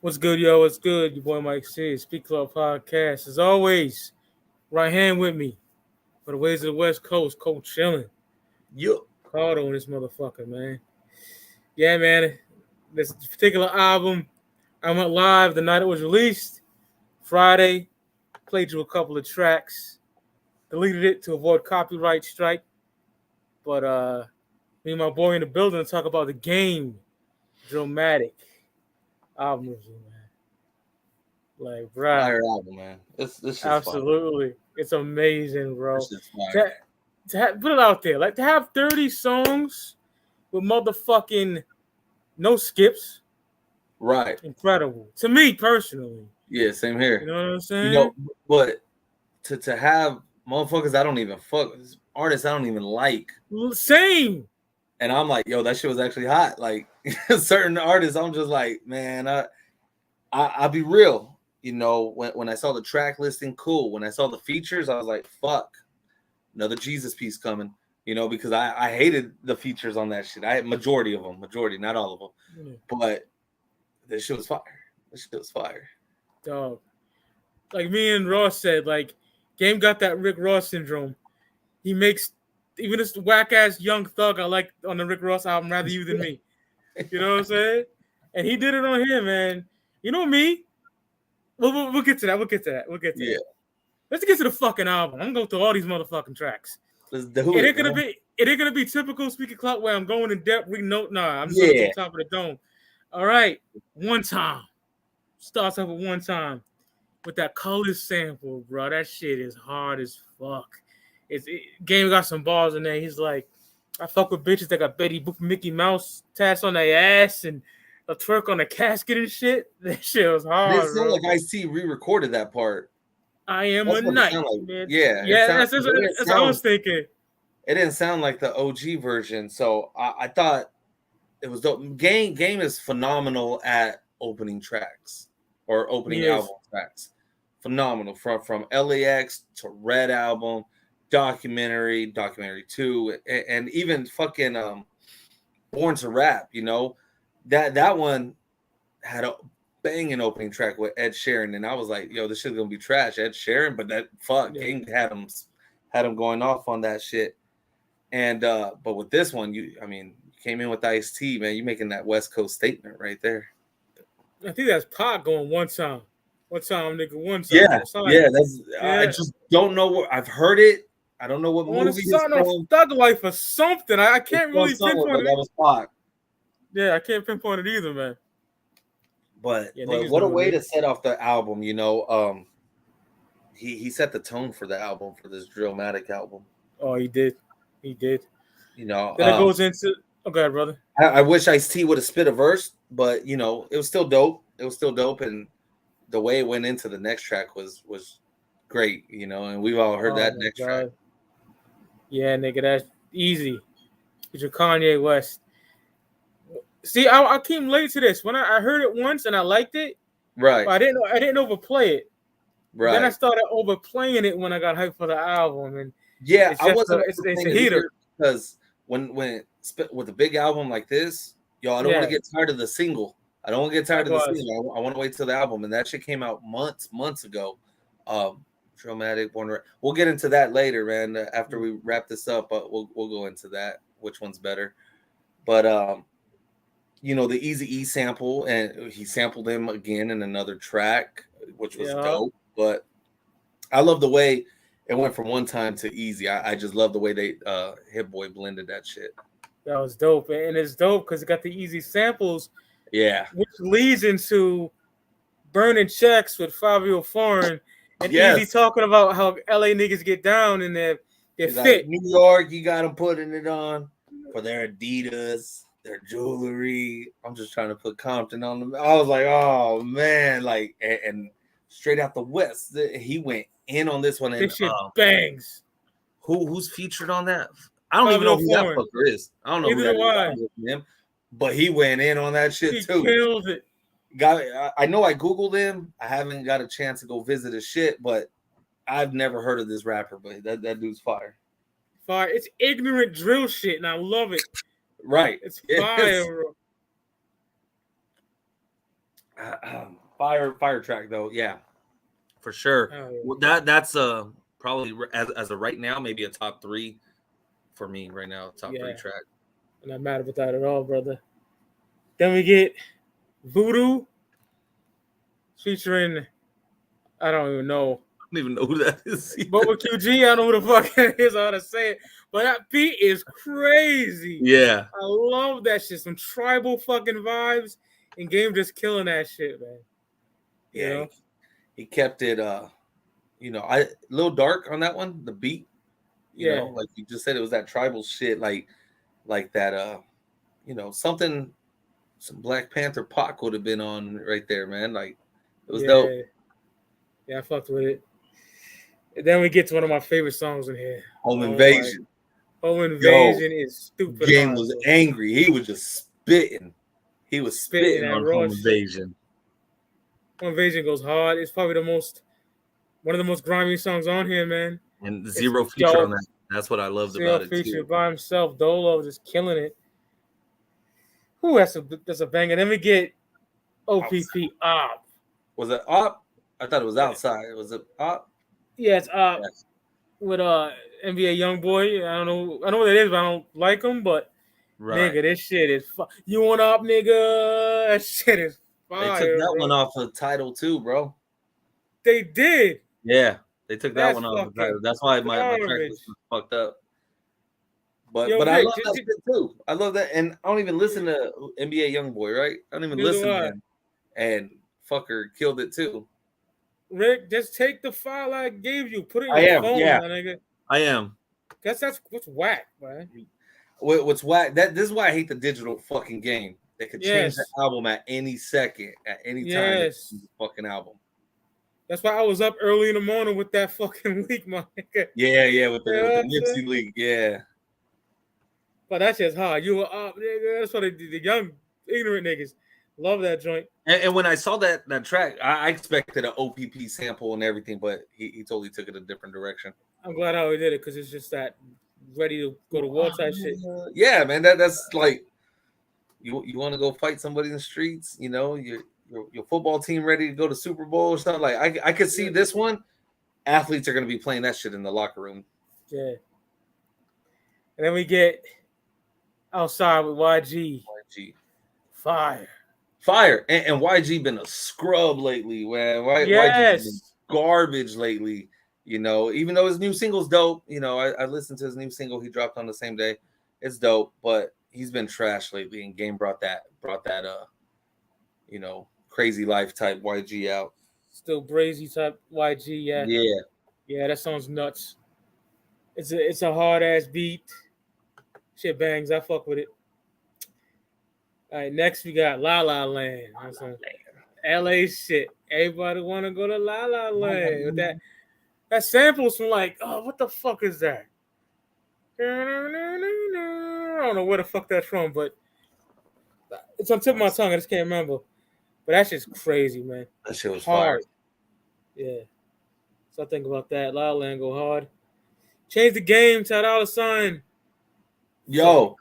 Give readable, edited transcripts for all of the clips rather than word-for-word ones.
What's good, yo? What's good? Your boy Mike C. Ya Clout Podcast. As always, right hand with me for the ways of the West Coast, cold chilling. Yup. Cardo on this motherfucker, man. Yeah, man. This particular album, I went live the night it was released. Friday, played you a couple of tracks, deleted it to avoid copyright strike. But me and my boy in the building to talk about the game, Drillmatic album review, man. Like, bro. Fire album, man. This shit's Absolutely. It's amazing, bro. This shit's fire. Put it out there. Like to have 30 songs with motherfucking no skips. Right. Incredible. To me personally. Yeah, same here. You know what I'm saying? But to have motherfuckers I don't even fuck, artists I don't even like. Same. And I'm like, yo, that shit was actually hot. Like certain artists, I'm just like, man, I'll be real. You know, when I saw the track listing, cool. When I saw the features, I was like, fuck, another Jesus piece coming. You know, because I hated the features on that shit. I had majority, not all of them. Yeah. But this shit was fire. This shit was fire. Dog. Like me and Ross said, like, Game got that Rick Ross syndrome. He makes even this whack ass Young Thug I like on the Rick Ross album rather you than me. You know what I'm saying? And he did it on him, man. You know me. We'll get to that. We'll get to that. Let's get to the fucking album. I'm going to go through all these motherfucking tracks. Let's do it. It ain't gonna be typical Speaker Clout where I'm going in depth, reading note. Nah, I'm just going to the top of the dome. All right. One Time. Starts off with One Time. With that color sample, bro. That shit is hard as fuck. Game got some balls in there. He's like, I fuck with bitches that got Betty Boop Mickey Mouse tats on their ass and a twerk on a casket and shit. That shit was hard. It sounded like Ice-T re-recorded that part. I am a knight. Like. That's what I was thinking. It didn't sound like the OG version, so I thought it was dope. Game is phenomenal at opening tracks or opening album tracks. Phenomenal from LAX to Red Album, Documentary 2, and even fucking Born to Rap. You know, that one had a banging opening track with Ed Sheeran, and I was like, yo, this shit's gonna be trash. Ed Sheeran, but that Game had him going off on that shit. And but with this one, you came in with Ice-T, man. You making that West Coast statement right there. I think that's Pac going One Time. One time, nigga. One time. Yeah. I just don't know what I've heard it. I don't know what movie it's from. Thug Life or something. I can't really pinpoint it. That was Pac. Yeah, I can't pinpoint it either, man. But what a way to set off the album, you know. He set the tone for the album, for this Drillmatic album. Oh, he did. You know, then it goes into. Oh, go ahead, brother. I wish Ice-T would have spit a verse, but you know, it was still dope. And the way it went into the next track was great, you know, and we've all heard that next track. Yeah, nigga, that's easy. It's your Kanye West. See, I came late to this. When I heard it once and I liked it, right? But I didn't overplay it. Right. Then I started overplaying it when I got hyped for the album, and I wasn't. It's a heater because when with a big album like this, yo, I don't want to get tired of the single. I don't want to get tired of the single. I want to wait till the album, and that shit came out months ago. Drillmatic, Born to Rap. We'll get into that later, man. After we wrap this up, but we'll go into that. Which one's better? But you know, the Eazy-E sample, and he sampled him again in another track, which was dope. But I love the way it went from One Time to Easy. I just love the way they Hit Boy blended that shit. That was dope, and it's dope because it got the Easy samples. Yeah, which leads into Burning Checks with Fabio Foreign and Easy talking about how LA niggas get down and they're fit. Like, New York, you got them putting it on for their Adidas, their jewelry. I'm just trying to put Compton on them. I was like, oh man, like and straight out the West, he went in on this one. And this shit bangs. Who's featured on that? I don't even know who that fucker is. I don't know who that is. But he went in on that shit too. He killed it. I know I Googled him. I haven't got a chance to go visit his shit, but I've never heard of this rapper, but that dude's fire. Fire. It's ignorant drill shit, and I love it. Right. It's fire, bro. Fire track though, yeah, for sure. Oh, yeah. Well, that's probably as of right now, maybe a top 3 for me right now. Top 3 track. I'm not mad about that at all, brother. Then we get Voodoo featuring, I don't even know. I don't even know who that is. But with QG, I don't know who the fuck it is, how to say it. But that beat is crazy. Yeah. I love that shit. Some tribal fucking vibes. And Game just killing that shit, man. Yeah. You know? He kept it a little dark on that one, the beat. You know, like you just said, it was that tribal shit, like that something some Black Panther Pac would have been on right there, man. Like it was dope. Yeah, I fucked with it. And then we get to one of my favorite songs in here. Home Invasion. Home Invasion is stupid. Game was angry. He was just spitting. He was spitting on Home Invasion. Home Invasion goes hard. It's probably one of the most grimy songs on here, man. And zero feature on that. That's what I loved about it too. Zero feature by himself. Dolo just killing it. Ooh, that's a banger. Then we get OPP Op. Was it Op? I thought it was Outside. Was it Op? Yeah, it's Op with NBA Youngboy. I know what it is, but I don't like him. But nigga, this shit is you want Op, nigga? That shit is fire. They took that one off of title too, bro. They did. Yeah, they took that one off of title. That's why my track was fucked up. But I love that shit too. I love that, and I don't even listen to NBA Youngboy, right? I don't even listen to him. And fucker killed it too. Rick, just take the file I gave you. Put it in your phone, my nigga. I am. That's what's whack, man. What's whack? This is why I hate the digital fucking game. They could change the album at any second, at any time. Yes. Fucking album. That's why I was up early in the morning with that fucking leak, my nigga. Yeah, with the Nipsey leak, yeah. But that's just hard. You were up, nigga. That's what the young, ignorant niggas love that joint. And when I saw that track, I expected an OPP sample and everything, but he totally took it a different direction. I'm glad how he did it because it's just that ready to go to war type shit. Yeah, man. That's like you want to go fight somebody in the streets, you know, your football team ready to go to Super Bowl or something. Like I could see this one. Athletes are going to be playing that shit in the locker room. Yeah. And then we get Outside with YG. Fire. And YG been a scrub lately, man. YG been garbage lately. You know, even though his new single's dope, you know, I listened to his new single he dropped on the same day. It's dope, but he's been trash lately, and Game brought that crazy life type YG out. Still brazy type YG, yeah. Yeah, that song's nuts. It's a hard ass beat. Shit bangs, I fuck with it. All right, next we got La La Land. LA shit. Everybody wanna go to La La Land. With that sample's from like, oh, what the fuck is that? I don't know where the fuck that's from, but it's on the tip of my tongue. I just can't remember. But that shit's crazy, man. That shit was hard. Yeah. So I think about that. La La Land go hard. Change the game to $1. Yo.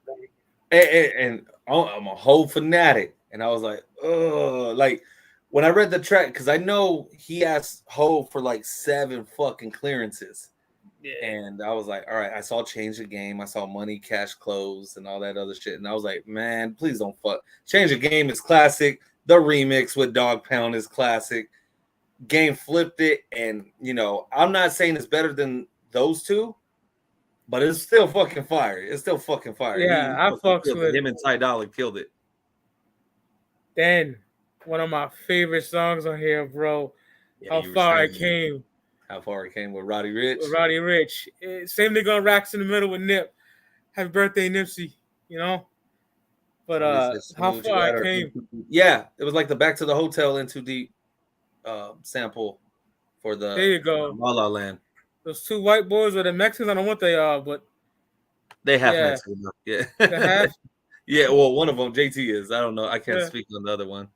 And I'm a whole fanatic. And I was like, oh, like when I read the track, because I know he asked Ho for like 7 fucking clearances. Yeah. And I was like, all right, I saw Change the Game. I saw Money, Cash, Clothes, and all that other shit. And I was like, man, please don't fuck. Change the Game is classic. The remix with Dog Pound is classic. Game flipped it. And, you know, I'm not saying it's better than those two, but it's still fucking fire. It's still fucking fire. Yeah, I fucks with him and Ty Dolla killed it. Then one of my favorite songs on here, bro. How Far I Came. How Far I Came with Roddy Ricch. Same nigga on Racks in the Middle with Nip. Happy birthday, Nipsey. You know? But How Far I Came. Yeah, it was like the Back to the Hotel in Too Deep sample for the there you go. La La Land. Those 2 white boys or the Mexicans, I don't know what they are, but they have Mexican. Yeah. They have? Yeah, well, one of them, JT is. I don't know. I can't speak on the other one.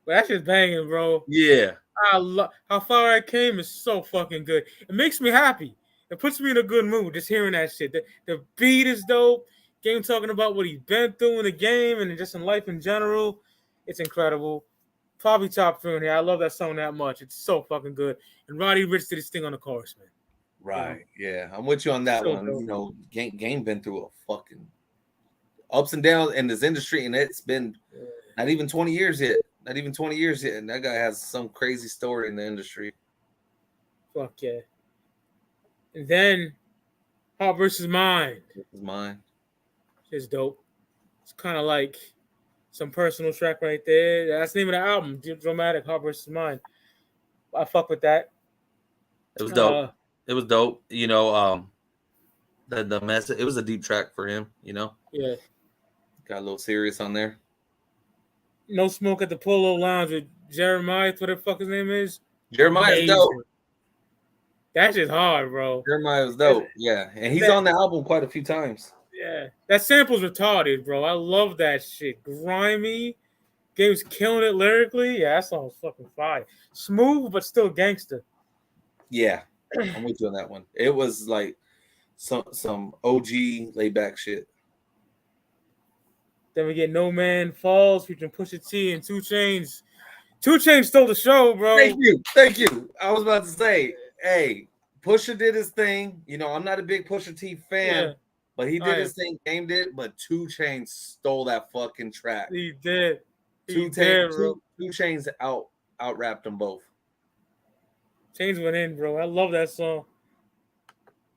But that shit's banging, bro. Yeah. How Far I Came is so fucking good. It makes me happy. It puts me in a good mood just hearing that shit. The beat is dope. Game talking about what he's been through in the game and just in life in general. It's incredible. probably top 3 in here. I love that song that much. It's so fucking good. And Roddy Ricch did his thing on the chorus, man. Right. Yeah. I'm with you on that So one. dope. You know, game been through a fucking ups and downs in this industry, and it's been not even 20 years yet. Not even 20 years yet. And that guy has some crazy story in the industry. Fuck yeah. And then Heart vs. Mind. This is mine. It's dope. It's kind of like some personal track right there. That's the name of the album, Drillmatic, Heart vs. Mind. I fuck with that. It was dope. It was dope. You know, the message. It was a deep track for him. You know. Yeah. Got a little serious on there. No Smoke at the Polo Lounge with Jeremiah, what the fuck his name is. Jeremiah's dope. That shit's hard, bro. Jeremiah was dope. Yeah, and he's on the album quite a few times. Yeah, that sample's retarded, bro. I love that shit. Grimy. Game's killing it lyrically. Yeah, that song's fucking fire. Smooth, but still gangster. Yeah, I'm with you on that one. It was like some OG laid back shit. Then we get No Man Falls featuring Pusha T and 2 Chainz. 2 Chainz stole the show, bro. Thank you. I was about to say, hey, Pusha did his thing. You know, I'm not a big Pusha T fan, but he did his thing. Game did, but 2 Chainz stole that fucking track. He did. 2 Chainz out rapped them both. Chainz went in, bro. I love that song.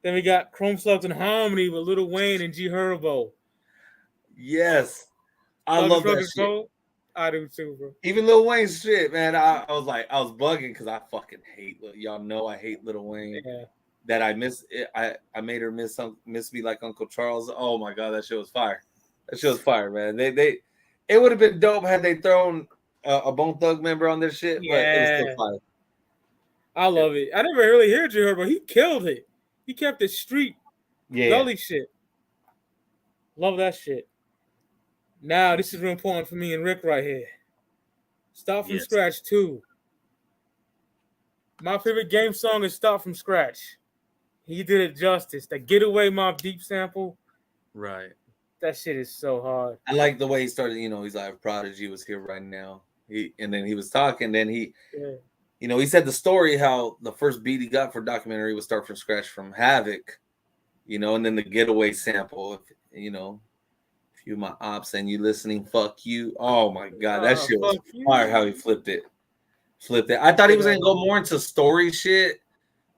Then we got Chrome Slugs and Harmony with Lil Wayne and G Herbo. Yes. I love that shit. I do too, bro. Even Lil Wayne's shit, man. I was bugging because I fucking hate y'all know I hate Lil Wayne. Yeah. That I miss it. I made her miss me like Uncle Charles. Oh my god, that shit was fire. That shit was fire, man. It would have been dope had they thrown a Bone Thug member on this shit, but it was still fire. I love it. I never really heard you, but he killed it. He kept it street, gully shit. Love that shit. Now, this is real important for me and Rick right here. Start from Scratch 2. My favorite game song is Start from Scratch. He did it justice. The Getaway Mob Deep sample. Right. That shit is so hard. I like the way he started, you know, he's like, Prodigy was here right now. And then he was talking, then he said the story how the first beat he got for documentary was Start from Scratch from Havoc, you know, and then the Getaway sample, you know. You my ops and you listening, fuck you. Oh my god, that shit was fire how he flipped it. I thought he was gonna go more into story shit.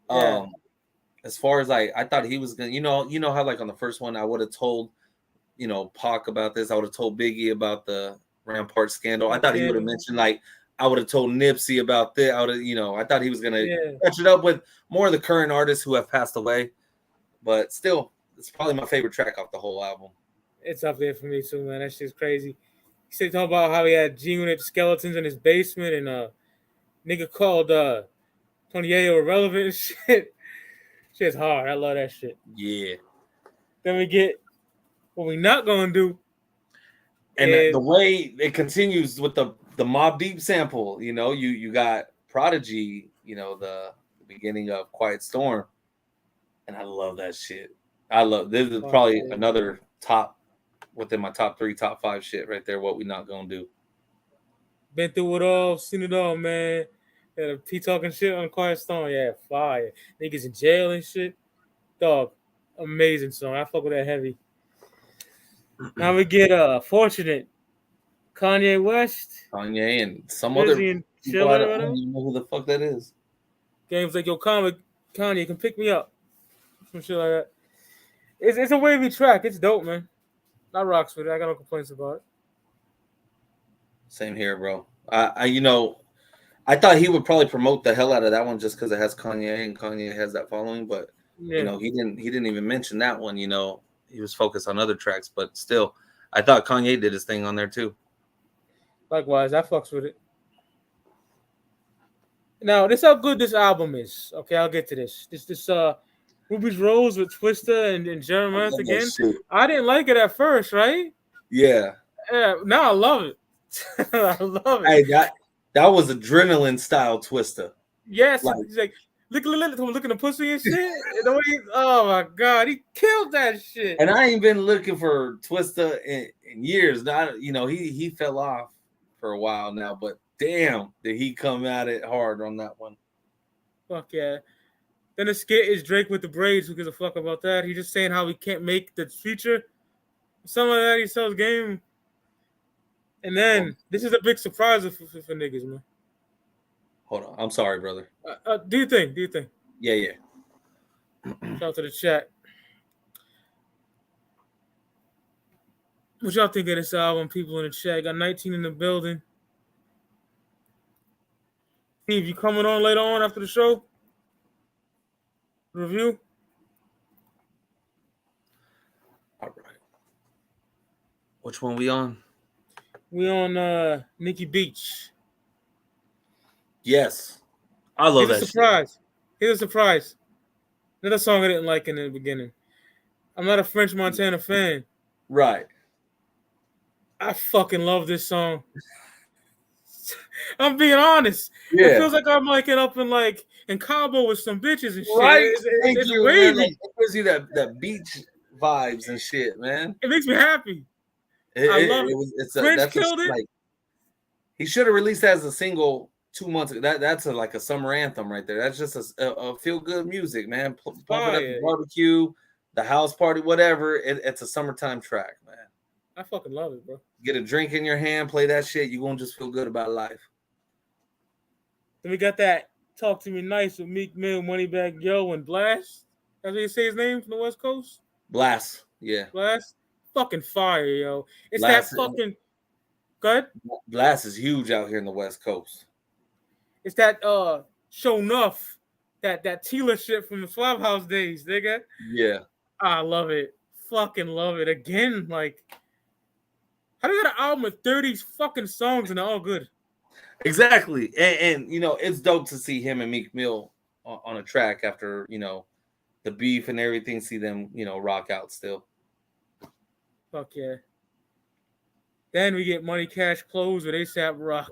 As far as like I thought he was gonna, you know how like on the first one I would have told, you know, Pac about this, I would have told Biggie about the Rampart scandal. I thought he would have mentioned like I would have told Nipsey about this. I thought he was gonna touch it up with more of the current artists who have passed away. But still, it's probably my favorite track off the whole album. It's up there for me too, man. That shit's crazy. He said talking about how he had G-Unit skeletons in his basement and nigga called Tony Yayo irrelevant and shit. Shit's hard. I love that shit. Yeah. Then we get what we not gonna do. And the way it continues with the Mobb Deep sample, you know, you got Prodigy, you know, the beginning of Quiet Storm. And I love that shit. This is probably another top within my top 3, top 5 shit right there. What we not gonna do? Been through it all, seen it all, man. Yeah, he talking shit on Quiet Storm. Yeah, fire. Niggas in jail and shit. Dog, amazing song. I fuck with that heavy. Now we get Fortunate. Kanye West. Kanye and some other people. I don't even know who the fuck that is. Games like, yo, Kanye can pick me up. Some shit like that. It's a wavy track. It's dope, man. I rocks with it. I got no complaints about it. Same here, bro. I thought he would probably promote the hell out of that one just because it has Kanye and Kanye has that following, but you know, he didn't even mention that one. You know, he was focused on other tracks, but still, I thought Kanye did his thing on there too. Likewise, I fucks with it. Now, this how good this album is. Okay, I'll get to this. This Ruby's Rose with Twista and Jeremiah again. I didn't like it at first, right? Yeah. Now I love it. I love it. Hey, that was adrenaline style Twista. Yes, he's like looking at the pussy and shit. Oh my god, he killed that shit. And I ain't been looking for Twista in years. Not, you know, he fell off for a while now, but damn, did he come at it hard on that one? Fuck yeah. Then the skit is Drake with the braids. Who gives a fuck about that? He's just saying how he can't make the feature. Something like that. He sells game. And then this is a big surprise for niggas, man. Hold on. I'm sorry, brother. Do you think? Yeah. Shout out to the chat. What y'all think of this album? People in the chat. Got 19 in the building. Steve, you coming on later on after the show? Review? All right. Which one we on? We on Nikki Beach. Yes. I love that surprise. Here's a surprise. Another song I didn't like in the beginning. I'm not a French Montana fan. Right. I fucking love this song. I'm being honest. Yeah. It feels like I'm like up in Cabo with some bitches and shit. Right. It's you, wavy. Like, it gives you that beach vibes and shit, man. It makes me happy. I love it. French killed it. Like, he should have released that as a single 2 months ago. That's like a summer anthem right there. That's just a feel good music, man. Pump it up the barbecue, the house party, whatever. It's a summertime track, man. I fucking love it, bro. Get a drink in your hand, play that shit. You're gonna just feel good about life. Then we got that Talk to Me Nice with Meek Mill, Moneybagg Yo, and Blast. That's what you say his name from the West Coast? Blast, yeah. Blast? Fucking fire, yo. It's Blast, that fucking... Go ahead. Blast is huge out here in the West Coast. It's that Show Nuff, that Tila shit from the Flophouse days, nigga. Yeah. I love it. Fucking love it. Again, like... How do you got an album with 30 fucking songs and they're all good? Exactly. And you know, it's dope to see him and Meek Mill on a track after, you know, the beef and everything, see them, you know, rock out still. Fuck yeah. Then we get Money Cash Clothes with A$AP Rocky.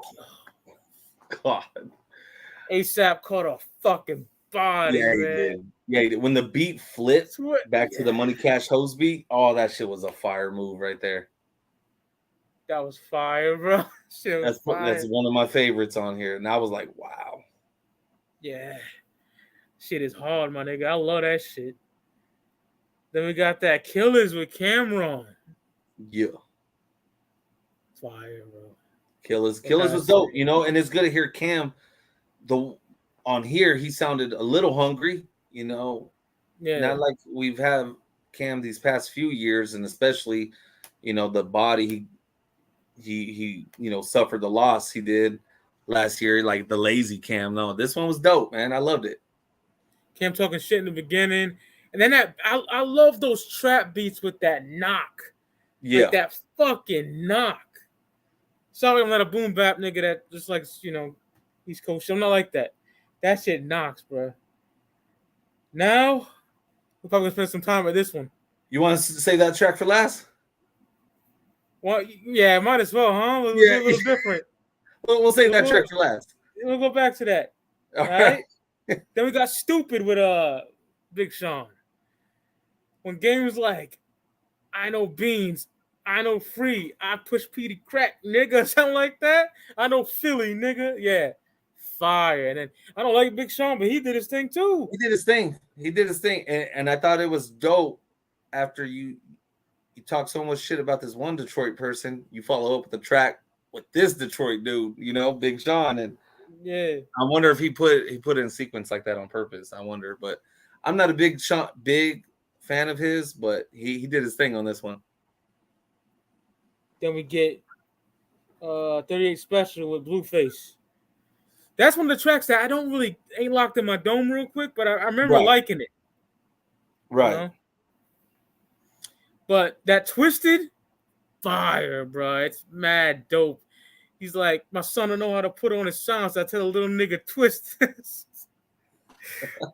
Oh. God. A$AP caught a fucking body, yeah, man. He did. Yeah, when the beat flipped back to the Money Cash Hose beat, oh, that shit was a fire move right there. That was fire, bro. That's one of my favorites on here. And I was like, wow. Yeah. Shit is hard, my nigga. I love that shit. Then we got that Killers with Cameron. Yeah. Fire, bro. Killers was dope, you know, and it's good to hear Cam. On here, he sounded a little hungry, you know. Yeah. Not like we've had Cam these past few years, and especially, you know, the body he you know, suffered the loss he did last year, like the lazy Cam. No, this one was dope, man. I loved it. Cam talking shit in the beginning, and then I love those trap beats with that knock. Yeah, like that fucking knock. Sorry, I'm not a boom bap nigga that just like, you know, East Coast. I'm not like that. That shit knocks, bro. Now we're probably gonna spend some time with this one. You want to say that track for last? Well, yeah, might as well, huh? We'll yeah, a little different. We'll save that track for last. We'll go back to that. All right. Then we got Stupid with Big Sean. When Game was like, I know beans, I know free, I push Petey crack, nigga, something like that. I know Philly, nigga. Yeah. Fire. And then I don't like Big Sean, but he did his thing too. He did his thing. And I thought it was dope after you talk so much shit about this one Detroit person, you follow up with the track with this Detroit dude, you know, Big Sean. And yeah, I wonder if he put it in sequence like that on purpose. I wonder, but I'm not a big fan of his, but he did his thing on this one. Then we get 38 Special with Blueface. That's one of the tracks that I ain't locked in my dome real quick, but I remember liking it. Right. You know? But that Twisted, fire, bro. It's mad dope. He's like, my son don't know how to put on his sounds. I tell a little nigga twist.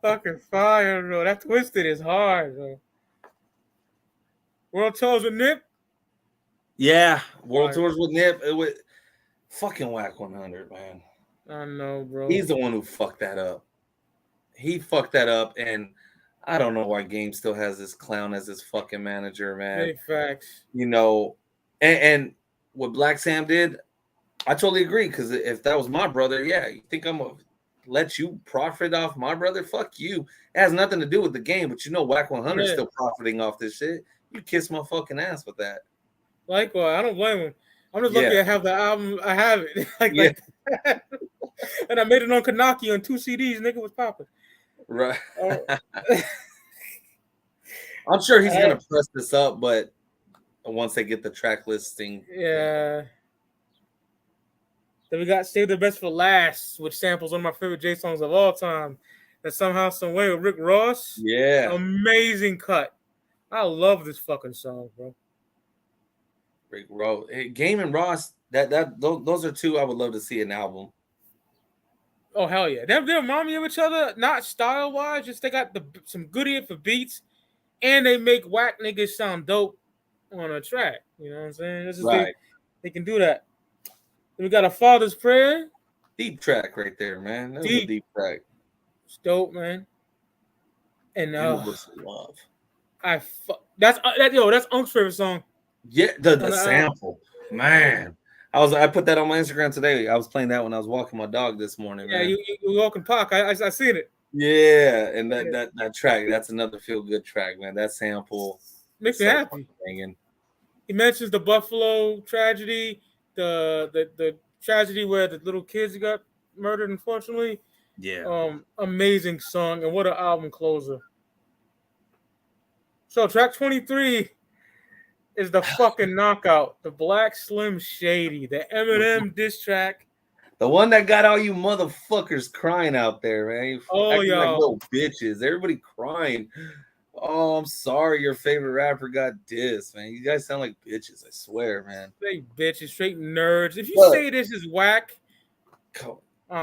Fucking fire, bro. That Twisted is hard, bro. World Tours with Nip? Yeah, World Tours with Nip. It was fucking Whack 100, man. I know, bro. He's the one who fucked that up. He fucked that up, and I don't know why Game still has this clown as his fucking manager, man. Big facts. You know, and what Black Sam did, I totally agree, because if that was my brother, yeah, you think I'm gonna let you profit off my brother? Fuck you. It has nothing to do with the game, but Whack 100 is Yeah. still profiting off this shit. You kiss my fucking ass with that. Likewise, I don't blame him. I'm just Yeah. lucky I have the album. I have it Yeah. like that. And I made it on Kanaki on 2 CDs. Nigga was popping. Right. Oh. I'm sure he's gonna press this up, but once they get the track listing. Yeah. Then we got Save the Best for Last, which samples one of my favorite J songs of all time. And Somehow, Some Way with Rick Ross. Yeah. Amazing cut. I love this fucking song, bro. Rick Ross. Hey, Game and Ross, those are two I would love to see an album. Oh, hell yeah. They remind me of each other, not style-wise, just they got some good ear for beats, and they make whack niggas sound dope on a track. You know what I'm saying? This is Right. They can do that. Then we got A Father's Prayer. Deep track right there, man. That was a deep track. It's dope, man. And Love. That's Unk's favorite song. Yeah, the sample, man. I put that on my Instagram today. I was playing that when I was walking my dog this morning. Yeah, man. you walking park. I seen it. Yeah, and that track, that's another feel good track, man. That sample makes me happy. He mentions the Buffalo tragedy, the tragedy where the little kids got murdered, unfortunately. Yeah. Amazing song, and what an album closer. So track 23 is the fucking knockout, the Black Slim Shady, the Eminem diss track. The one that got all you motherfuckers crying out there, man. Oh, yo. Like little bitches. Everybody crying. Oh, I'm sorry your favorite rapper got dissed, man. You guys sound like bitches, I swear, man. Straight bitches, straight nerds. If you say this is whack,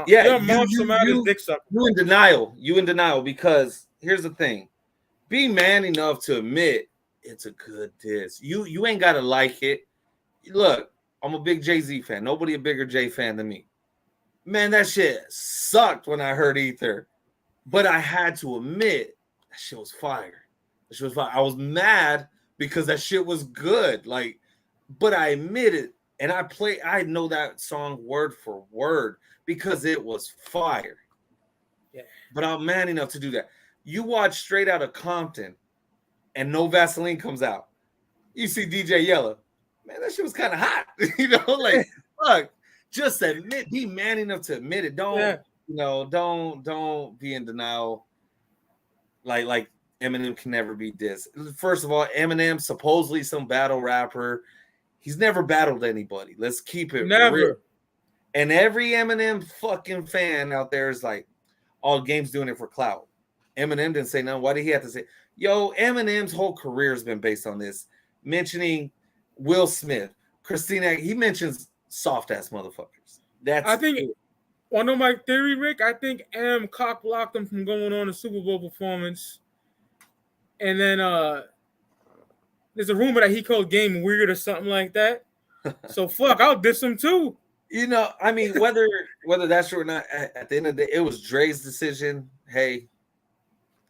yeah, your mom somebody's dick sucker. You in denial. You in denial, because here's the thing. Be man enough to admit it's a good diss. You ain't gotta like it. Look, I'm a big Jay-Z fan. Nobody a bigger Jay fan than me. Man, that shit sucked when I heard Ether. But I had to admit that shit was fire. That shit was fire. I was mad because that shit was good. Like, but I admit it, and I know that song word for word because it was fire. Yeah. But I'm man enough to do that. You watch Straight Outta Compton and No Vaseline comes out. You see DJ Yella. Man, that shit was kind of hot. Like, fuck. Just admit, be man enough to admit it. Don't be in denial. Like Eminem can never be dissed. First of all, Eminem, supposedly some battle rapper. He's never battled anybody. Let's keep it real. And every Eminem fucking fan out there is like, all Game's doing it for clout. Eminem didn't say nothing. Why did he have to say? Yo, Eminem's whole career has been based on this. Mentioning Will Smith, Christina, he mentions soft ass motherfuckers. I think one of my theory, Rick. I think M cock blocked him from going on a Super Bowl performance, and then there's a rumor that he called Game weird or something like that. So fuck, I'll diss him too. I mean, whether that's true or not, at the end of the day, it was Dre's decision. Hey,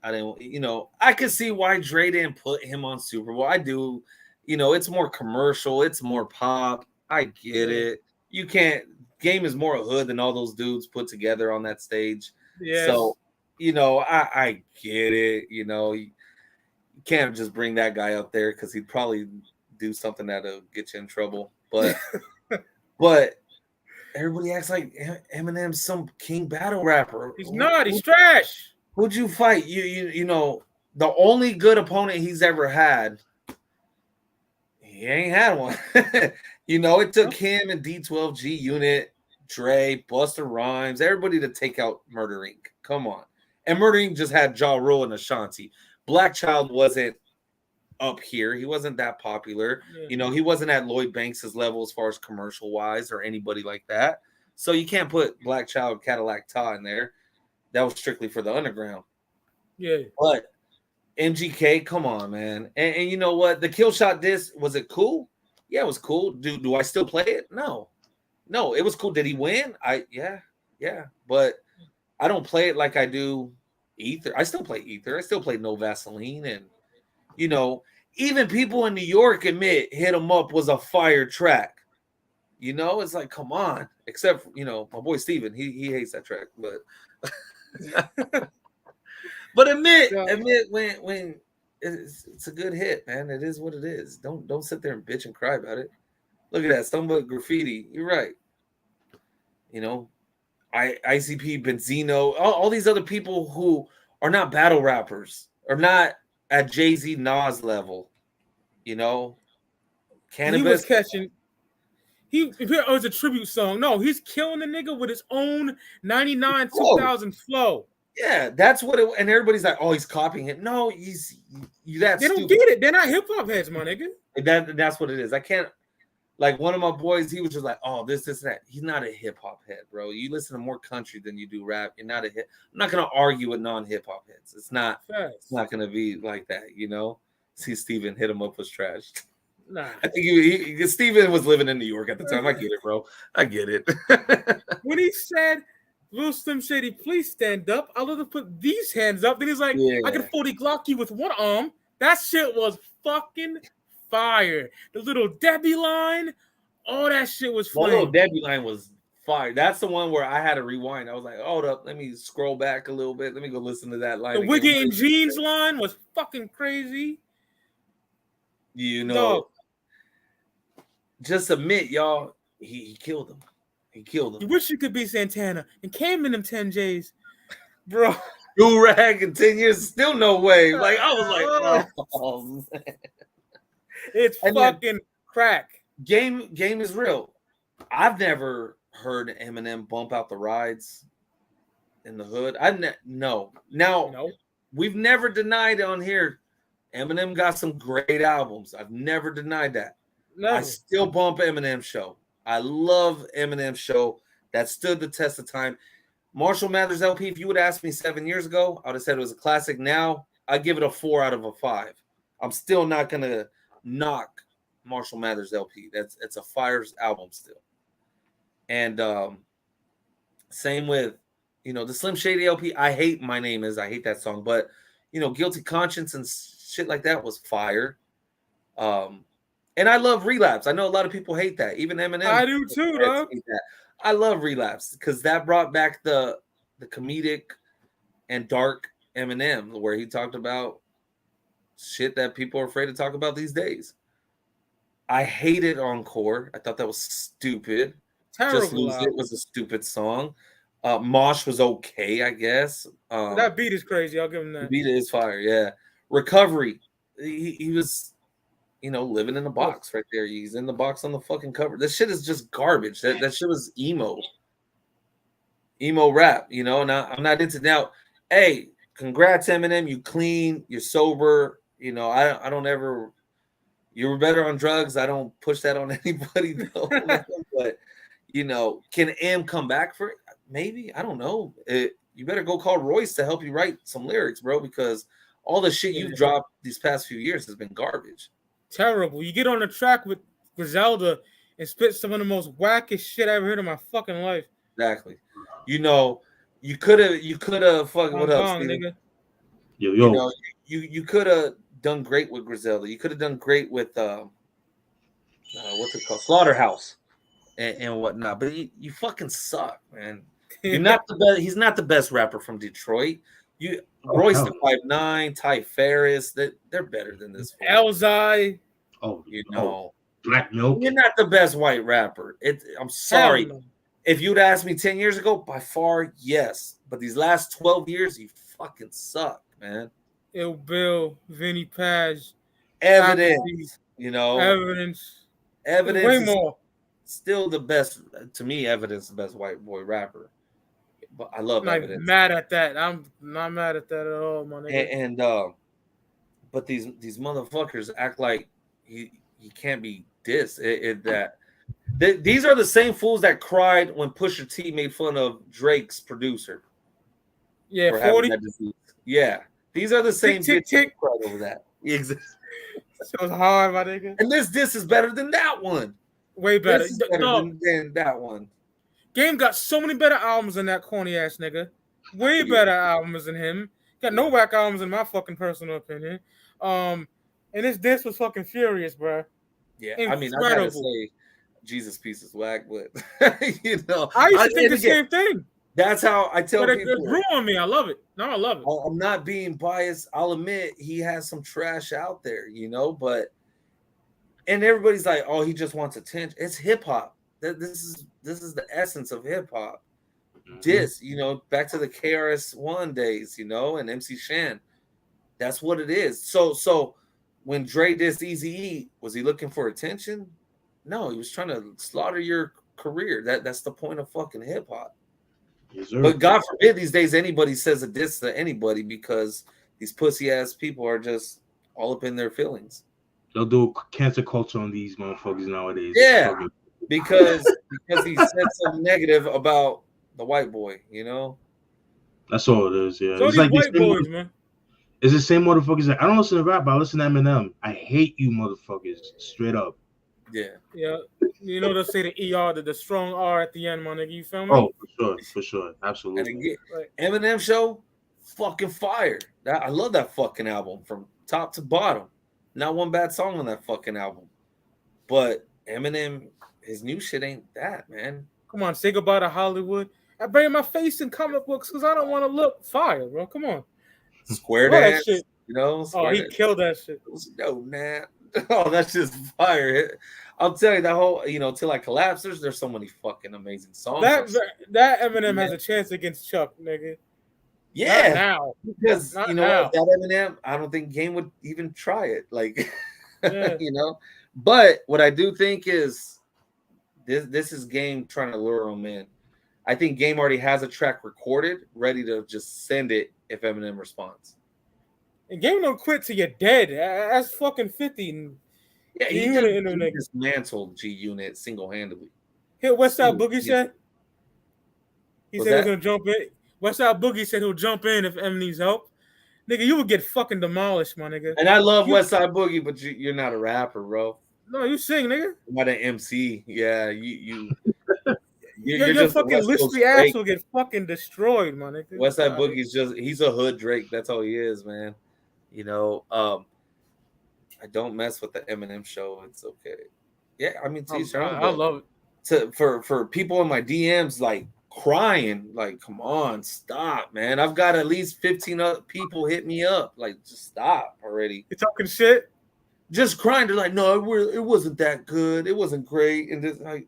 I didn't. I could see why Dre didn't put him on Super Bowl. I do. It's more commercial. It's more pop. I get it. You can't. Game is more a hood than all those dudes put together on that stage. Yeah. So, I get it. You can't just bring that guy up there because he'd probably do something that'll get you in trouble. But, but everybody acts like Eminem's some king battle rapper. He's not. He's trash. Who'd you fight? The only good opponent he's ever had. He ain't had one. It took him and D12G Unit, Dre, Busta Rhymes, everybody to take out Murder Inc. Come on. And Murder Inc. just had Ja Rule and Ashanti. Black Child wasn't up here. He wasn't that popular. Yeah. He wasn't at Lloyd Banks' level as far as commercial-wise or anybody like that. So you can't put Black Child, Cadillac Ta in there. That was strictly for the underground. Yeah. But MGK, come on, man. And you know what? The Kill Shot diss, was it cool? Yeah, it was cool. Do I still play it? No, it was cool. Did he win? Yeah. But I don't play it like I do Ether. I still play Ether. I still play No Vaseline. And, even people in New York admit Hit 'Em Up was a fire track. You know, it's like, come on. Except, my boy Steven, he hates that track, but but admit when it's a good hit, man. It is what it is. Don't sit there and bitch and cry about it. Look at that, Stumble Graffiti. You're right. ICP, Benzino, all these other people who are not battle rappers, are not at Jay-Z Nas level. Cannabis. He was catching. It was a tribute song. No, he's killing the nigga with his own 99 2000 flow. Yeah, that's what it. And everybody's like, "Oh, he's copying it." No, they don't get it. They're not hip hop heads, my nigga. That's what it is. I can't. Like one of my boys, he was just like, "Oh, this, that." He's not a hip hop head, bro. You listen to more country than you do rap. You're not a hit. I'm not gonna argue with non-hip hop heads. It's not. Facts. It's not gonna be like that, See, Steven hit him up with trash. Nah, I think Steven was living in New York at the time. I get it, bro. I get it. When he said, "Lil Slim Shady, please stand up," I love to put these hands up. Then he's like, "I can 40 Glock you with one arm." That shit was fucking fire. The Little Debbie line, all that shit was fire. The Little Debbie line was fire. That's the one where I had to rewind. I was like, hold up, let me scroll back a little bit. Let me go listen to that line. The Wiggy and Jeans line was fucking crazy. Just admit, y'all, he killed him. He killed him. You wish you could be Santana and came in them 10 J's, bro. Do rag in 10 years, still no way. Like I was like, oh man. It's fucking crack. Game is real. I've never heard Eminem bump out the rides in the hood. No. Now, we've never denied on here. Eminem got some great albums. I've never denied that. No. I still bump Eminem show. I love Eminem show. That stood the test of time. Marshall Mathers LP, if you would ask me 7 years ago, I would have said it was a classic. Now, I give it a 4 out of a 5. I'm still not going to knock Marshall Mathers LP. It's a fire album still. And same with, the Slim Shady LP. I hate My Name Is. I hate that song. But, Guilty Conscience and shit like that was fire. And I love Relapse. I know a lot of people hate that. Even Eminem. I do too, though. I love Relapse because that brought back the comedic and dark Eminem, where he talked about shit that people are afraid to talk about these days. I hated Encore. I thought that was stupid. Terrible. Just Lose It was a stupid song. Mosh was okay, I guess. That beat is crazy. I'll give him that. The beat is fire, yeah. Recovery. He was, living in the box right there. He's in the box on the fucking cover. This shit is just garbage. That shit was emo rap, and I'm not into now. Hey, congrats, Eminem. You clean, you're sober. I don't ever. You were better on drugs. I don't push that on anybody though. But can M come back for it? Maybe. I don't know. You better go call Royce to help you write some lyrics, bro, because all the shit you've dropped these past few years has been garbage. Terrible. You get on the track with Griselda and spit some of the most wackest shit I ever heard in my fucking life. Exactly. You could have fucking what up, nigga? Yo. You could have done great with Griselda. You could have done great with what's it called? Slaughterhouse and whatnot. But you fucking suck, man. You're not the best. He's not the best rapper from Detroit. Royce the 5'9", Ty Ferris, they're better than this. Elzai. Black Milk. You're not the best white rapper. I'm sorry. If you'd asked me 10 years ago, by far, yes. But these last 12 years, you fucking suck, man. Ill Bill, Vinny Paz. Evidence, Evidence. Way more. Still the best, to me, Evidence, the best white boy rapper. But I love Evidence. I'm mad at that. I'm not mad at that at all, my nigga. But these motherfuckers act like he can't be dissed. These are the same fools that cried when Pusha T made fun of Drake's producer. Yeah, 40. Yeah, these are the same bitches that cried over that. Exactly. So it's hard, my nigga. And this diss is better than that one. Way better. This is better than that one. Game got so many better albums than that corny ass nigga. Way better albums than him. Got no whack albums in my fucking personal opinion. And this was fucking furious, bro. Yeah, incredible. I mean, I gotta say, Jesus piece is whack, but you know, I used to think the same thing. That's how I tell people. It grew on me. I love it. No, I love it. I'm not being biased. I'll admit he has some trash out there, you know, and everybody's like, oh, he just wants attention. It's hip hop. This is the essence of hip hop. You know, back to the KRS-One days, you know, and MC Shan. That's what it is. So when Dre dissed Eazy-E, was he looking for attention? No, he was trying to slaughter your career. That's the point of fucking hip hop. Yes, but God forbid these days anybody says a diss to anybody, because these pussy ass people are just all up in their feelings. They'll do cancer culture on these motherfuckers nowadays. Yeah, because he said something negative about the white boy, you know. That's all it is. Yeah, so it's like white boys, man. It's the same motherfuckers. Like, I don't listen to rap, but I listen to Eminem. I hate you, motherfuckers. Straight up. Yeah. Yeah. You know, they'll say the ER, the strong R at the end, my nigga. You feel me? Oh, for sure. Absolutely. And again, Eminem show, fucking fire. I love that fucking album from top to bottom. Not one bad song on that fucking album. But Eminem, his new shit ain't that, man. Come on, say goodbye to Hollywood. I bury my face in comic books because I don't want to look fire, bro. Come on. Square dance, shit. You know? Oh, he killed that shit. No, man. Oh, that's just fire. I'll tell you, that whole, you know, Till I Collapse, there's so many fucking amazing songs. That Eminem has a chance against Chuck, nigga. Yeah. Not now. Because, you know what, that Eminem, I don't think Game would even try it. Like, you know? But what I do think is this is Game trying to lure him in. I think Game already has a track recorded, ready to just send it if Eminem responds. And Game don't quit till you're dead. That's fucking 50. Yeah, he dismantled G Unit single-handedly. Hit Westside Boogie said. He said he's gonna jump in. Westside Boogie said he'll jump in if M needs help. Nigga, you would get fucking demolished, my nigga. And I love Westside Boogie, but you're not a rapper, bro. No, you sing, nigga. I'm not an MC. Yeah, you. Your fucking lispy ass will get fucking destroyed, my nigga. Westside Boogie's he's a hood Drake. That's all he is, man. You know, I don't mess with the Eminem show. It's okay. Yeah, I mean, I love it. For people in my DMs like crying, like, come on, stop, man. I've got at least 15 people hit me up, like, just stop already. You talking shit? Just crying. They're like, no, it wasn't that good. It wasn't great, and just like,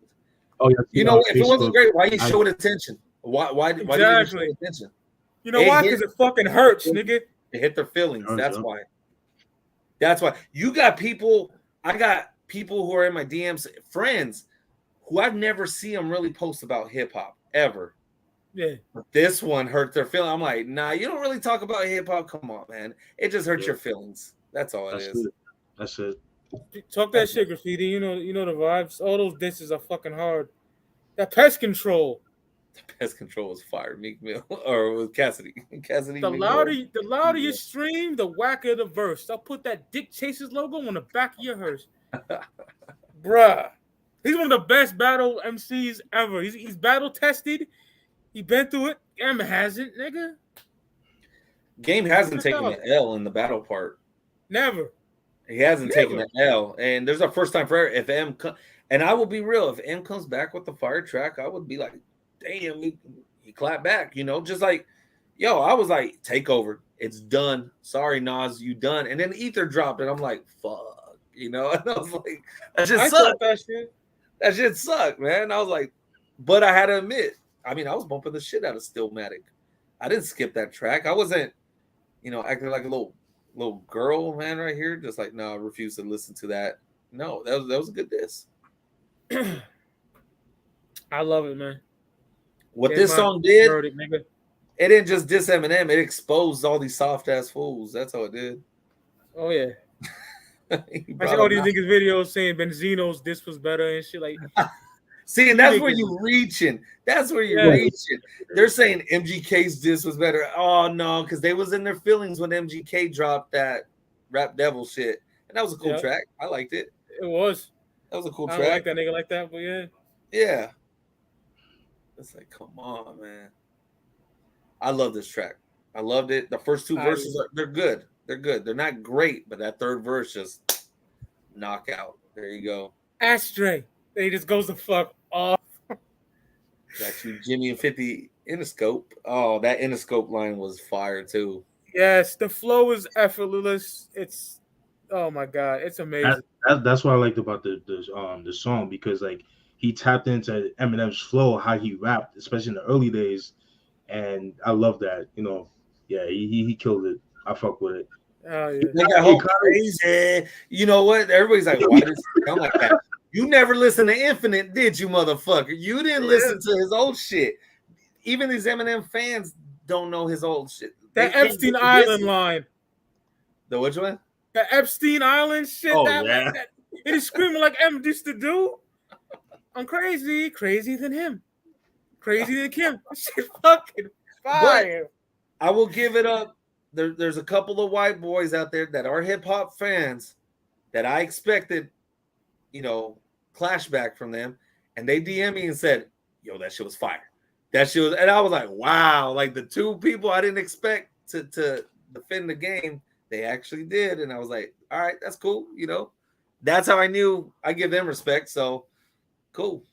oh yeah, you know, if it wasn't great, why you showing attention? Why did you show attention? You know why? Because it fucking hurts, nigga. It hit their feelings. That's why. That's why. You got people. I got people who are in my DMs, friends, who I've never seen them really post about hip hop ever. Yeah. But this one hurt their feelings. I'm like, nah, you don't really talk about hip hop. Come on, man. It just hurts your feelings. That's all it is. That's it. Talk that shit, Graffiti. You know the vibes. All those disses are fucking hard. That Pest Control. The Pest Control was fire, Meek Mill, or with Cassidy. The louder you stream, the whacker the verse. I'll put that Dick Chasers logo on the back of your hearse. Bruh. He's one of the best battle MCs ever. He's battle tested. He been through it. Game hasn't, nigga. Game hasn't taken the L in the battle part. Never. He hasn't taken the L. And there's a first time for if M and I will be real, if M comes back with the fire track, I would be like, damn, he clapped back, you know, just like, yo, I was like, take over. It's done. Sorry, Nas, you done. And then Ether dropped, and I'm like, fuck, you know. And I was like, that shit sucked. That shit sucked, man. I was like, but I had to admit, I mean, I was bumping the shit out of Stillmatic. I didn't skip that track. I wasn't, you know, acting like a little girl, man, right here. Just like, no, I refuse to listen to that. No, that was a good diss. I love it, man. What this song did, it didn't just diss Eminem. It exposed all these soft ass fools. That's how it did. Oh yeah. I see all these niggas videos saying Benzino's diss was better and shit like. See, and that's where you're reaching. That's where you're reaching. They're saying MGK's diss was better. Oh no, because they was in their feelings when MGK dropped that Rap Devil shit, and that was a cool track. I liked it. It was. That was a cool track. I like that nigga like that, but yeah. Yeah. It's like, come on, man. I love this track. I loved it. The first two verses, they're good. They're good. They're not great, but that third verse just knockout. There you go. Ashtray. Then he just goes the fuck off. Got you, Jimmy and 50 Interscope. Oh, that Interscope line was fire too. Yes, the flow is effortless. It's oh my god, it's amazing. That's what I liked about the song, because like he tapped into Eminem's flow, how he rapped, especially in the early days, and I love that. Yeah, he killed it. I fuck with it. Oh yeah. They got whole crazy. You know what? Everybody's like, why does it sound like that? You never listened to Infinite, did you, motherfucker? You didn't listen to his old shit. Even these Eminem fans don't know his old shit. That Epstein Island line. The which one? The Epstein Island shit. Oh, that it is screaming like M used to do. I'm crazy, crazier than him, crazy than Kim. Shit, fucking fire. But I will give it up. There's a couple of white boys out there that are hip hop fans that I expected, clashback from them, and they DM me and said, "Yo, that shit was fire." That shit was, and I was like, "Wow!" Like the two people I didn't expect to defend the game, they actually did, and I was like, "All right, that's cool." That's how I knew I give them respect. So cool.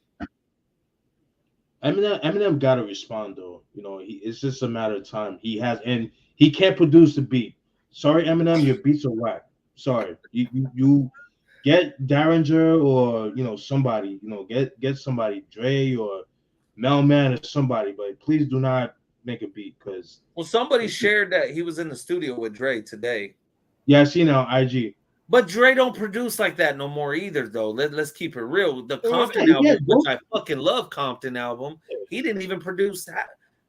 Eminem got to respond though. It's just a matter of time. He can't produce the beat. Sorry, Eminem, your beats are whack. Sorry, you get Derringer or somebody. Get somebody, Dre or Mailman or somebody. But please do not make a beat, because somebody shared that he was in the studio with Dre today. Yeah, I seen it on IG. But Dre don't produce like that no more either, though. Let's keep it real. The Compton album, which I fucking love, Compton album, he didn't even produce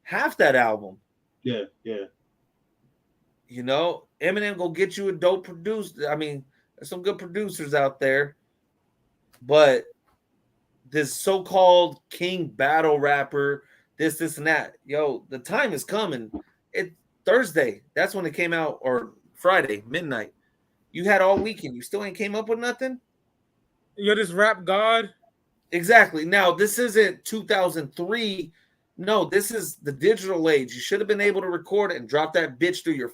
half that album. Yeah. Eminem go get you a dope producer. I mean, there's some good producers out there, but this so-called king battle rapper, this and that. Yo, the time is coming. It's Thursday. That's when it came out, or Friday, midnight. You had all weekend. You still ain't came up with nothing? You're this rap god? Exactly. Now, this isn't 2003. No, this is the digital age. You should have been able to record it and drop that bitch through your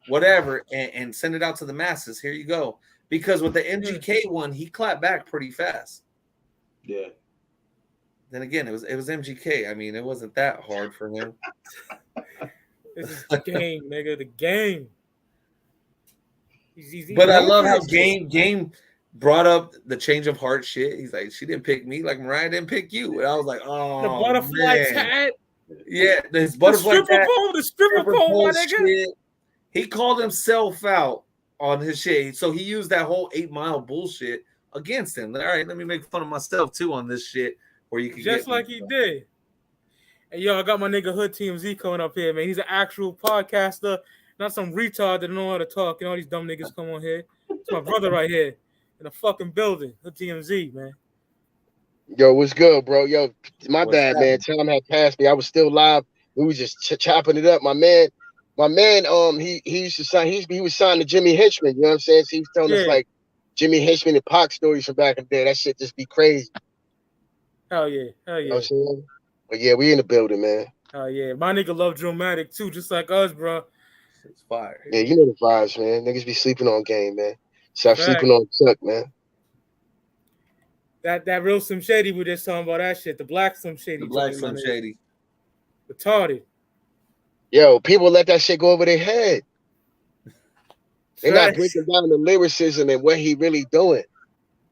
whatever and send it out to the masses. Here you go. Because with the MGK one, he clapped back pretty fast. Yeah. Then again, it was MGK. I mean, it wasn't that hard for him. This is the game, nigga. The game. But I love how Game brought up the change of heart shit. He's like, she didn't pick me like Mariah didn't pick you. And I was like, oh, the butterfly hat. Yeah, this butterfly hat. The stripper pole, my nigga. Shit. He called himself out on his shit. So he used that whole 8 Mile bullshit against him. All right, let me make fun of myself too on this shit. Where you can just like he did. And yo, I got my nigga Hood TMZ coming up here, man. He's an actual podcaster. Not some retard that don't know how to talk. All these dumb niggas come on here. It's my brother right here in the fucking building. The TMZ, man. Yo, what's good, bro? Yo, my bad, man. Time had passed me. I was still live. We was just chopping it up. My man, he used to sign. He was signed to Jimmy Henchman. You know what I'm saying? So he was telling us like Jimmy Henchman and Pac stories from back in the day. That shit just be crazy. Hell yeah. You know what I'm saying? But yeah, we in the building, man. Hell yeah. My nigga love Drillmatic too, just like us, bro. It's fire. Yeah, you know the vibes, man. Niggas be sleeping on game, man. Stop sleeping on Chuck, man. That real Slim Shady we just talking about that shit. The black Slim Shady. The black Slim Shady. Retarded. Yo, people let that shit go over their head. They're not breaking down the lyricism and what he really doing.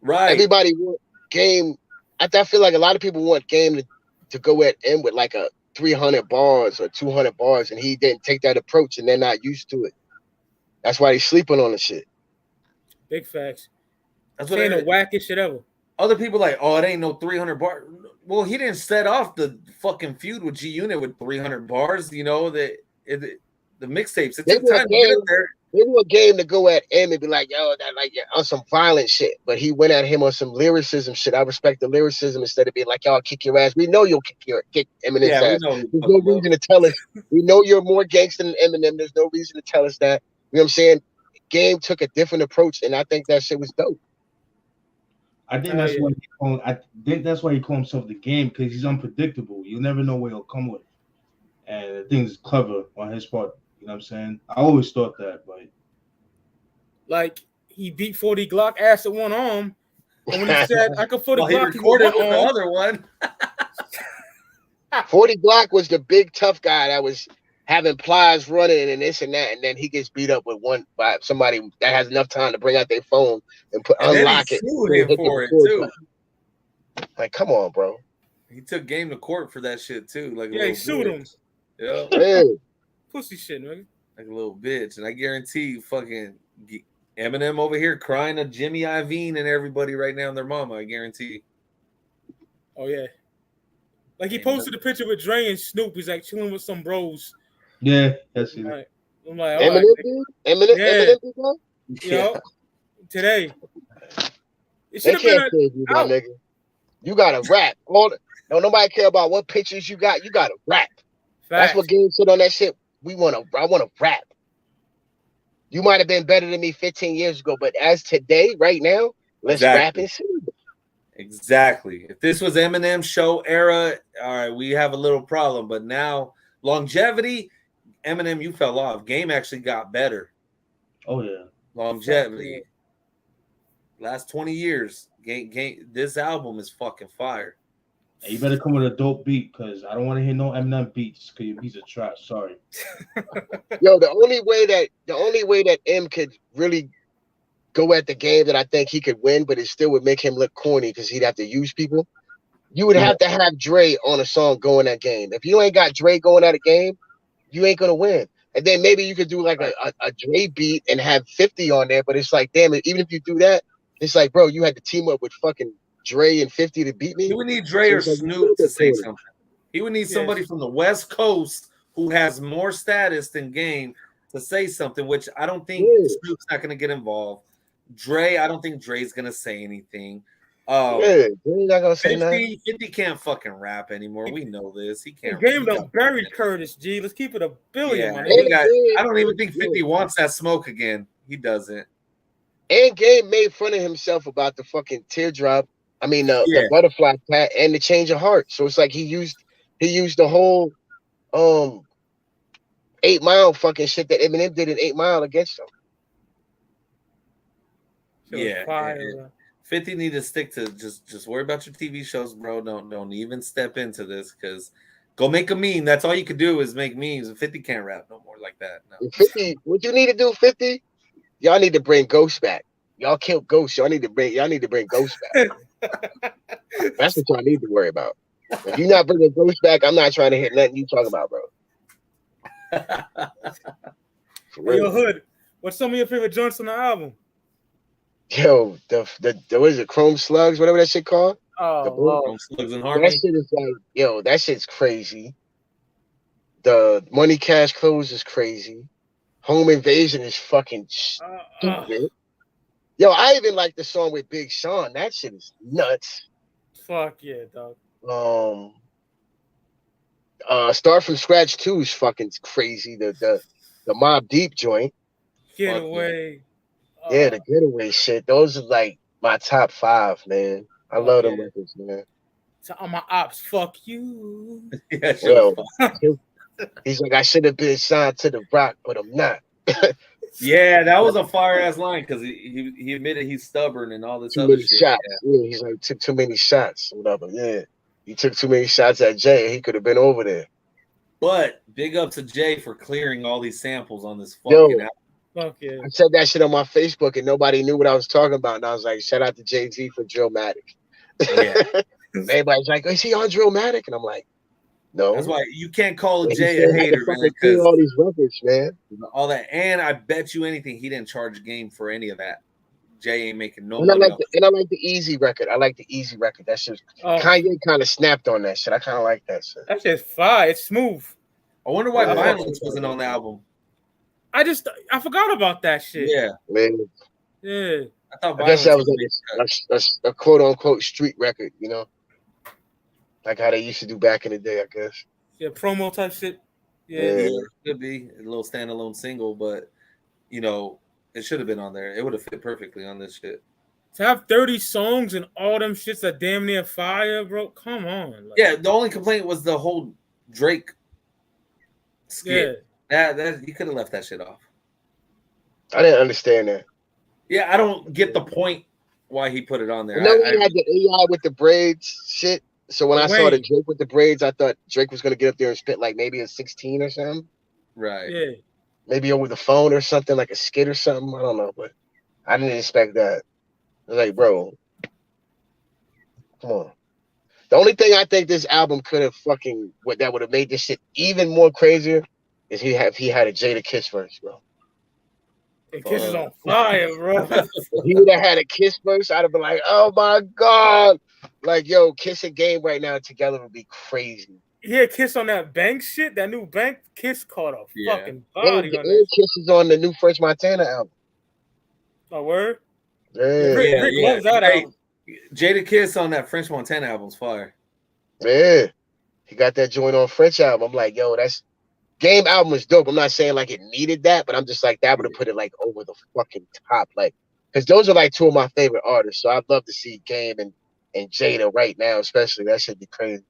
Right. Everybody want Game. I feel like a lot of people want Game to go at M with like a 300 bars or 200 bars, and he didn't take that approach, and they're not used to it. That's why he's sleeping on the shit. Big facts. That's what ain't the wackest shit ever. Other people like, oh, it ain't no 300 bars. Well, he didn't set off the fucking feud with G Unit with 300 bars. The mixtapes. It took time to get there. They want Game to go at M and be like, yo, that like on some violent shit. But he went at him on some lyricism shit. I respect the lyricism instead of being like, y'all kick your ass. We know you'll kick Eminem's ass. There's no reason to tell us. We know you're more gangster than Eminem. There's no reason to tell us that. You know what I'm saying? Game took a different approach, and I think that shit was dope. I think that's why he called himself the Game, because he's unpredictable. You never know what he'll come with. And I think it's clever on his part. You know what I'm saying? I always thought that, but like he beat 40 Glock ass at one arm, And when he said, "I could 40 well, he Glock recorded with the other one. 40 Glock was the big tough guy that was having plies running and this and that, and then he gets beat up with one by somebody that has enough time to bring out their phone and unlock it. Sued him for it too. Like, come on, bro. He took game to court for that shit too. Like, he sued him. Yeah. Hey. Pussy shit, nigga. Like a little bitch, and I guarantee you, fucking Eminem over here crying to Jimmy Iovine and everybody right now and their mama. I guarantee. Oh yeah. Like he posted a picture with Dre and Snoop. He's like chilling with some bros. Yeah, that's it. Right. I'm like, Eminem, Eminem, yeah. Today. It they can't save you, my nigga. You gotta rap. No, nobody care about what pictures you got. You gotta rap. Facts. That's what Game said on that shit. I wanna rap. You might have been better than me 15 years ago, but as today, right now, let's rap and sing. Exactly. If this was Eminem's show era, all right, we have a little problem. But now, longevity, Eminem, you fell off. Game actually got better. Oh yeah, longevity. Last 20 years, game. This album is fucking fire. Hey, you better come with a dope beat because I don't want to hear no Eminem beats because your beats are trash. Sorry. Yo, the only way that M could really go at the game that I think he could win, but it still would make him look corny because he'd have to use people. You would have to have Dre on a song going that game. If you ain't got Dre going at a game, you ain't gonna win. And then maybe you could do like a Dre beat and have 50 on there, but it's like, damn it, even if you do that, it's like, bro, you had to team up with fucking Dre and 50 to beat me. He would need Dre or Snoop to say something. He would need somebody from the West Coast who has more status than Game to say something, which I don't think Snoop's not gonna get involved. Dre, I don't think Dre's gonna say anything. Dre's not gonna say 50 can't fucking rap anymore. We know this. He can't. Game don't bury Curtis, G. Let's keep it a billion. Yeah, I don't even think 50 wants that smoke again. He doesn't. And Game made fun of himself about the fucking teardrop. I mean, the butterfly pat and the change of heart. So it's like he used the whole 8 Mile fucking shit that Eminem did in 8 Mile against him. Yeah, 50 need to stick to just worry about your TV shows, bro. Don't even step into this because go make a meme. That's all you can do is make memes. And 50 can't rap no more like that. No. 50, what you need to do, 50? Y'all need to bring Ghost back. Y'all killed Ghost. Y'all need to bring Ghost back. That's what y'all need to worry about. If you're not bringing Ghost back, I'm not trying to hear nothing you talking about, bro. Hey, yo, Hood, what's some of your favorite joints on the album? Yo, the what is it, Chrome Slugs, whatever that shit called? Oh, Chrome Slugs and Harmony. That shit is like, yo, that shit's crazy. The Money Cash Clothes is crazy. Home Invasion is fucking stupid. Yo, I even like the song with Big Sean. That shit is nuts. Fuck yeah, dog. Start From Scratch 2 is fucking crazy. The Mobb Deep joint. Get Away. Yeah, the Getaway shit. Those are like my top 5, man. I love them records, man. To all my ops, fuck you. Yeah, sure. He's like, I should have been signed to the Rock, but I'm not. Yeah, that was a fire ass line because he admitted he's stubborn and all this other shit. Shots. Yeah, he's like took too many shots, whatever. Yeah, he took too many shots at Jay. He could have been over there. But big up to Jay for clearing all these samples on this fucking album. Fuck yeah. I said that shit on my Facebook and nobody knew what I was talking about. And I was like, shout out to Jay-Z for Drillmatic. Yeah. Everybody's like, is he on Drillmatic? And I'm like, no. That's why you can't call Jay a hater, man. Because all these records, man. All that, and I bet you anything he didn't charge Game for any of that. Jay ain't making no money. And I like the Easy record. I like the Easy record. That shit. Kanye kind of snapped on that shit. I kind of like that shit. That shit's fire. It's smooth. I wonder why Violence wasn't on the album. I forgot about that shit. Yeah, man. Yeah. I guess that was like a quote unquote street record, you know, like how they used to do back in the day. I guess. Yeah, promo type shit. Yeah, it could be a little standalone single, but you know, it should have been on there. It would have fit perfectly on this shit. To have 30 songs and all them shits are damn near fire, bro. Come on. Like, yeah, the only complaint was the whole Drake skit. Yeah. That you could have left that shit off. I didn't understand that. Yeah, I don't get the point why he put it on there. I know he had the AI with the braids shit. So when I saw the Drake with the braids, I thought Drake was gonna get up there and spit like maybe a 16 or something. Right. Yeah. Maybe over the phone or something, like a skit or something. I don't know, but I didn't expect that. I was like, bro, come on. The only thing I think this album could have that would have made this shit even more crazier is if he had a Jada Kiss verse, bro. And Kiss is on fire, bro. If he would have had a Kiss verse, I'd have been like, oh my God. Like, yo, Kiss and Game right now together would be crazy. Yeah, Kiss on that Bank shit, that new Bank Kiss caught a fucking body on that. Kiss is on the new French Montana album. Oh, word? Yeah. Rick loves that album. Jada Kiss on that French Montana album's fire. Yeah. He got that joint on French album. I'm like, yo, that's Game album was dope. I'm not saying like it needed that, but I'm just like that would have put it like over the fucking top. Like, because those are like two of my favorite artists. So I'd love to see Game and Jada right now, especially. That should be crazy.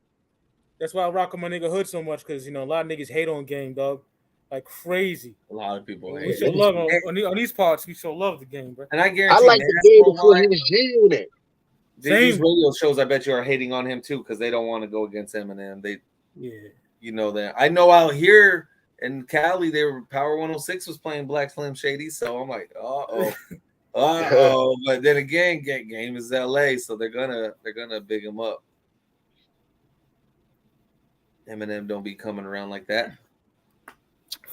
That's why I rock with my nigga Hood so much, because, you know, a lot of niggas hate on Game, dog. Like crazy. A lot of people hate. We show love on these parts. We show love the Game, bro. And I guarantee I like the Game before he was G-Unit. These radio shows, I bet you, are hating on him too, because they don't want to go against Eminem. You know that. I know out here in Cali, Power 106 was playing Black Slim Shady, so I'm like, But then again, Game is LA, so they're gonna big him up. Eminem don't be coming around like that.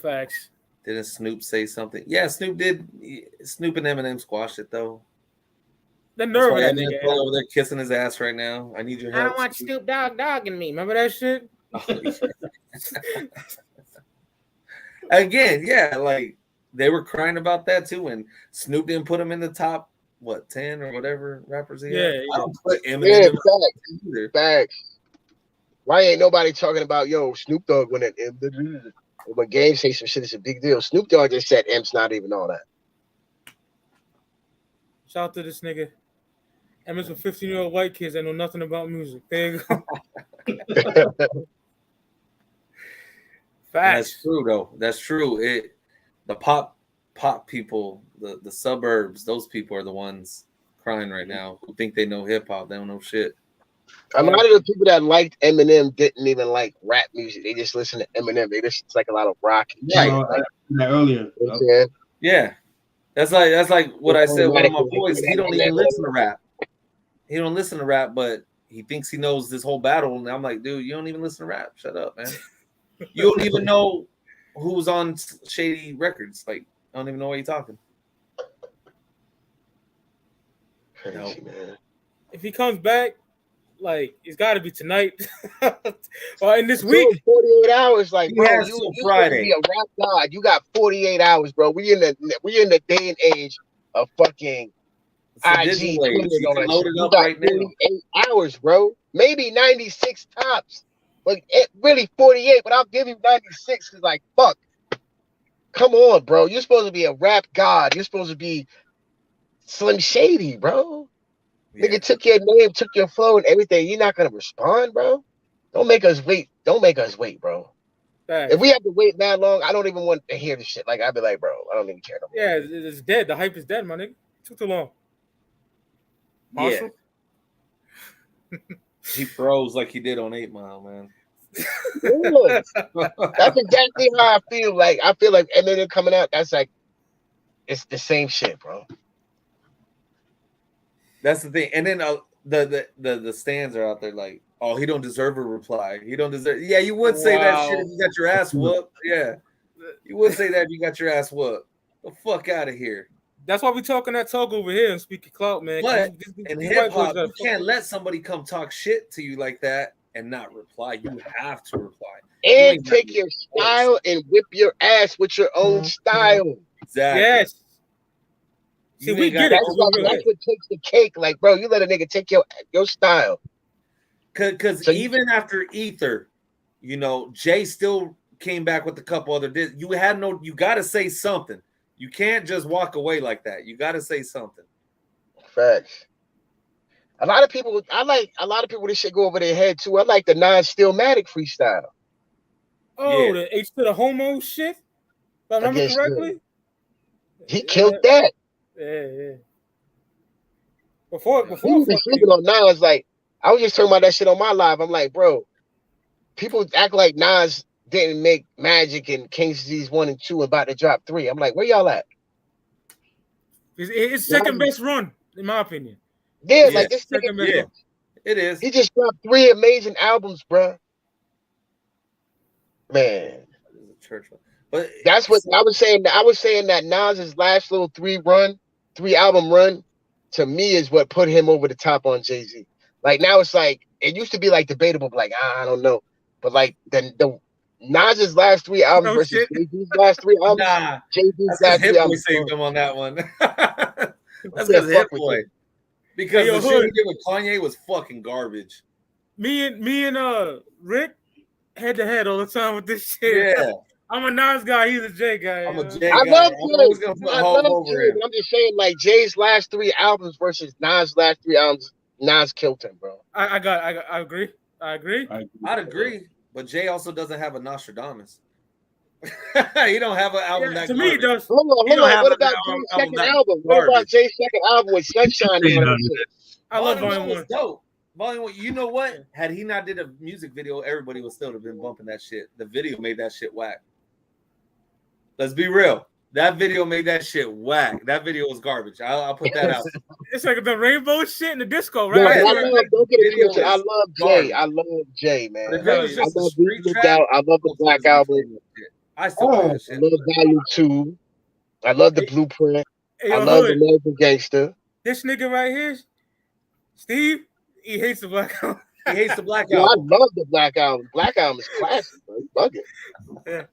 Facts. Didn't Snoop say something? Yeah, Snoop did. Snoop and Eminem squashed it though. The nerve of that nigga over there kissing his ass right now. I need your help. I don't want Snoop dogging me. Remember that shit? Again, yeah, like they were crying about that too, and Snoop didn't put him in the top 10 or whatever rappers he had. I don't put Eminem in facts. Why ain't nobody talking about Snoop Dogg when Game say some shit? It's a big deal. Snoop Dogg just said M's not even all that. Shout out to this nigga. M's with 15-year-old white kids that know nothing about music. There you go. Facts. That's true though. That's true. The pop people, the suburbs, those people are the ones crying right now who think they know hip hop. They don't know shit. A lot of the people that liked Eminem didn't even like rap music. They just listen to Eminem. They just like a lot of rock. Earlier. Yeah. That's like what I said. One of my boys, he don't even listen to rap. He don't listen to rap, but he thinks he knows this whole battle. And I'm like, dude, you don't even listen to rap. Shut up, man. You don't even know who's on Shady Records. Like, I don't even know what you're talking. Crazy, man. If he comes back, like, it's got to be tonight or in this week. 48 hours, like, bro. You Friday. Be a rap god. You got 48 hours, bro. We in the day and age of fucking IG. You can load it up right now. 48 hours, bro. Maybe 96 tops. But really 48, but I'll give you 96 because, like, fuck. Come on, bro. You're supposed to be a rap god. You're supposed to be Slim Shady, bro. Yeah. Nigga took your name, took your flow and everything. You're not gonna respond, bro. Don't make us wait. Don't make us wait, bro. Thanks. If we have to wait that long, I don't even want to hear this shit. Like, I'd be like, bro, I don't even care no more. Yeah, it's dead. The hype is dead, my nigga. Took too long. Marshall? Yeah. He froze like he did on 8 Mile, man. Yeah. That's exactly how I feel. Like, I feel like Eminem coming out, that's like, it's the same shit, bro. That's the thing. And then the stands are out there like, oh, he don't deserve a reply. He don't deserve. Yeah, you would say that shit if you got your ass whooped. Yeah, you would say that if you got your ass whooped. The fuck out of here. That's why we talking that talk over here and speak your clout, man. But in hip hop, you can't let somebody come talk shit to you like that and not reply. You have to reply. And take your style and whip your ass with your own style. Exactly. Yes. See, we get it. That's what takes the cake. Like, bro, you let a nigga take your style. Because even after Ether, you know, Jay still came back with a couple other discs. You got to say something. You can't just walk away like that. You got to say something. Facts. A lot of people this shit go over their head too. I like the non-Stillmatic freestyle. Oh, yeah. The H to the homo shit? If I remember correctly? He killed that. Yeah. Before He was sleeping on Nas. Like, I was just talking about that shit on my live. I'm like, bro, people act like Nas didn't make Magic and King's Disease 1 and 2 about to drop 3. I'm like, where y'all at? It's second best run, in my opinion. Yeah, like this second best run. It is. He just dropped 3 amazing albums, bro. Man. But that's what I was saying. I was saying that Nas's last little 3 album run, to me is what put him over the top on Jay-Z. Like now it's like it used to be like debatable, like I don't know, but like the Nas's last 3 albums versus Jay-Z's last 3 albums. Jay-Z's last 3 albums saved him on that one. That's because Hit Boy. Because the shit he did with Kanye was fucking garbage. Me and Rick head to head all the time with this shit. Yeah. I'm a Nas guy. He's a Jay guy. I'm a Jay guy. I love Jay. I'm just saying, like Jay's last 3 albums versus Nas' last 3 albums. Nas killed him, bro. I agree. I'd agree, but Jay also doesn't have a Nostradamus. He don't have an album that. To me, it does. Hold on. What about Jay's second album? What about Jay's second album with Sunshine? I love Volume 1. Dope. Volume 1. You know what? Had he not did a music video, everybody would still have been bumping that shit. The video made that shit whack. Let's be real. That video made that shit whack. That video was garbage. I'll put that out. It's like the rainbow shit in the disco, right? Yeah, I love Jay. I love Jay, man. I love the Black Album. I love Volume 2. I love the Blueprint. Hey, I love the American Gangster. This nigga right here, Steve, he hates the Black Album. He hates the Black Album. I love the Black Album. Black Album is classic, bro. You bugging. Yeah.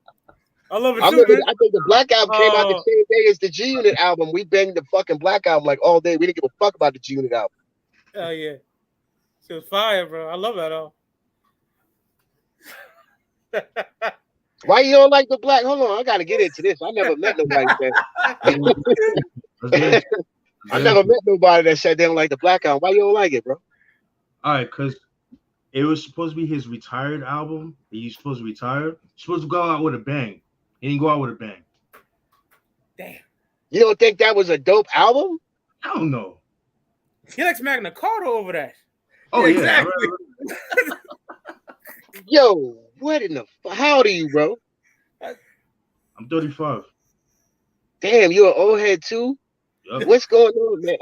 I love it too. I think the Black Album came out the same day as the G Unit album. We banged the fucking Black Album like all day. We didn't give a fuck about the G Unit album. Oh yeah, it was fire, bro. I love that all. Why you don't like the Black? Hold on, I gotta get into this. I never met nobody that said they don't like the Black Album. Why you don't like it, bro? All right, because it was supposed to be his retired album. He's supposed to retire. He's supposed to go out with a bang. He didn't go out with a bang. Damn. You don't think that was a dope album? I don't know. He likes Magna Carta over that. Oh, yeah. Exactly. Yo, what in the how old are you, bro? I'm 35. Damn, you're an old head too? Yep. What's going on, man?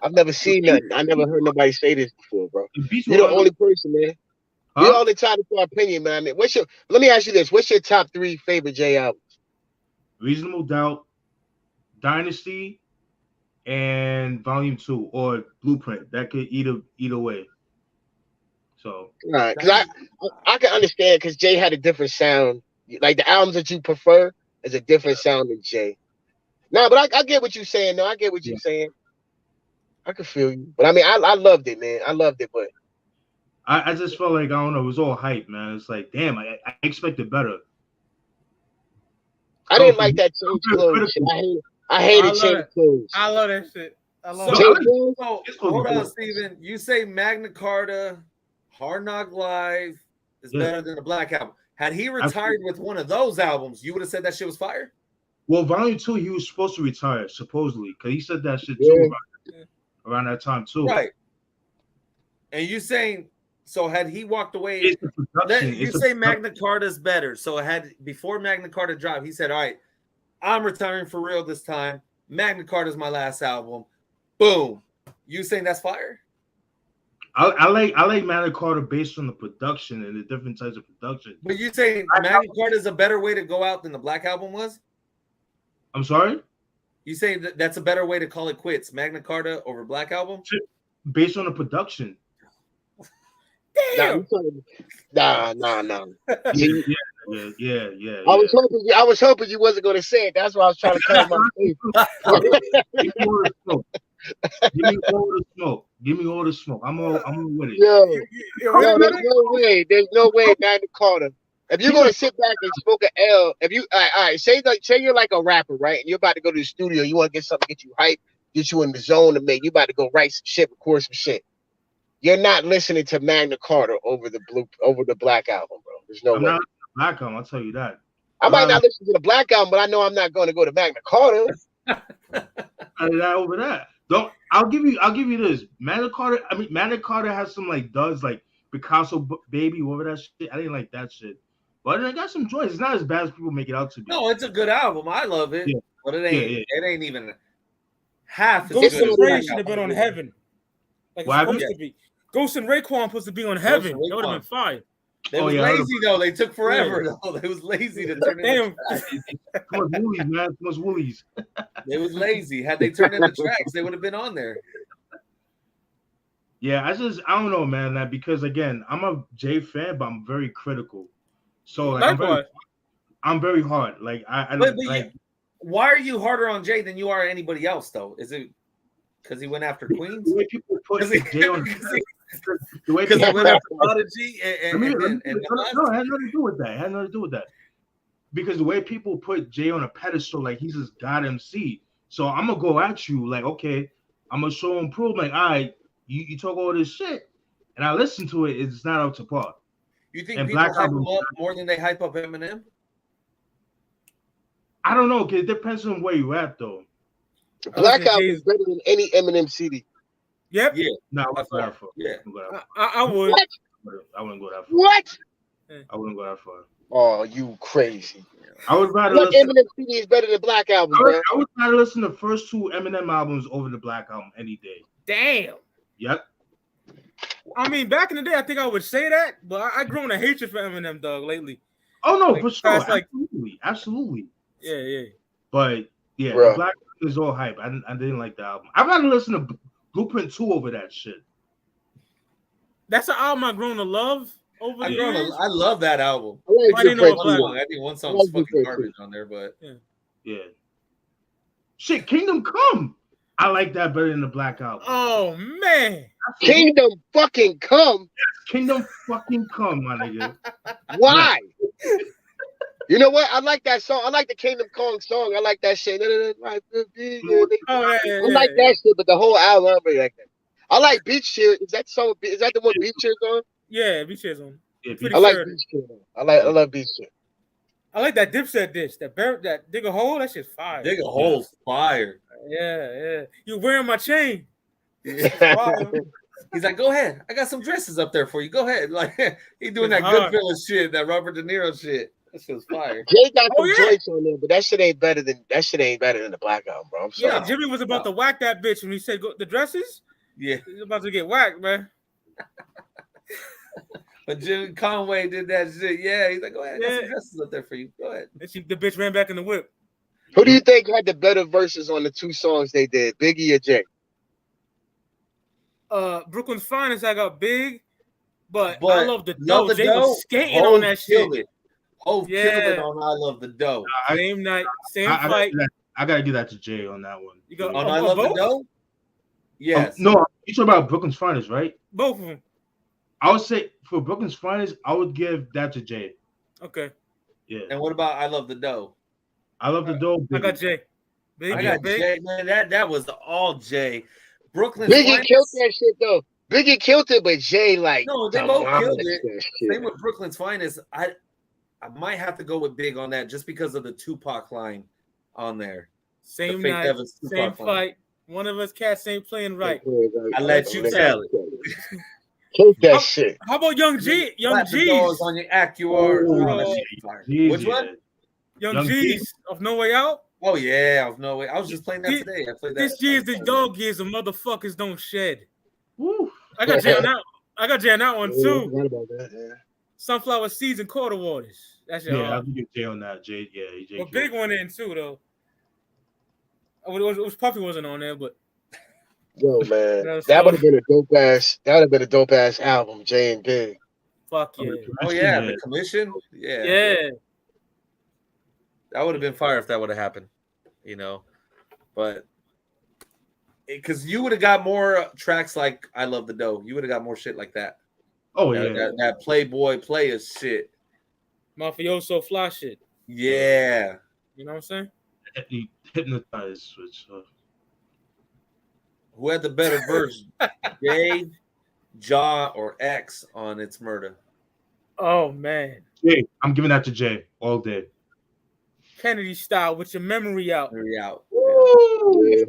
I've never seen nothing. I never heard nobody say this before, bro. You're the only person, man. Huh? You're only entitled to our opinion, man. Let me ask you this. What's your top 3 favorite Jay albums? Reasonable Doubt, Dynasty, and Volume 2, or Blueprint. That could either way. So, all right, because I can understand because Jay had a different sound. Like the albums that you prefer is a different sound than Jay. No, but I get what you're saying. No, I get what you're saying. I can feel you. But I mean, I loved it, man. I loved it, but I just felt like, I don't know, it was all hype, man. It's like, damn, I expected better. I didn't like that change clothes shit. I hated change clothes. I love that shit. I love it. So, hold on, Steven. You say Magna Carta, Hard Knock Live is better than the Black Album. Had he retired with one of those albums, you would have said that shit was fire? Well, Volume 2, he was supposed to retire, supposedly, because he said that shit too around that time, too. Right. And you saying, so had he walked away, you say Magna Carta's better. So before Magna Carta dropped, he said, all right, I'm retiring for real this time. Magna Carta's my last album. Boom. You saying that's fire? I like Magna Carta based on the production and the different types of production. But you saying Magna Carta is a better way to go out than the Black Album was? I'm sorry? You say that's a better way to call it quits, Magna Carta over Black Album? Based on the production. Damn. Nah. Yeah. I was hoping you wasn't gonna say it. That's why I was trying to cut my face. Give me all the smoke. I'm all with it. There's no way Magna Carta. If you're gonna sit back and smoke an L, if you all right, say you're like a rapper, right? And you're about to go to the studio, you want to get something, get you hyped, get you in the zone to make. You about to go write some shit, record some shit. You're not listening to Magna Carta over the Black Album, bro. There's no way. Not Black Album, I'll tell you that. I might not listen to the Black Album, but I know I'm not going to go to Magna Carta. Over that. I'll give you this. Magna Carta has some like duds like Picasso Baby, whatever that shit. I didn't like that shit. But it got some joints. It's not as bad as people make it out to be. No, it's a good album. I love it. Yeah. But it ain't even half as Ghost good and as Ray should have been on Heaven. Like it's supposed to be. Ghost and Raekwon supposed to be on Heaven. That would have been fire. They was lazy though. They took forever though. They was lazy to turn into tracks. Too much woolies, man. Too much woolies. They was lazy. Had they turned into tracks, they would have been on there. Yeah, I don't know, man. That because again, I'm a Jay fan, but I'm very critical. So like, I'm very hard. Like why are you harder on Jay than you are anybody else though? Is it because he went after Queens? The way people put Jay on the way people went after Prodigy and no, it had nothing to do with that. It had nothing to do with that. Because the way people put Jay on a pedestal, like he's this god MC. So I'm gonna go at you like, okay, I'm gonna show and prove, like, all right, you talk all this shit, and I listen to it, it's not up to par. You think people hype him up more than they hype up Eminem? I don't know, because it depends on where you at, though. Black Album is better than any Eminem CD. Yep. Yeah. No, I wouldn't go that far. Yeah. I would. What? I wouldn't go that far. What? I wouldn't go that far. Oh, you crazy. I would rather Eminem CD is better than Black Album, I would rather listen to the first two Eminem albums over the Black Album any day. Damn. Yep. I mean, back in the day, I think I would say that, but I grown a hatred for Eminem, dog, lately. Oh no, like, for sure, like, absolutely. Yeah. But yeah, the Black Album is all hype. I didn't like the album. I'd rather listen to Blueprint 2 over that shit. That's an album I've grown to love over the years. I love that album. I think one song's fucking garbage on there, but yeah. Shit, Kingdom Come. I like that better than the Black Album. Oh man, Kingdom fucking Come. Kingdom fucking Come, my nigga. Why? You know what? I like that song. I like the Kingdom Come song. I like that shit. I like that shit, but the whole album, I don't really like that. I like Beach Chair. Is that the one Beach Chair's on? Yeah, Beach Chair's on. Yeah, I like Beach Chair. I love Beach Chair. I like that Dipset dish. That Dig a Hole. That shit's fire. Dig a Hole's fire. Yeah. You wearing my chain? Yeah. He's like, go ahead. I got some dresses up there for you. Go ahead. Like he doing that Goodfellas shit, that Robert De Niro shit. That shit's fire. Jay got some joints on there, but that shit ain't better than the Black Album, bro. I'm sorry. Yeah, Jimmy was about to whack that bitch when he said the dresses. Yeah, he's about to get whacked, man. But Jimmy Conway did that shit. Yeah, he's like, go ahead. I got some dresses up there for you. Go ahead. And the bitch ran back in the whip. Who do you think had the better verses on the two songs they did, Biggie or Jay? Brooklyn's Finest, I got Big, but I love the dough. Jay was skating on that shit. Killed it on I Love the Dough. Same night, same fight. I gotta give that to Jay on that one. You got on I Love the Dough? Yes. No, you talking about Brooklyn's Finest, right? Both of them. I would say for Brooklyn's Finest, I would give that to Jay. Okay. Yeah. And what about I Love the Dough? I Love the Dough. I got Jay. I got Jay, man. That was all Jay. Brooklyn. Biggie killed that shit though. Biggie killed it, but Jay no, they both killed it. Same with Brooklyn's Finest. I might have to go with Big on that just because of the Tupac line on there. Same night, same fight. One of us cats ain't playing right. I let you tell it. Kill that shit. How about Young G? Young G's on your Acura. Which one? Young G's of No Way Out. Oh yeah, of No Way. I was just playing that today. I played that. This year is the dog years of motherfuckers don't shed. Woo. I got Jay on that. I got Jay on that one too. About that, yeah. Sunflower Seeds and Quarter Waters. That's your I'll give Jay on that. Jay, yeah, Jay. But Big one in too though. It was Puffy wasn't on there, but yo man, that would have been a dope ass. That would have been a dope ass album, Jay and Big. Fuck yeah. Oh yeah, the Commission. Yeah. That would have been fire if that would have happened, but because you would have got more tracks like I Love the Dough. You would have got more shit like that. Oh that Playboy Player shit, Mafioso Fly shit. Yeah, you know what I'm saying? He hypnotized. Who had the better version, Jay, Ja, or X on It's Murder? Oh man, Jay, I'm giving that to Jay all day. Kennedy style with your memory out. Memory out. Yeah.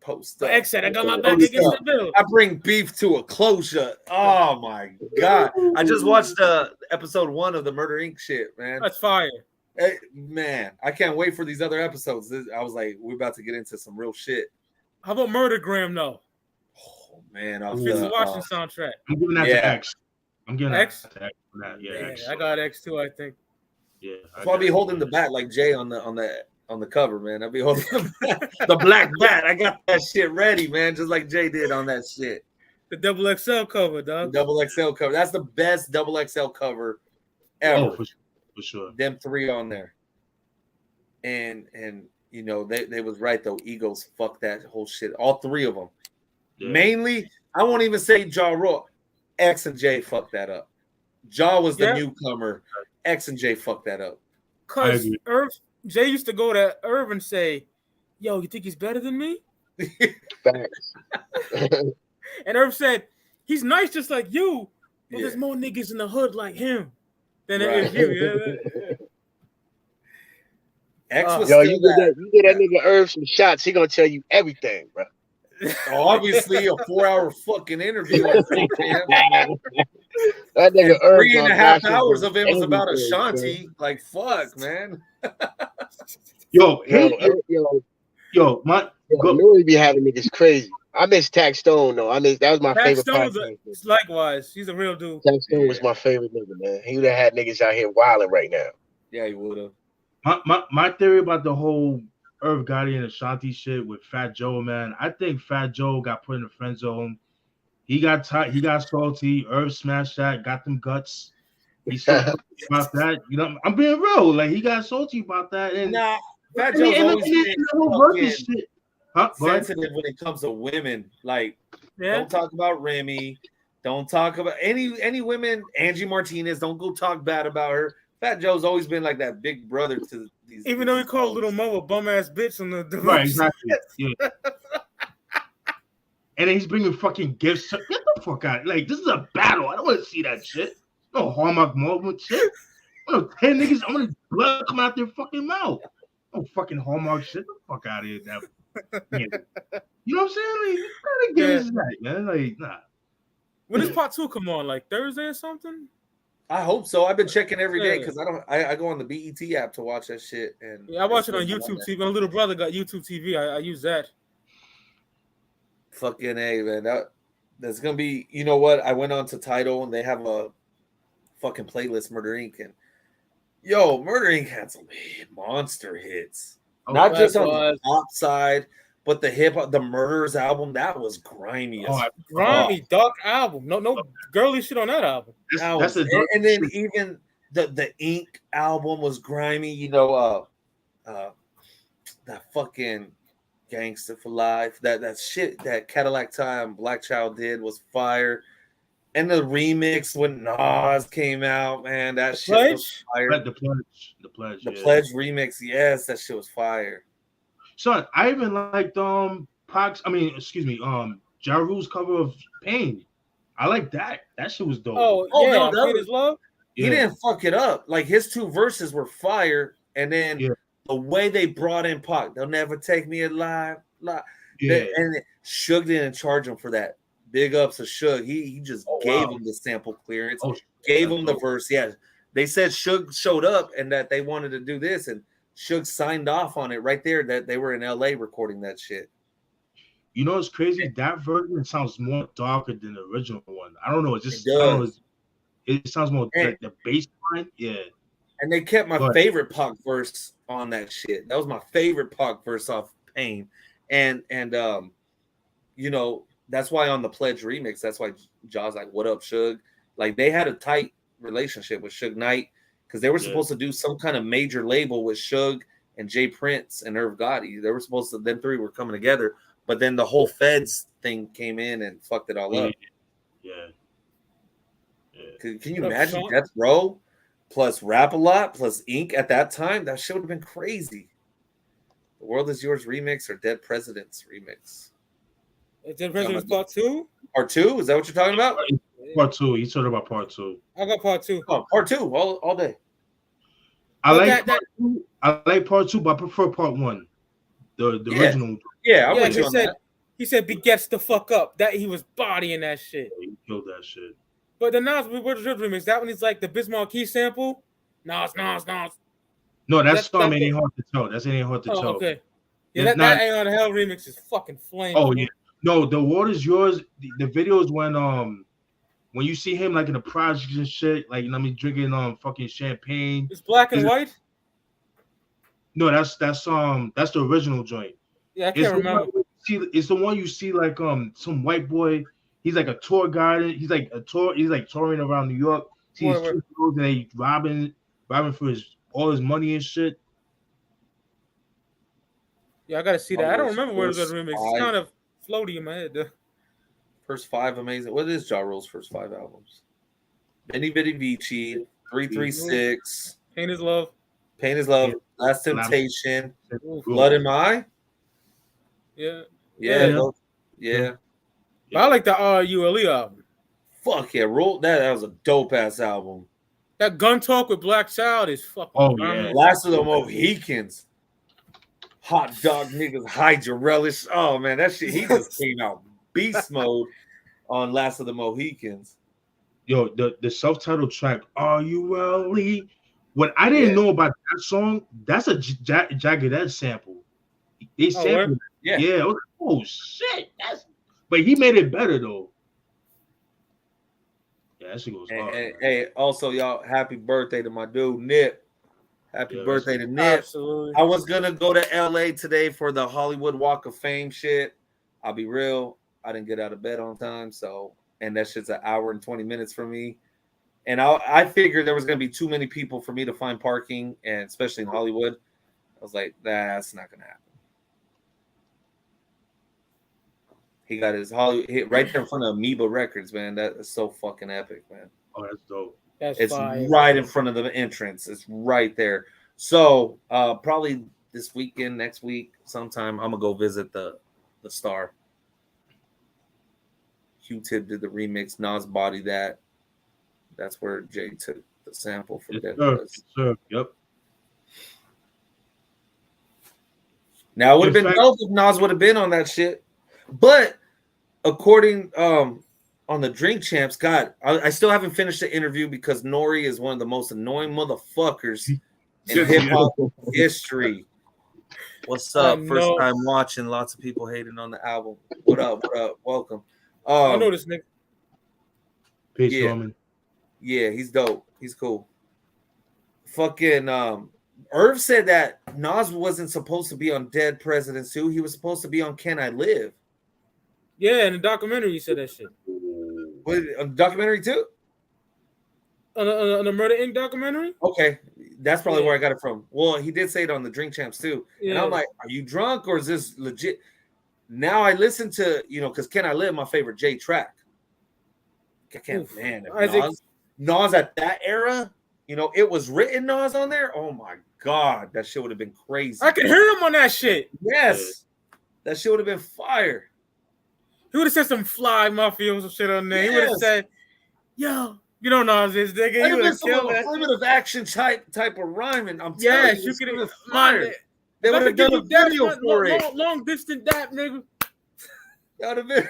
Post But up. X said, I got my back against the bill. I bring beef to a closure. Oh my God. I just watched episode 1 of the Murder Inc. shit, man. That's fire. Hey, man, I can't wait for these other episodes. I was like, we're about to get into some real shit. How about Murdergram though? Oh man, Fitzy Washington soundtrack. I'm giving that to X. I'm giving X? that to X for that. Yeah, X. I got X too, I think. Yeah. So I'll be holding the bat like Jay on the cover, man. I'll be holding the black bat. I got that shit ready, man, just like Jay did on that shit. The double XL cover, dog. The double XL cover. That's the best double XL cover ever. Oh, for sure. Them 3 on there. And you know, they was right though. Egos fuck that whole shit. All 3 of them. Yeah. Mainly, I won't even say Ja Rule. X and J fucked that up. Ja was the newcomer. X and J fucked that up. Cause Jay used to go to Irv and say, "Yo, you think he's better than me?" Facts. And Irv said, "He's nice just like you, but there's more niggas in the hood like him than there is you." X was yo, you get that nigga Irv some shots, he gonna tell you everything, bro. Obviously, a 4-hour fucking interview. That nigga Irv 3.5 hours of it was about Ashanti. Bro. Like, fuck, man. Louis be having niggas crazy. I miss Tax Stone though. That was my favorite. Likewise, he's a real dude. Tax Stone was my favorite nigga, man. He would have had niggas out here wilding right now. Yeah, he would have. My theory about the whole Irv Gotti and Ashanti shit with Fat Joe, man. I think Fat Joe got put in the friend zone. He got salty. Irv smashed that, got them guts. He said about that. You know, I'm being real. Like he got salty about that. And Fat Joe's always been sensitive when it comes to women. Like, don't talk about Remy. Don't talk about any women. Angie Martinez. Don't go talk bad about her. Fat Joe's always been like that big brother to these. Even though he called Little Mo a bum ass bitch on the right, exactly. Yeah. And then he's bringing fucking gifts. Get the fuck out! Like this is a battle. I don't want to see that shit. No Hallmark moment shit. I want 10 niggas. I want blood come out their fucking mouth. No fucking Hallmark shit. Get the fuck out of here, that. You know what I'm saying? Like, what kind of game is that, man? Like, nah. When does part 2 come on? Like Thursday or something? I hope so. I've been checking every day because I go on the BET app to watch that shit. And I watch it on YouTube TV. My little brother got YouTube TV. I use that. Fucking A, man. That's gonna be. You know what? I went on to Tidal and they have a fucking playlist, Murder Inc. And Murder Inc. had some monster hits. Not just on the pop side, but the hip hop, the Murderers album, that was grimy. Grimy, dark album. No girly shit on that album. And then even the Ink album was grimy. You know, that fucking Gangster for Life. That shit that Cadillac Time Black Child did was fire. And the remix when Nas came out, man, that shit was fire. The Pledge remix, yes, that shit was fire. Son, I even liked Ja Rule's cover of Pain. I like that. That shit was dope. He didn't fuck it up. Like his 2 verses were fire, and then the way they brought in Pac, they'll never take me alive. And Suge didn't charge him for that. Big ups to Suge. He just gave him the sample clearance, gave him the verse. Yeah, they said Suge showed up and that they wanted to do this, and Suge signed off on it right there that they were in LA recording that shit. You know what's crazy? That version sounds more darker than the original one. I don't know. It sounds more like the bass line. Yeah. And they kept my favorite Pac verse on that shit. That was my favorite Pac verse off Pain. And you know, that's why on the Pledge remix, that's why Ja's like, "What up, Suge?" Like they had a tight relationship with Suge Knight because they were supposed to do some kind of major label with Suge and Jay Prince and Irv Gotti. They were supposed to, them 3 were coming together, but then the whole Feds thing came in and fucked it all up. Yeah. Can you imagine Death Row plus Rap a Lot plus Ink at that time? That shit would have been crazy. The World Is Yours remix or Dead Presidents remix? Dead Presidents Part 2? Part 2? Is that what you're talking about? Part 2. He's talking about Part 2. I got Part 2. Oh, Part 2 all day. I like Part 2, but I prefer Part 1. The original. Yeah, I'm with you on that. He said, "Begets the fuck up." That he was bodying that shit. He killed that shit. But the Nas with the remix, that one is like the Bismarck Key sample. Nas. No, that's ain't hard to tell. That's ain't hard to tell. Okay. Yeah, that Ain't on the Hell remix is fucking flame. Oh yeah. No, The Water's Yours. The videos when you see him like in the projects and shit, like drinking fucking champagne. It's black and white. No, that's the original joint. Yeah, I can't remember. It's the one you see like some white boy. He's like a tour guide. He's like touring around New York. He's and they robbing for all his money and shit. Yeah, I gotta see that. I don't remember where the remix. It's kind of floaty in my head though. First 5 amazing. What is Ja Rule's first 5 albums? Benny Bitty Vici, 336. Pain is Love. Last Temptation. Blood in My. Yeah. But I like the RULE album. Fuck yeah, that was a dope ass album. That Gun Talk with Black Child is fucking. Last of the Mohicans. Hot dog niggas hide your relish. Oh man, that shit. He just came out beast mode on Last of the Mohicans. Yo, the self-titled track RULE. What I didn't know about that song, that's a Jagged Edge sample. They sampled it. Yeah. I was like, oh shit, but he made it better though. Yeah, that shit goes hard. Hey, also y'all, happy birthday to my dude Nip. Happy birthday to Nip. Absolutely. I was gonna go to LA today for the Hollywood Walk of Fame shit. I'll be real, I didn't get out of bed on time, and that shit's an hour and 20 minutes for me. And I figured there was gonna be too many people for me to find parking, and especially in Hollywood. I was like, that's not gonna happen. He got his Hollywood hit right there in front of Amoeba Records, man. That is so fucking epic, man. Oh, that's dope. It's right in front of the entrance. It's right there. So probably this weekend, next week, sometime, I'm gonna go visit the Star. Q-Tip did the remix. Nas bodied that. That's where Jay took the sample from that. Sure. Yep. Now it would have been dope if Nas would have been on that shit. But according on the Drink Champs, God, I still haven't finished the interview because Nori is one of the most annoying motherfuckers in hip hop history. What's up? First time watching. Lots of people hating on the album. What up? Welcome. I know this nigga. Peace, Roman. Yeah, he's dope. He's cool. Fucking Irv said that Nas wasn't supposed to be on Dead Presidents 2. He was supposed to be on Can I Live? Yeah, in the documentary he said that shit. What, a documentary too? On the Murder Inc. documentary? Okay, that's probably where I got it from. Well, he did say it on the Drink Champs too. Yeah. And I'm like, are you drunk or is this legit? Now I listen to, because Can I Live, my favorite Jay track. Nas at that era, it was written Nas on there. Oh my God, that shit would have been crazy. I could hear him on that shit. Yes, that shit would have been fire. He would have said some fly mafia or some shit on there. Yes. He would have said, yo, you don't know this nigga. He would have killed that. Primitive action type of rhyming. I'm telling you, you could have fired. They would have done a video for it. Long distance dap, nigga. That would have been.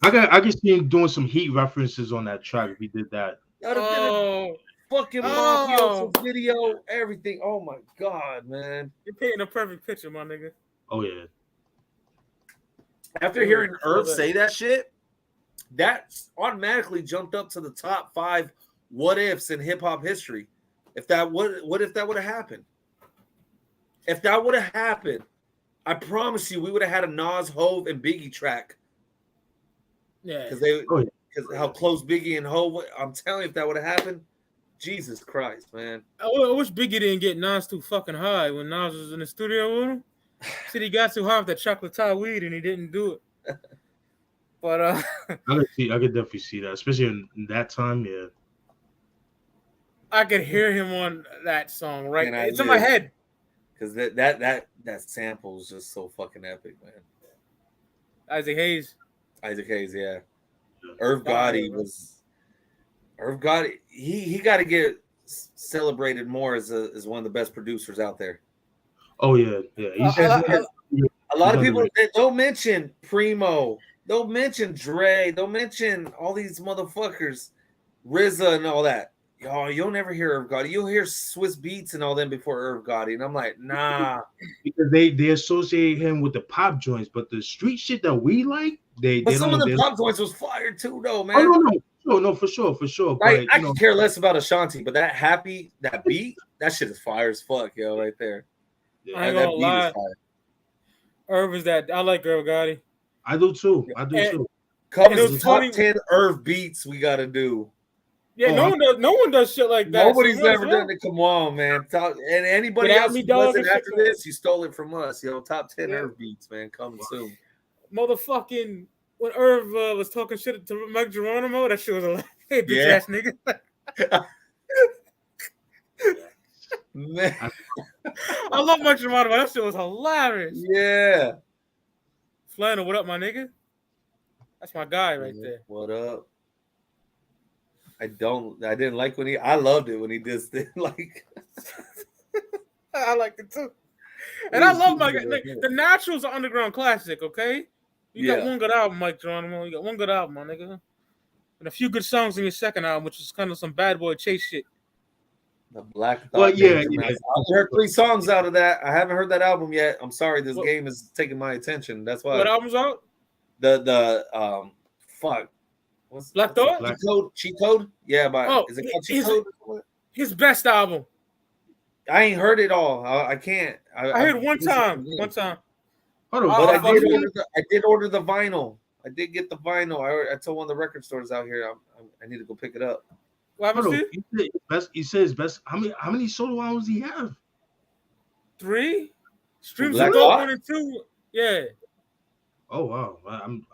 I can see him doing some Heat references on that track if he did that. That would have been a fucking mafioso video, everything. Oh my God, man. You're painting a perfect picture, my nigga. Oh yeah. After hearing Irv say that shit, that automatically jumped up to the top 5 what ifs in hip hop history. What if that would have happened? If that would have happened, I promise you, we would have had a Nas, Hove, and Biggie track. Yeah, because how close Biggie and Hove. I'm telling you, if that would have happened, Jesus Christ, man. I wish Biggie didn't get Nas too fucking high when Nas was in the studio with him. Said he got too high with that chocolate Thai weed and he didn't do it. But I could definitely see that, especially in that time. Yeah, I could hear him on that song. Right, it's in my head because that sample is just so fucking epic, man. Isaac Hayes, yeah. Irv Gotti. He got to get celebrated more as one of the best producers out there. Oh yeah. A A lot of people they don't mention Primo, don't mention Dre, don't mention all these motherfuckers, RZA and all that. Y'all, you'll never hear Irv Gotti. You'll hear Swiss Beats and all them before Irv Gotti. And I'm like, nah. Because they associate him with the pop joints, but the street shit that we like, But some of the pop joints was fire too, though, man. Oh, no, for sure. Like, I can care less about Ashanti, but that beat, that shit is fire as fuck, yo, right there. Yeah, I ain't gonna lie. Irv is that. I like Irv Gotti. I do too. Too. Covers the top 10 Irv beats we gotta do. Yeah, no one does shit like that. Nobody's ever done it. Come on, man. And anybody else who does it after this, you stole it from us. Yo, top 10 Irv beats, man. Coming soon. Motherfucking when Irv was talking shit to Mike Geronimo, that shit was like, hey, bitch ass nigga. Man. I love Mike Geronimo. That shit was hilarious. Yeah. Flannel, what up, my nigga? That's my guy right there. What up? I didn't like when I loved it when he did this. Like, I liked it too. And I love the Naturals are underground classic, okay? You got one good album, Mike Geronimo. You got one good album, my nigga. And a few good songs in your second album, which is kind of some bad boy chase shit. The Black Thought. Well, yeah. I've heard 3 songs out of that. I haven't heard that album yet. I'm sorry, this game is taking my attention. That's why. What album's out? Fuck. Black Thought? Cheat Code? Yeah, is it called Cheat Code? His best album. I ain't heard it all. I can't. I heard one time. Hold on, but I did order the vinyl. I did get the vinyl. I told one of the record stores out here I need to go pick it up. What happened to he says best. How many solo albums do he have? 3 Streams of Gold 1 and 2. Yeah. Oh wow,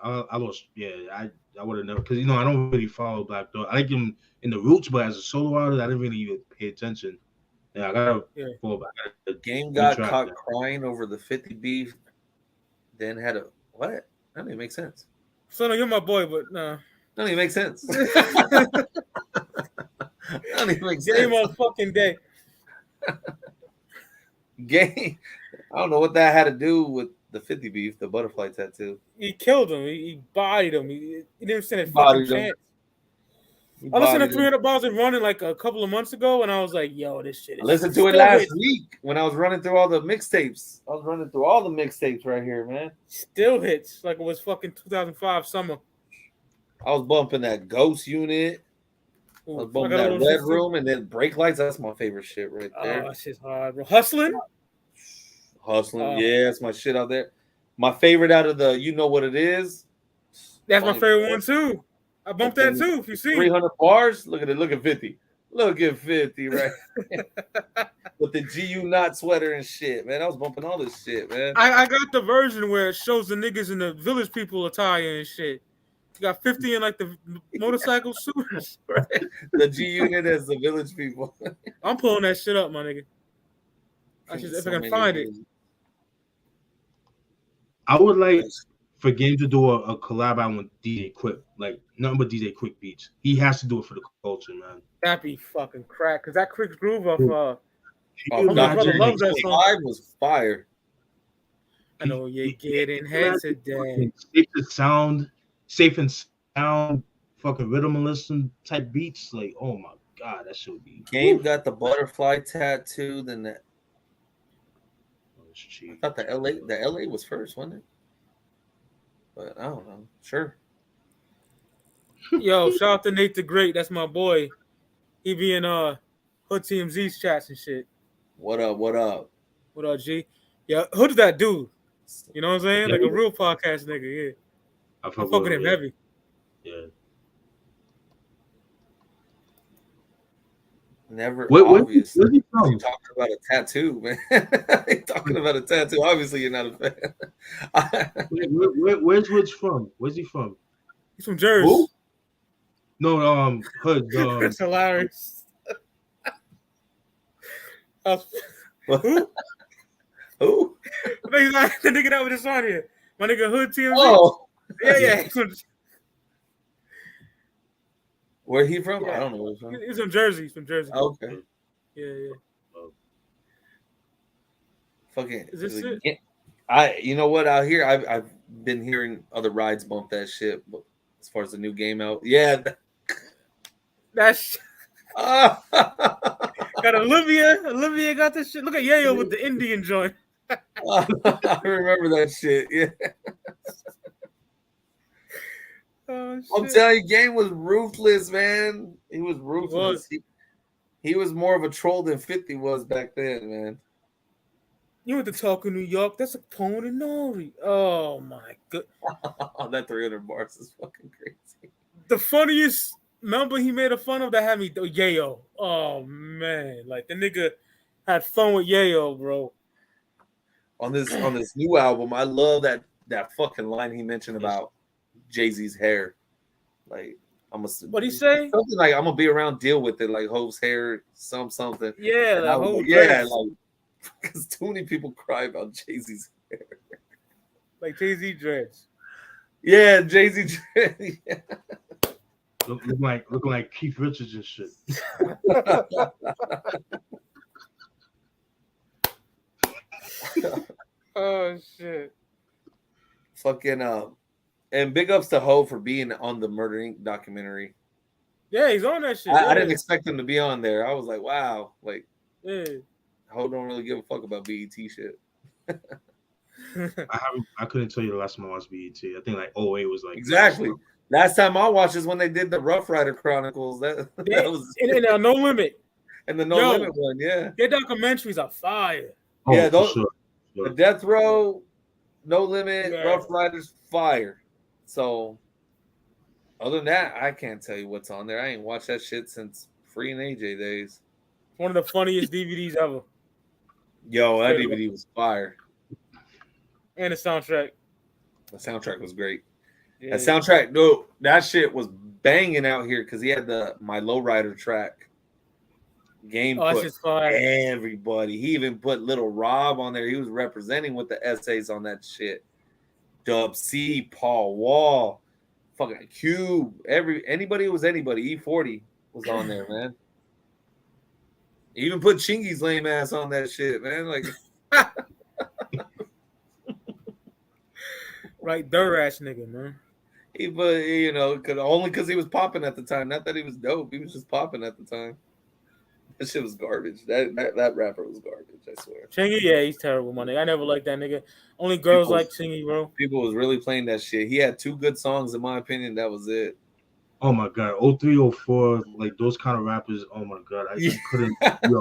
I lost. Yeah, I would have never, because I don't really follow Black Thought. I like him in the roots, but as a solo artist, I didn't really even pay attention. Yeah, I gotta fall back. The game got caught crying over the 50 beef. Then had a what? That doesn't even make sense. So no, you're my boy, but no. That doesn't even make sense. That doesn't even make sense. Game on fucking day. Game. I don't know what that had to do with the 50 beef, the butterfly tattoo. He killed him. He bodied him. He didn't stand a fucking chance. I listened to 300 Bars and Running like a couple of months ago, and I was like, yo, this shit is... I listened to it last week when I was running through all the mixtapes. I was running through all the mixtapes right here, man. Still hits like it was fucking 2005 summer. I was bumping that Ghost Unit. I was bumping that Red Room, and then Brake Lights. That's my favorite shit right there. Oh, that shit's hard, bro. Hustling, yeah, that's my shit out there. My favorite out of the You Know What It Is. That's my favorite one too. I bumped that too. If you see 300 bars, look at it. Look at 50. Look at 50, right? With the GU Knot sweater and shit, man. I was bumping all this shit, man. I got the version where it shows the niggas in the village people attire and shit. You got 50 in like the motorcycle suits. Right? The G Unit as the village people. I'm pulling that shit up, my nigga. If I can find it. I would like for Game to do a collab album with DJ Quick, like nothing but DJ Quick beats. He has to do it for the culture, man. That'd be fucking crack, because that Quick groove of my brother loves that song. Was fire. I know you're getting head today. Safe and sound, fucking rhythm and listen type beats. Like, oh my god, that should be. Game got the butterfly tattoo, then that. I thought the LA was first, wasn't it? But I don't know. Sure. Yo, shout out to Nate the Great. That's my boy. He be in Hood TMZ's chats and shit. What up? What up? What up, G? Yeah, Hood's that dude. You know what I'm saying? Like a real podcast nigga. Yeah. I fuck with him heavy. Yeah. Never obvious. Where's he from? You're talking about a tattoo, man. You're talking about a tattoo. Obviously, you're not a fan. Where's Hood's from? Where's he from? He's from Jersey. Who? No, Hood. That's hilarious. Who? Who? The nigga that was just on here. My nigga Hood TMZ. Oh. Yeah. Where he from? Yeah. I don't know where he's from. He's from Jersey. He's from Jersey. Okay. Yeah. Fucking. Is this it? You know what? Out here, I've been hearing other rides bump that shit. But as far as the new game out, yeah, That's got Olivia. Olivia got this shit. Look at Yayo with the Indian joint. I remember that shit. Yeah. Oh, I'm telling you, game was ruthless, man. He was ruthless. He was more of a troll than 50 was back then, man. You went to talk in New York. That's a Pone and Nori. Oh my god. That 300 bars is fucking crazy. The funniest number he made a fun of that had me Yayo. Oh man, like the nigga had fun with Yayo, bro. On this new album, I love that fucking line he mentioned about Jay-Z's hair. Like, what'd he say? Something like, I'm gonna be around, deal with it, like Hove's hair, something. Yeah, like, like, because too many people cry about Jay-Z's hair. Like Jay-Z dreads. Yeah, Jay-Z dreads. Yeah. Looking like Keith Richards and shit. Oh shit. Fucking and big ups to Hov for being on the Murder Inc. documentary. Yeah, he's on that shit. I didn't expect him to be on there. I was like, wow, like, yeah. Hov don't really give a fuck about BET shit. I couldn't tell you the last time I watched BET. I think like 08 was like exactly. Last time I watched is when they did the Rough Rider Chronicles. That was and No Limit. And the No Limit one, yeah. Their documentaries are fire. Oh, yeah, those sure. The Death Row, No Limit, Rough Riders, fire. So other than that, I can't tell you what's on there. I ain't watched that shit since Free and AJ days. One of the funniest DVDs ever. Yo, that DVD was fire. And the soundtrack. The soundtrack was great. Yeah. That soundtrack, no, that shit was banging out here because he had my Lowrider track. Game put everybody. He even put Little Rob on there. He was representing with the essays on that shit. Dub C, Paul Wall, fucking Cube, anybody who was anybody. E40 was on there, man. He even put Chingy's lame ass on that shit, man. Like, right, dirt ass nigga, man. He put, only because he was popping at the time. Not that he was dope. He was just popping at the time. That shit was garbage. That rapper was garbage, I swear. Chingy, yeah, he's terrible, my nigga. I never liked that nigga. Only girls like Chingy, bro. People was really playing that shit. He had 2 good songs, in my opinion. That was it. Oh my god, 03, 04, like those kind of rappers. Oh my god, I just couldn't. Yo,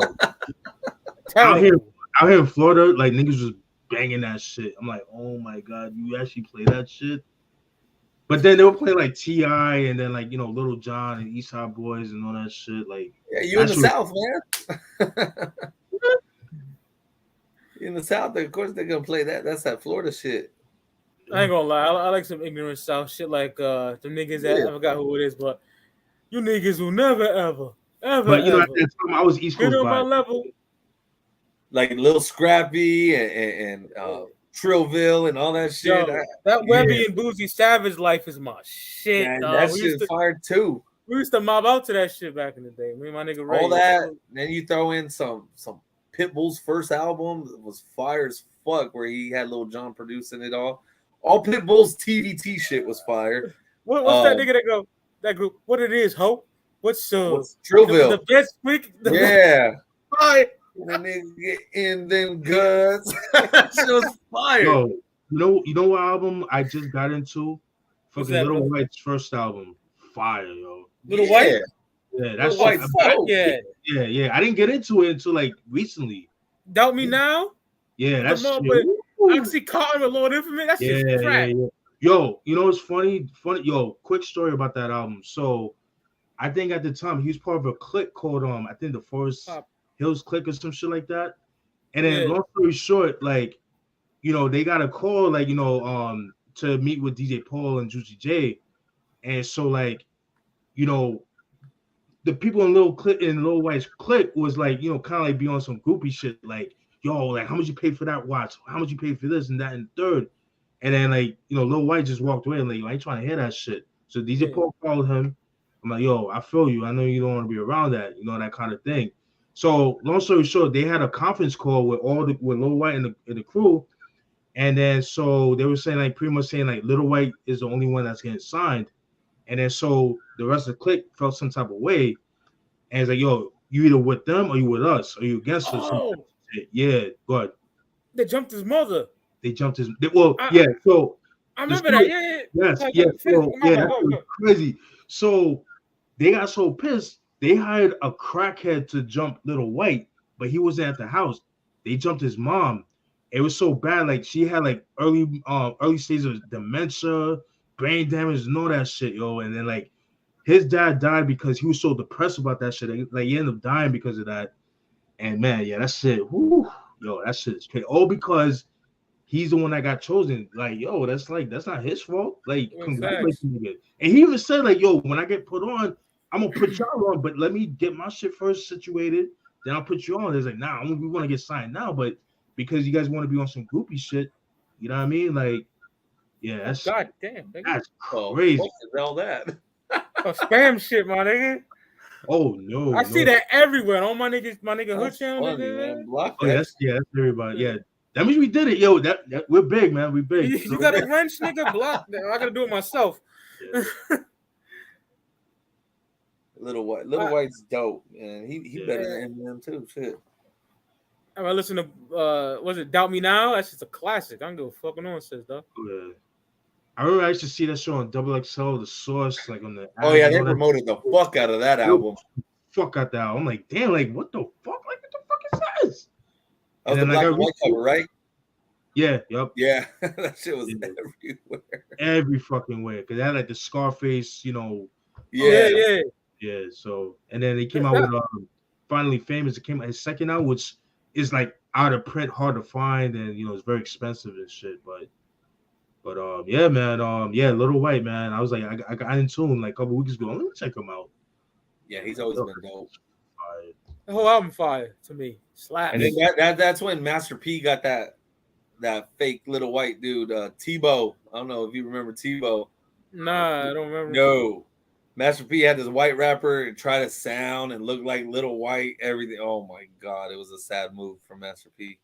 out here in Florida, like niggas was banging that shit. I'm like, oh my god, you actually play that shit? But then they were playing like T.I. and then like Little John and Eastside Boys and all that shit. Like, yeah, you in the South, man. In the South, of course they're gonna play that. That's that Florida shit. I ain't gonna lie, I like some ignorant South shit, like the niggas that I forgot who it is, but you niggas will never ever. But at that time I was East Coast. Get on my level. Like Lil Scrappy and Trillville and all that shit. Yo, that Webby and Boozy Savage life is my shit. Man, that shit fired too. We used to mob out to that shit back in the day. Me and my nigga Ray. All that, then you throw in some Pitbull's first album was fire as fuck, where he had Lil Jon producing it all. All Pitbull's TVT shit was fire. What's that nigga that go? That group? What it is? Hope? What's Trillville? The best week. Yeah. Fire. The nigga get in them guts. That shit was fire. Yo, you know what album I just got into? Fucking Little White's first album. Fire, yo. Little White? Yeah, that's White. Yeah. I didn't get into it until like recently. Doubt Me Now? Yeah, that's Oxy Cotton with Lord Infamy. That's just crap. Yeah. Yo, what's funny? Yo, quick story about that album. So I think at the time he was part of a clique called I think the Forest Hills Clique or some shit like that. And then long story short, like, they got a call, like, to meet with DJ Paul and Juicy J. And so like, the people in Lil White's clique was like, kind of like be on some groupie shit, like, yo, like how much you pay for that watch? How much you pay for this and that and third? And then like, Lil White just walked away and like, I ain't trying to hear that shit. So DJ Paul called him. I'm like, yo, I feel you. I know you don't want to be around that, that kind of thing. So long story short, they had a conference call with Lil White and the crew, And then so they were saying like pretty much saying like Little White is the only one that's getting signed. And then so the rest of the clique felt some type of way. And it's like, yo, you either with them or you with us, or you against us. Oh, yeah, but they jumped his mother. they jumped his. So I remember that. Yeah. Yes, Like, yeah. go. That's crazy. So they got so pissed, they hired a crackhead to jump Little White, but he wasn't at the house. They jumped his mom. It was so bad, like she had like early stages of dementia, brain damage, and all that shit, yo. And then like his dad died because he was so depressed about that shit. Like he ended up dying because of that. And man, yeah, that shit, whew, yo, that shit is crazy. All because he's the one that got chosen. Like, yo, that's not his fault. Like, congratulations, nigga. And he even said, like, yo, when I get put on, I'm gonna put y'all on, but let me get my shit first situated. Then I'll put you on. It's like, nah, we want to get signed now, but because you guys want to be on some groupie shit, you know what I mean? Like, yeah, that's God damn, nigga. That's crazy. What the hell that? Spam shit, my nigga. Oh no, I see that everywhere. All my nigga hood channel. Oh, that's everybody. Yeah, that means we did it, yo. That we're big, man. We big. You got a wrench, nigga. Block that. I gotta do it myself. Yeah. Little White's dope, man. He better than Eminem too. Shit. I listen to was it Doubt Me Now? That's just a classic. I don't give a fuck what no one says though. Yeah. I remember I used to see that show on XXL, The Source, like on the. Oh yeah, they promoted the fuck out of that album. Fuck out that album. I'm like, damn, like what the fuck? Like what the fuck is this? That was the black and white cover, right? Yeah, yep. Yeah, that shit was everywhere. Every fucking way, because they had like the Scarface, you know. Yeah. So, and then he came out with Finally Famous. It came out his second album, which is like out of print, hard to find, and you know it's very expensive and shit. But yeah, man. Little White, man. I was like, I got in tune like a couple weeks ago. Let me check him out. Yeah, he's always been dope. The whole album fire to me. Slap. And then that's when Master P got that fake Little White dude, Tebow. I don't know if you remember Tebow. Nah, I don't remember. No. Master P had this white rapper and try to sound and look like Little White, everything. Oh my God, it was a sad move from Master P.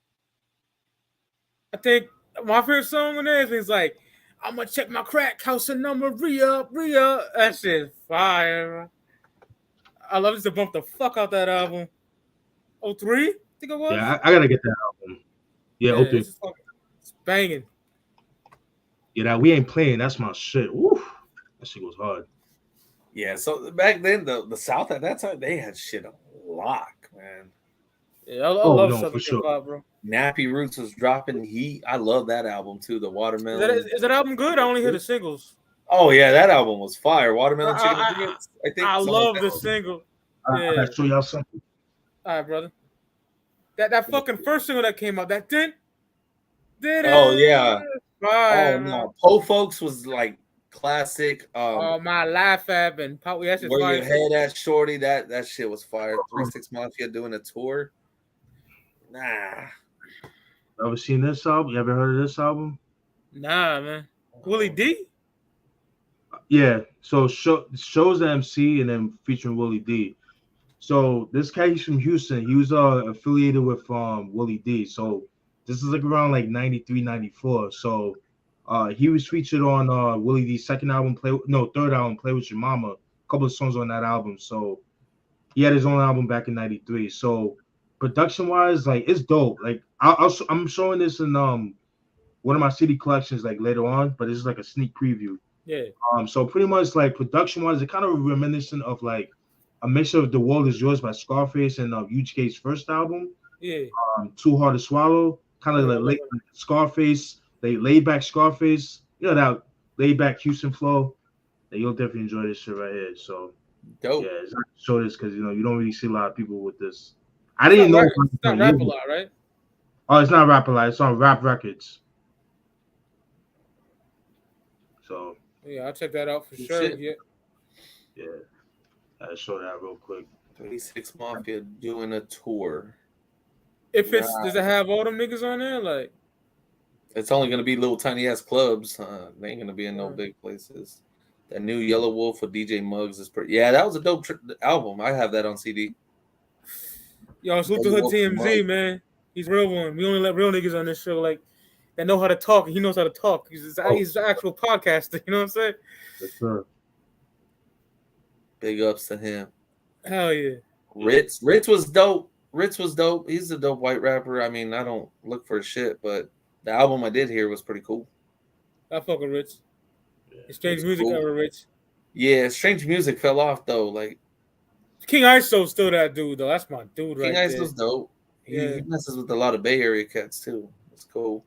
I think my favorite song on there is like, I'm gonna check my crack house and number re-up. That shit fire. I love to bump the fuck out that album. 03? I think it was. Yeah, I gotta get that album. Yeah, 03. It's banging. Yeah, that We Ain't Playing. That's my shit. Woo, that shit was hard. Yeah, so back then the South at that time they had shit on lock, man. Yeah, I love Southern for sure. Hip-Hop, bro. Nappy Roots was dropping heat. I love that album too. The Watermelon. Is that album good? I only hear the singles. Oh yeah, that album was fire. Watermelon Chicken Nuggets. I think I love the single. I gotta show y'all something. All right, brother. That fucking first single that came out, that did. Oh yeah. Fire. Oh no, Po Folks was like classic. My Life App and Pop. That's just Where fire. Your Head At Shorty. That shit was fire. 3 6 Mafia doing a tour. Nah. Ever seen this album? You ever heard of this album? Nah, man. Willie D? Yeah. So shows the MC and then featuring Willie D. So this guy, he's from Houston. He was affiliated with Willie D. So this is like around like 93, 94. So he was featured on Willie D's third album, Play With Your Mama. A couple of songs on that album. So he had his own album back in 93. So production wise, like it's dope. Like I'm showing this in one of my CD collections like later on, but this is like a sneak preview. Yeah. So pretty much like production wise, it kind of reminiscent of like a mixture of The World Is Yours by Scarface and UGK's first album. Yeah. Too Hard to Swallow. Kind of like Scarface, laid back Scarface. You know that laid back Houston flow. And you'll definitely enjoy this shit right here. So dope. Yeah, it's not show this because you don't really see a lot of people with this. I didn't know. It's not Rap a Lot, right? Oh, it's not Rap a Lot. It's on Rap Records. So yeah, I'll check that out for sure. Shit. Yeah, I'll show that real quick. 3 6 Mafia doing a tour. Does it have all them niggas on there? Like, it's only gonna be little tiny ass clubs. They ain't gonna be in no big places. That new Yellow Wolf with DJ Muggs is pretty. Yeah, that was a dope album. I have that on CD. Yo, salute to Hood TMZ, man. He's real one. We only let real niggas on this show. Like, that know how to talk. He knows how to talk. He's an actual podcaster. You know what I'm saying? Yes, sir. Big ups to him. Hell yeah. Ritz was dope. He's a dope white rapper. I mean, I don't look for shit, but the album I did hear was pretty cool. I fuck with Ritz. Strange Music era Ritz. Yeah, Strange Music fell off though. Like King ISO's still that dude though. That's my dude right there. King ISO's dope. Yeah. He messes with a lot of Bay Area cats too. It's cool.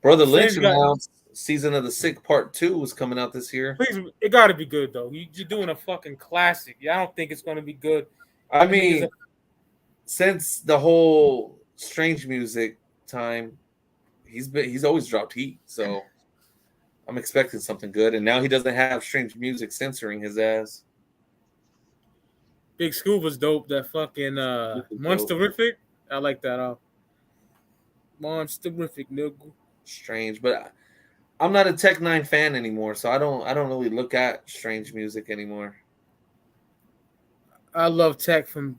Brother Lynch announced Season of the Sick Part 2 was coming out this year. Please, it gotta be good though. You're doing a fucking classic. I don't think it's gonna be good. I mean, since the whole Strange Music time, he's always dropped heat. So I'm expecting something good. And now he doesn't have Strange Music censoring his ass. Big Scuba's dope. That fucking Monsterific. I like that. Monsterific, nigga. Strange, but I'm not a Tech 9 fan anymore, so I don't really look at Strange Music anymore. I love Tech from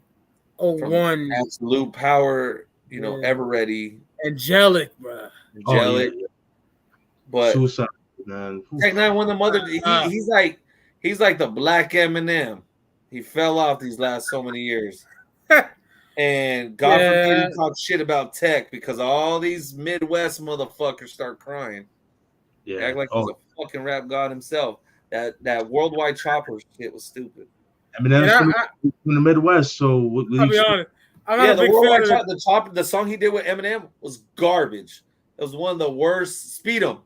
01. Absolute Power, Ever Ready. Angelic, bro. Angelic. But Suicide, man. Tech 9 won the mother. He's like the Black Eminem. He fell off these last so many years. And God forbid he talk shit about Tech because all these Midwest motherfuckers start crying. Yeah, act like he's a fucking rap god himself. That worldwide chopper shit was stupid. Eminem's from the Midwest, so I'll be honest. I'm not a big fan of the song he did with Eminem was garbage. It was one of the worst. Speed 'em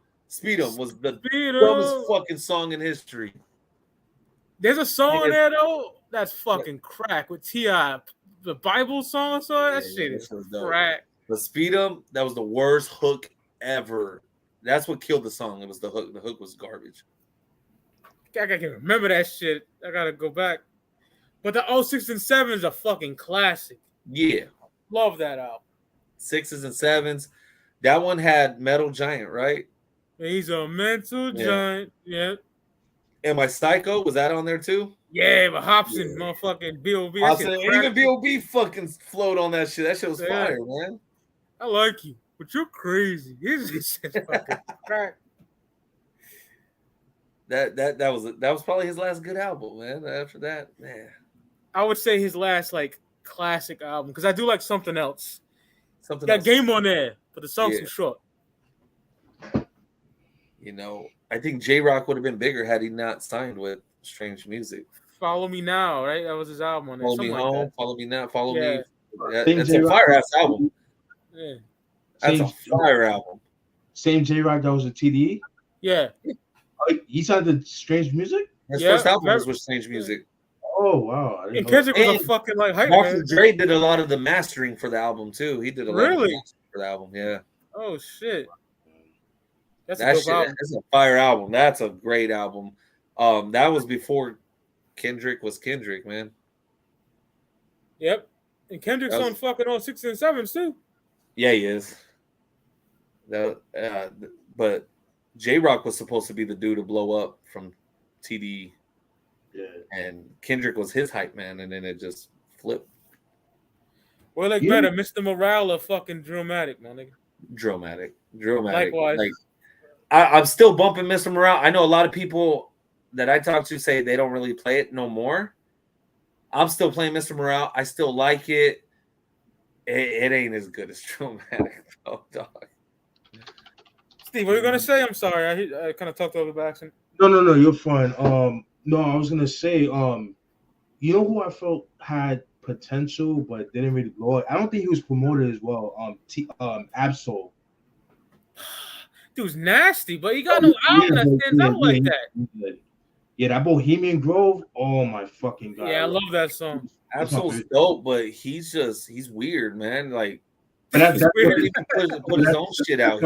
was the dumbest fucking song in history. There's a song in there though that's fucking crack with T.I. The Bible song or so. That shit is crack. The Speed 'em, that was the worst hook ever. That's what killed the song. It was the hook. The hook was garbage. I can't remember that shit. I gotta go back. But the 06 and 7s are fucking classic. Yeah. Love that album. 6s and 7s. That one had Metal Giant, right? He's a mental giant. Yeah. Am I Psycho? Was that on there too? Yeah, but Hobson, motherfucking B.O.B. Even B.O.B. fucking flowed on that shit. That shit was fire, man. I like you, but you're crazy. This shit's fucking crack. That was probably his last good album, man. After that, man. I would say his last classic album because I do like Something Else. Got Game on there, but the song's too short. I think J-Rock would have been bigger had he not signed with Strange Music. Follow Me Now, right? That was his album on there. Follow Me Home, Follow Me Now, Follow Me. That's a fire-ass album. Yeah. That's a fire album. Same J-Rock that was a TDE? Yeah. He signed the Strange Music? His first album was with Strange Music. Oh, wow. And Kendrick was a fucking hype man. Dre did a lot of the mastering for the album, too. He did a lot of the mastering for the album, yeah. Oh, shit. That's a fire album. That's a great album. That was before Kendrick was Kendrick, man. Yep. And Kendrick's on fucking 6 and 7s, too. Yeah, he is. But J-Rock was supposed to be the dude to blow up from TDE. Yeah. And Kendrick was his hype man, and then it just flipped. Well, better, Mr. Morale or fucking Drillmatic, my nigga. Drillmatic. Likewise. I'm still bumping Mr. Morale. I know a lot of people that I talk to say they don't really play it no more. I'm still playing Mr. Morale. I still like it. It ain't as good as Drillmatic, though, dog. Steve, what are you gonna say? I'm sorry, I kind of talked over the accent. No, you're fine. No, I was gonna say, you know who I felt had potential but didn't really blow it. I don't think he was promoted as well. Absol. Dude's nasty, but he got no album that stands out like that. Yeah, that Bohemian Grove. Oh my fucking god. Yeah, I love that song. Absol's dope, but he's weird, man. Like, that's weird. He put his own shit out.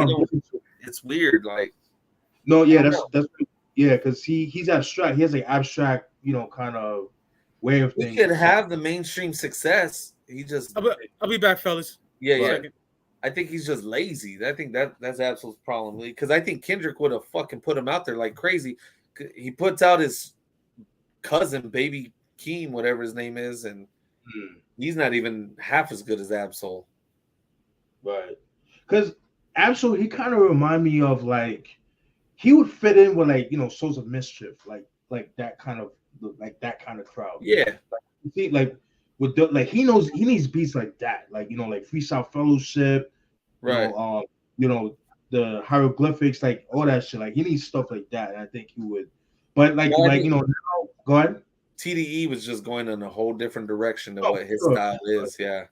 It's weird, like. No, yeah, that's because he's abstract. He has an abstract, kind of way of thinking. He could have the mainstream success. He just. I'll be back, fellas. Yeah. I think he's just lazy. I think that's Absol's problem. Because I think Kendrick would have fucking put him out there like crazy. He puts out his cousin, Baby Keem, whatever his name is, and he's not even half as good as Absol. Right. Because Absolutely, he kind of remind me of like he would fit in with like Souls of Mischief, like that kind of crowd. Yeah, like, you see, like with like he needs beats like that, like like Freestyle Fellowship, right. The hieroglyphics, like all that shit. Like he needs stuff like that. And I think he would, but now go ahead. TDE was just going in a whole different direction than what his style is. Yeah.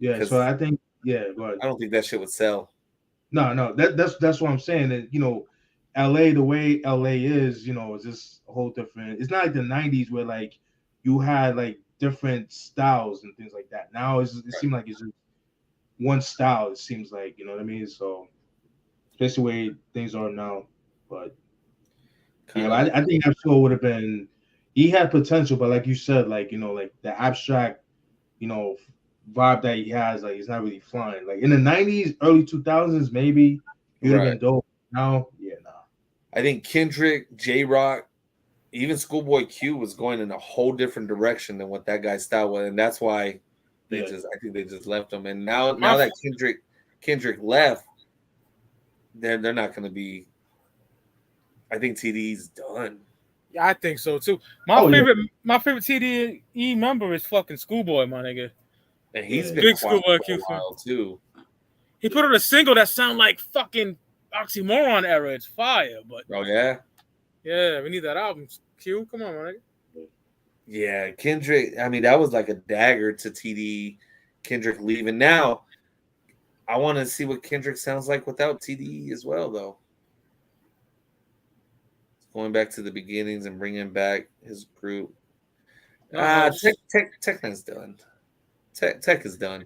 Yeah. So I think go ahead. I don't think that shit would sell. No, that's what I'm saying. That LA, the way LA is, is just a whole different. It's not like the '90s where like you had like different styles and things like that. Now it seems like it's just one style. It seems like, you know what I mean. So especially the way things are now, but I think that show would have been. He had potential, but like you said, like like the abstract, vibe that he has, like he's not really flying. Like in the '90s, early 2000s, maybe he would have been dope. Now, nah. I think Kendrick, J-Rock, even Schoolboy Q was going in a whole different direction than what that guy's style was, and that's why I think they just left him. And now that Kendrick left, they're not going to be. I think TDE's done. Yeah, I think so too. My favorite TDE member is fucking Schoolboy, my nigga. And he's been big quiet Schoolboy for a while too. He put out a single that sound like fucking Oxymoron era. It's fire, but yeah, we need that album. Q, come on, my nigga. Yeah, Kendrick. I mean, that was like a dagger to TDE. Kendrick leaving. Now, I want to see what Kendrick sounds like without TDE as well, though. Going back to the beginnings and bringing back his group. Tech's done. Tech is done.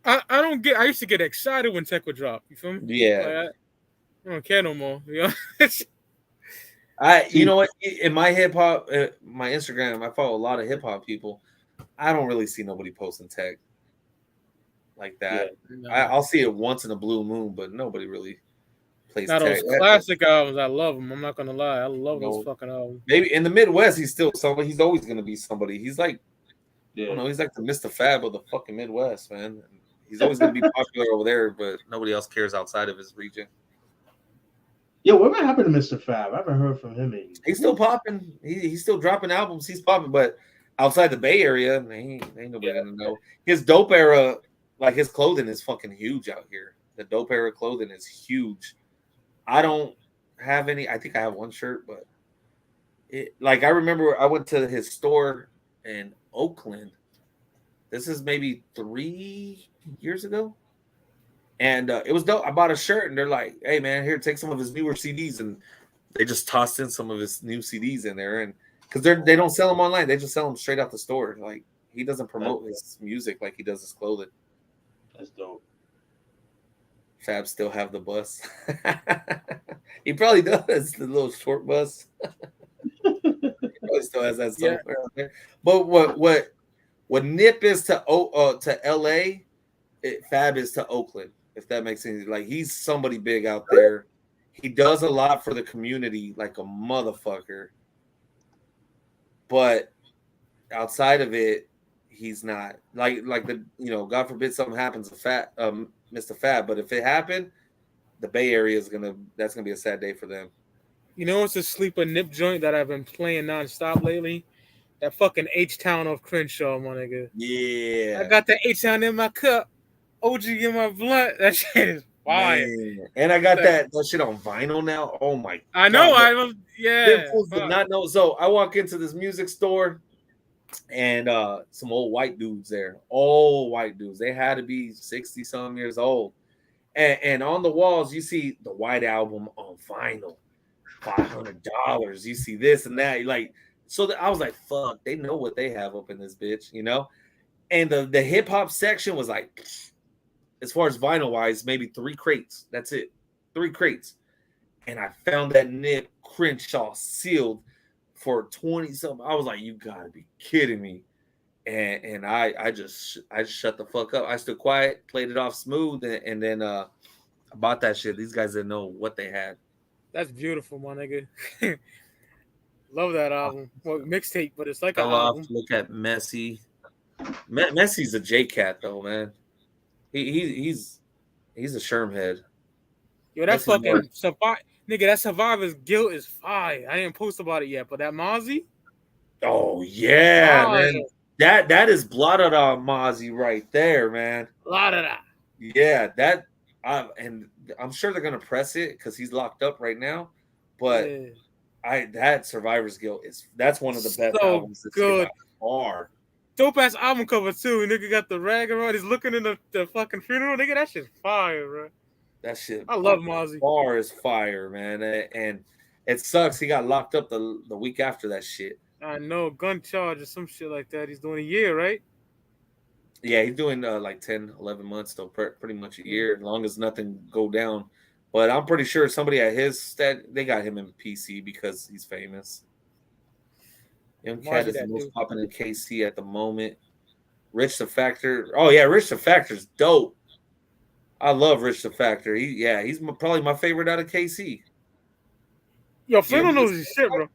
I don't get. I used to get excited when Tech would drop. You feel me? Yeah. Like, I don't care no more. You know what? In my hip hop, my Instagram, I follow a lot of hip hop people. I don't really see nobody posting Tech like that. Yeah, no. I'll see it once in a blue moon, but nobody really plays Tech. Those classic albums, I love them. I'm not gonna lie, I love those fucking albums. Maybe in the Midwest, he's still somebody. He's always gonna be somebody. He's like, I don't know, he's like the Mr. Fab of the fucking Midwest, man. He's always gonna be popular over there, but nobody else cares outside of his region. Yeah, what happened to Mr. Fab? I haven't heard from him. He's still popping. He's still dropping albums. He's popping, but outside the Bay Area, ain't nobody gonna know. His dope era, like his clothing is fucking huge out here. The dope era clothing is huge. I don't have any. I think I have one shirt, but I remember I went to his store in Oakland. This is maybe 3 years ago. And it was dope. I bought a shirt, and they're like, "Hey, man, here, take some of his newer CDs." And they just tossed in some of his new CDs in there, and because they don't sell them online, they just sell them straight out the store. Like he doesn't promote his music like he does his clothing. That's dope. Fab still have the bus. He probably does, the little short bus. He probably still has that somewhere out there. But what Nip is to LA, Fab is to Oakland. If that makes sense. Like he's somebody big out there. He does a lot for the community, like a motherfucker. But outside of it, he's not like the God forbid something happens to Mr. Fab. But if it happened, the Bay Area that's gonna be a sad day for them. You know, it's a sleeper Nip joint that I've been playing nonstop lately. That fucking H-Town of Crenshaw, my nigga. Yeah, I got that H-Town in my cup. OG in my blunt. That shit is fire. Man. And I got that shit on vinyl now. Oh my God. I know. Yeah. Did not know. So I walk into this music store and some old white dudes there. Old white dudes. They had to be 60-some years old. And on the walls, you see the White Album on vinyl. $500. You see this and that. I was like, fuck, they know what they have up in this bitch, And the hip hop section was like, as far as vinyl wise, maybe 3 crates. That's it. 3 crates. And I found that Nip Crenshaw sealed for 20-something. I was like, you gotta be kidding me. And I just shut the fuck up. I stood quiet, played it off smooth, and then I bought that shit. These guys didn't know what they had. That's beautiful, my nigga. Love that album. Well, mixtape, but it's like an album. Look at Messi. Messi's a J-Cat though, man. He's a Sherm head. Yo, that fucking nigga, that Survivor's Guilt is fire. I didn't post about it yet, but that Mozzie. Oh yeah, man. That is blotted on Mozzie right there, man. Blotted. Yeah, that and I'm sure they're gonna press it because he's locked up right now. But that Survivor's Guilt that's one of the best albums that's good. Far. Dope ass album cover too. Nigga got the rag around. He's looking in the fucking funeral. Nigga, that shit's fire, bro. That shit. I love Mozzie. Far is fire, man. And it sucks. He got locked up the week after that shit. I know, gun charge or some shit like that. He's doing a year, right? Yeah, he's doing like 10, 11 months, though, pretty much a year, as long as nothing go down. But I'm pretty sure somebody at his stat, they got him in PC because he's famous. Young Cat is the most popular in KC at the moment. Rich the Factor. Oh, yeah, Rich the Factor's dope. I love Rich the Factor. He's probably my favorite out of KC. Yo, Flannel knows his shit, bro.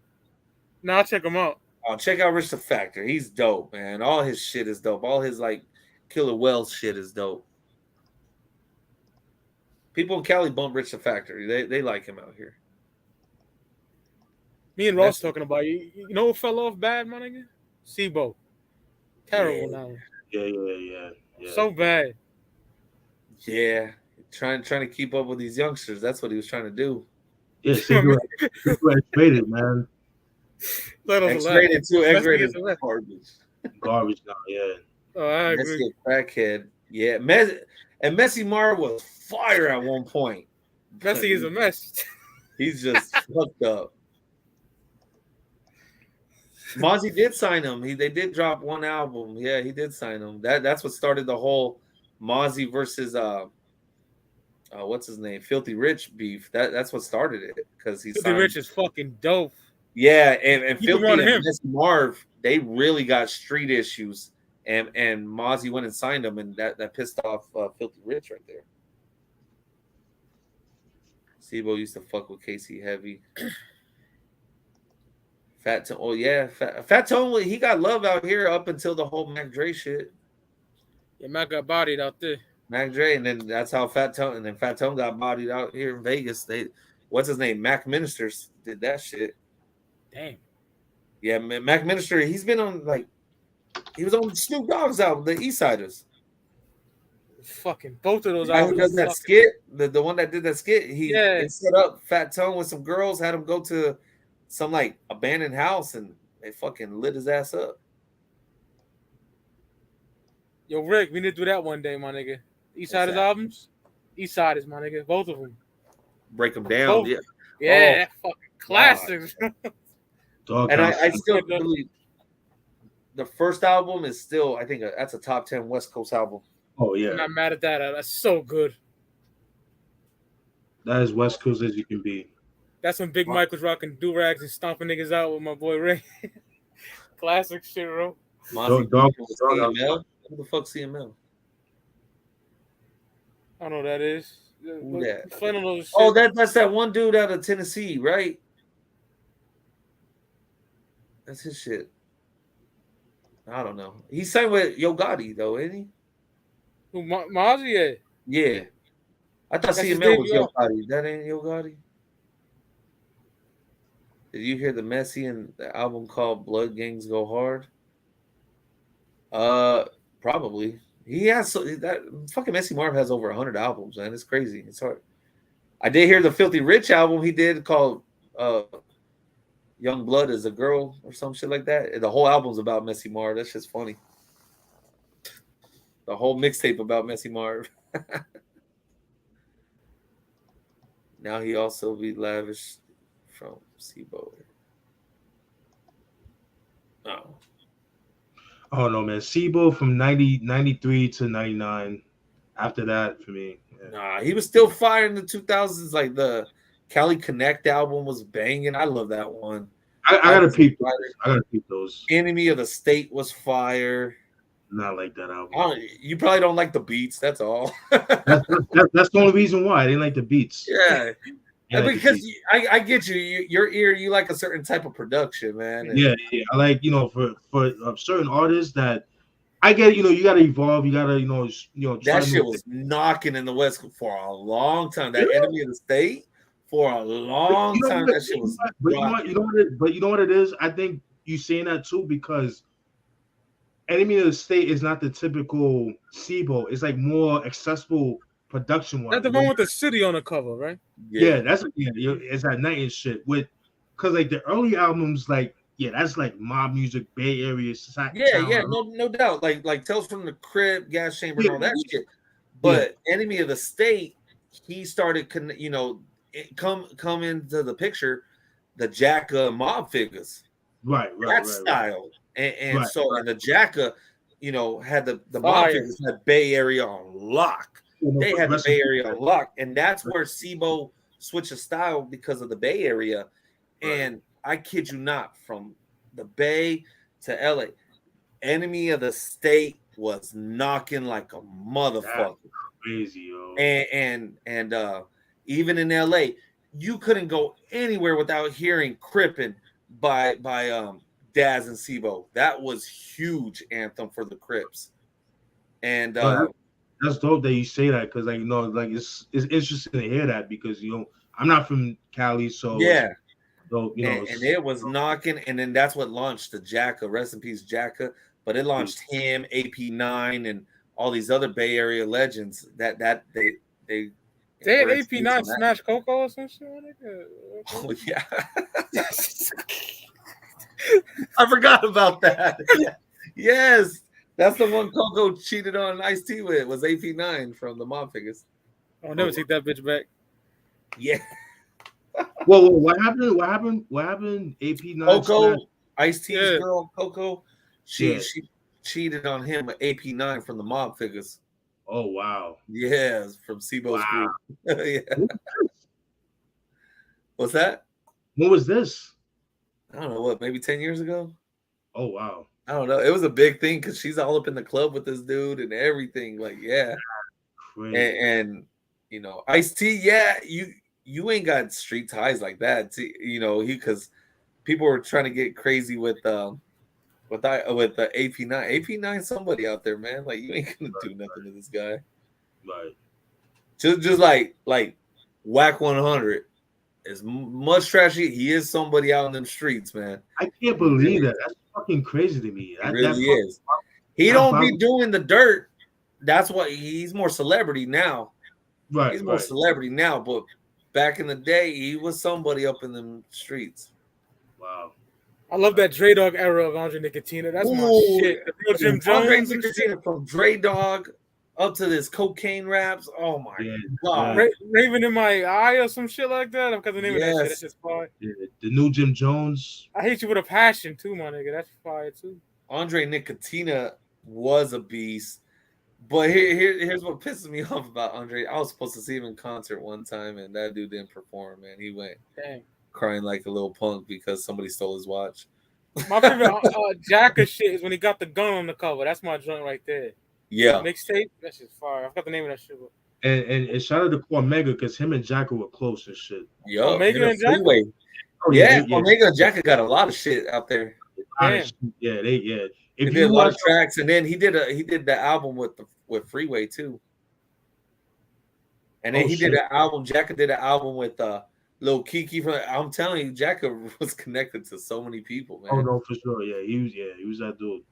Now I'll check him out. Oh, check out Rich the Factor. He's dope, man. All his shit is dope. All his like Killer Wells shit is dope. People in Cali bump Rich the Factor. They like him out here. Me and Ross talking about you. You know what fell off bad, my nigga? Sibo. Terrible now. Yeah. So bad. Yeah. Trying to keep up with these youngsters. That's what he was trying to do. Yeah, X-rated, man. X-rated too. X-rated is garbage. Garbage now, yeah. Oh, I agree. Crackhead. Yeah. And Messi Mar was fire at one point. Messi is a mess. He's just fucked up. Mozzie did sign him. They did drop one album. Yeah, he did sign him. That's what started the whole Mozzie versus what's his name? Filthy Rich beef. That's what started it because Filthy Rich is fucking dope. Yeah, and Filthy and Miss Marv, they really got street issues, and Mozzie went and signed him, and that pissed off Filthy Rich right there. Sibo used to fuck with Casey heavy. Fat Tone, oh yeah, Fat Tone. He got love out here up until the whole Mac Dre shit. Yeah, Mac got bodied out there. Mac Dre, and then that's how Fat Tone, and then Fat Tone got bodied out here in Vegas. What's his name? Mac Ministers did that shit. Damn. Yeah, Mac Minister. He's been on he was on Snoop Dogg's album, the East Siders. Fucking both of those albums. Who does that skit? The one that did that skit. He set up Fat Tone with some girls, had him go to some like abandoned house, and they fucking lit his ass up. Yo, Rick, we need to do that one day, my nigga. East Siders albums? East Siders, my nigga. Both of them. Break them down. Both. Yeah, that fucking classics. And I still believe the first album is still, I think that's a top 10 West Coast album. Oh, yeah. I'm not mad at that. That's so good. That is West Coast as you can be. That's when Big Mike was rocking do-rags and stomping niggas out with my boy Ray. Classic shit, bro. Who the fuck's CML? I don't know who that is. Yeah. Oh, that's that one dude out of Tennessee, right? That's his shit. I don't know. He's signed with Yo Gotti, though, ain't he? Who, Mozzie? Yeah. I thought CML was Yo Gotti. That ain't Yo Gotti? Did you hear the Messi and the album called Blood Gangs Go Hard? Probably. He has that fucking Messi Marv has over 100 albums, man. It's crazy. It's hard. I did hear the Filthy Rich album he did called Young Blood is a Girl or some shit like that. The whole album's about Messi Marv. That's just funny. The whole mixtape about Messi Marv. Now he also be lavish from Sibo. Oh no, man. Sibo from 93 to 99. After that, for me. Yeah. Nah, he was still fire in the 2000s. Like the Cali Connect album was banging. I love that one. I gotta peep those. I gotta peep those. Enemy of the State was fire. Not like that album. You probably don't like the beats. That's all. that's the only reason why I didn't like the beats. Yeah. Because I get you. Your ear, you like a certain type of production, man. Yeah. I like, for certain artists that I get it, you gotta evolve, you gotta, that shit was knocking in the West for a long time. That Enemy of the State for a long time. That shit was. But you know what it is? I think you saying that too because Enemy of the State is not the typical SIBO. It's like more accessible production wise. That's the one with the city on the cover, right? Yeah, it's at night and shit. Because like the early albums, like that's like mob music, Bay Area society. No doubt. Like Tales from the Crypt, Gas Chamber, and all that shit. But Enemy of the State, he started, come into the picture, the Jacka mob figures, right, style. And the Jacka, had the mob figures had Bay Area on lock. They had the Bay Area on lock, and that's where SIBO switched a style because of the Bay Area. And I kid you not, from the Bay to LA, Enemy of the State was knocking like a motherfucker. That's crazy, yo. And even in LA, you couldn't go anywhere without hearing "Crippin" by Daz and SIBO. That was huge anthem for the Crips. And that's dope that you say that because it's interesting to hear that because I'm not from Cali, so so and it was knocking, and then that's what launched the Jacka. Rest in peace, Jacka. But it launched him, AP9, and all these other Bay Area legends that they had AP9 smash Coco or some shit. Oh yeah. I forgot about that. Yes, that's the one Coco cheated on Ice-T with. Was AP9 from the Mob Figures. I'll never take that bitch back. Yeah. Well, what happened? AP9 Coco, Ice-T's girl, Coco. She cheated on him with AP9 from the Mob Figures. Oh wow. Yes, from SIBO's group. Yeah. What's that? What was this? I don't know, maybe 10 years ago? Oh, wow. I don't know. It was a big thing because she's all up in the club with this dude and everything. Like, yeah. And Ice-T, you ain't got street ties like that. Because people were trying to get crazy with the AP9. AP9 somebody out there, man. Like, you ain't gonna do nothing to this guy. Right. Just like Whack 100. As much trashy, he is somebody out in them streets, man. I can't believe that. That's fucking crazy to me. It really is. He don't be doing the dirt. That's why he's more celebrity now. Right. He's more celebrity now, but back in the day, he was somebody up in them streets. Wow. I love that Dre Dog era of Andre Nicotina. That's my shit. Jim Jones Andre Nicotina from Dre Dog up to this cocaine raps. Oh my god. Raven in My Eye or some shit like that. Because the name of that shit. That's just fire. Yeah, the new Jim Jones. I Hate You With a Passion too, my nigga. That's fire too. Andre Nicotina was a beast. But here's what pisses me off about Andre. I was supposed to see him in concert one time, and that dude didn't perform, man. He went crying like a little punk because somebody stole his watch. My favorite Jacka shit is when he got the gun on the cover. That's my joint right there. Yeah. Mixtape. That's just fire. I forgot the name of that shit. And shout out to Omega because him and Jacka were close and shit. Yo, Omega and Jacka. Omega and Jacka got a lot of shit out there. They did a lot of tracks, and then he did the album with Freeway too. And then did an album. Jacka did an album with Lil Kiki. I'm telling you, Jacka was connected to so many people, man. Oh no, for sure. Yeah, he was that dude.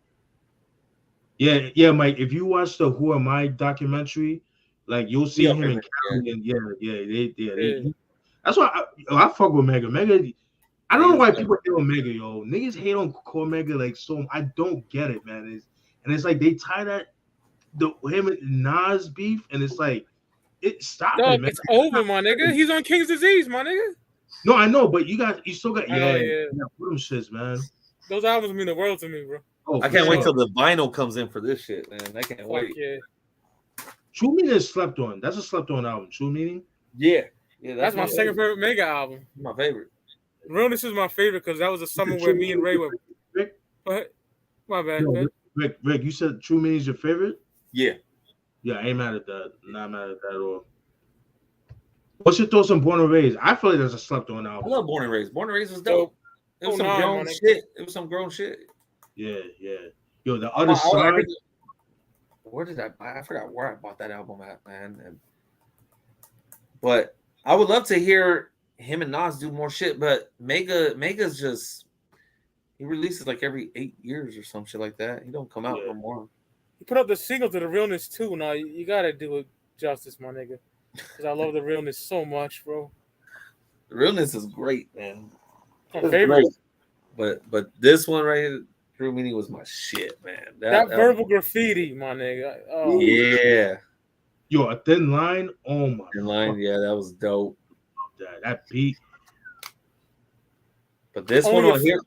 Yeah, Mike. If you watch the Who Am I documentary, like you'll see him in Cali, and that's why I fuck with Mega. I don't know why people hate on Mega, yo. Niggas hate on Core Mega like so. I don't get it, man. It's like they tie that him and Nas beef, and it's like stop it, man. It's over, my nigga. He's on King's Disease, my nigga. No, I know, but you still got put them shits, man. Those albums mean the world to me, bro. Oh, I can't wait till the vinyl comes in for this shit, man. I can't wait. Yeah. True Meaning is slept on. That's a slept on album. True Meaning. Yeah. That's my second favorite Mega album. My favorite. Realness is my favorite because that was a summer where me and Ray were. Rick? What? My bad. Yo, Rick, you said True Meaning is your favorite? Yeah. Yeah, I ain't mad at that. Not mad at that at all. What's your thoughts on Born and Raised? I feel like that's a slept on album. I love Born and Raised. Born and Raised was dope. It was some grown shit. It was some grown shit. Yeah. Yo, the other side. where did I buy? I forgot where I bought that album at, man. But I would love to hear him and Nas do more shit. But Mega's just he releases like every 8 years or some shit like that. He don't come out no more. He put up the single to The Realness too. Now you gotta do it justice, my nigga, because I love The Realness so much, bro. The Realness is great, man. My favorite. Great. But this one right here, True Meaning was my shit, man. That verbal graffiti, my nigga. Oh. Yeah. Yo, A Thin Line. Oh my. Thin Line, yeah, that was dope. That beat. But this one on here,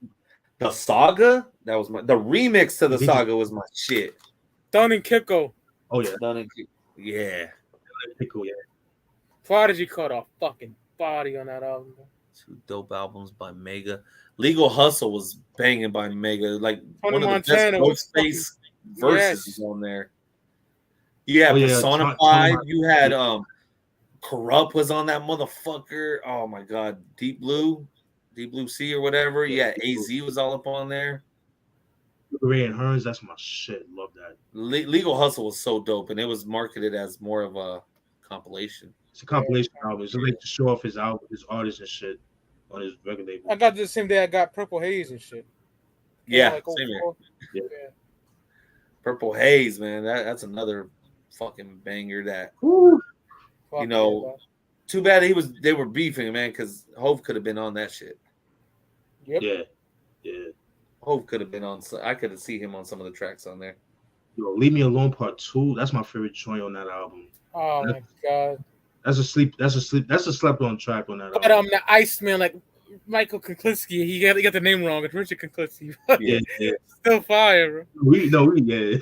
the Saga, that was the remix to the Saga was my shit. Done and Kiko. Oh yeah, Done and Kiko. Yeah. Kiko, yeah. Prodigy caught a fucking body on that album. 2 dope albums by Mega. Legal Hustle was banging by Mega. Like Tony one of Montana the best Ghostface verses on there. You had Personified. You had Corrupt was on that motherfucker. Oh my god, Deep Blue Sea or whatever. Yeah, AZ was all up on there. Ray and Hearns, that's my shit. Love that. Legal Hustle was so dope, and it was marketed as more of a compilation. It's a compilation album. It's like to show off his album, his artists and shit on his record label. I got the same day I got Purple Haze and shit. Yeah, like same here. Yeah. Purple Haze, man. That's another fucking banger. That too bad they were beefing, man, because Hove could have been on that shit. Yep. Yeah. Hove could have been on. I could have seen him on some of the tracks on there. Yo, Leave Me Alone Part 2. That's my favorite joint on that album. Oh my god. That's a slept on track on that album. But the Iceman, like Michael Konklinski, he got the name wrong. It's Richard Konklinski. yeah. Still fire, bro. Yeah.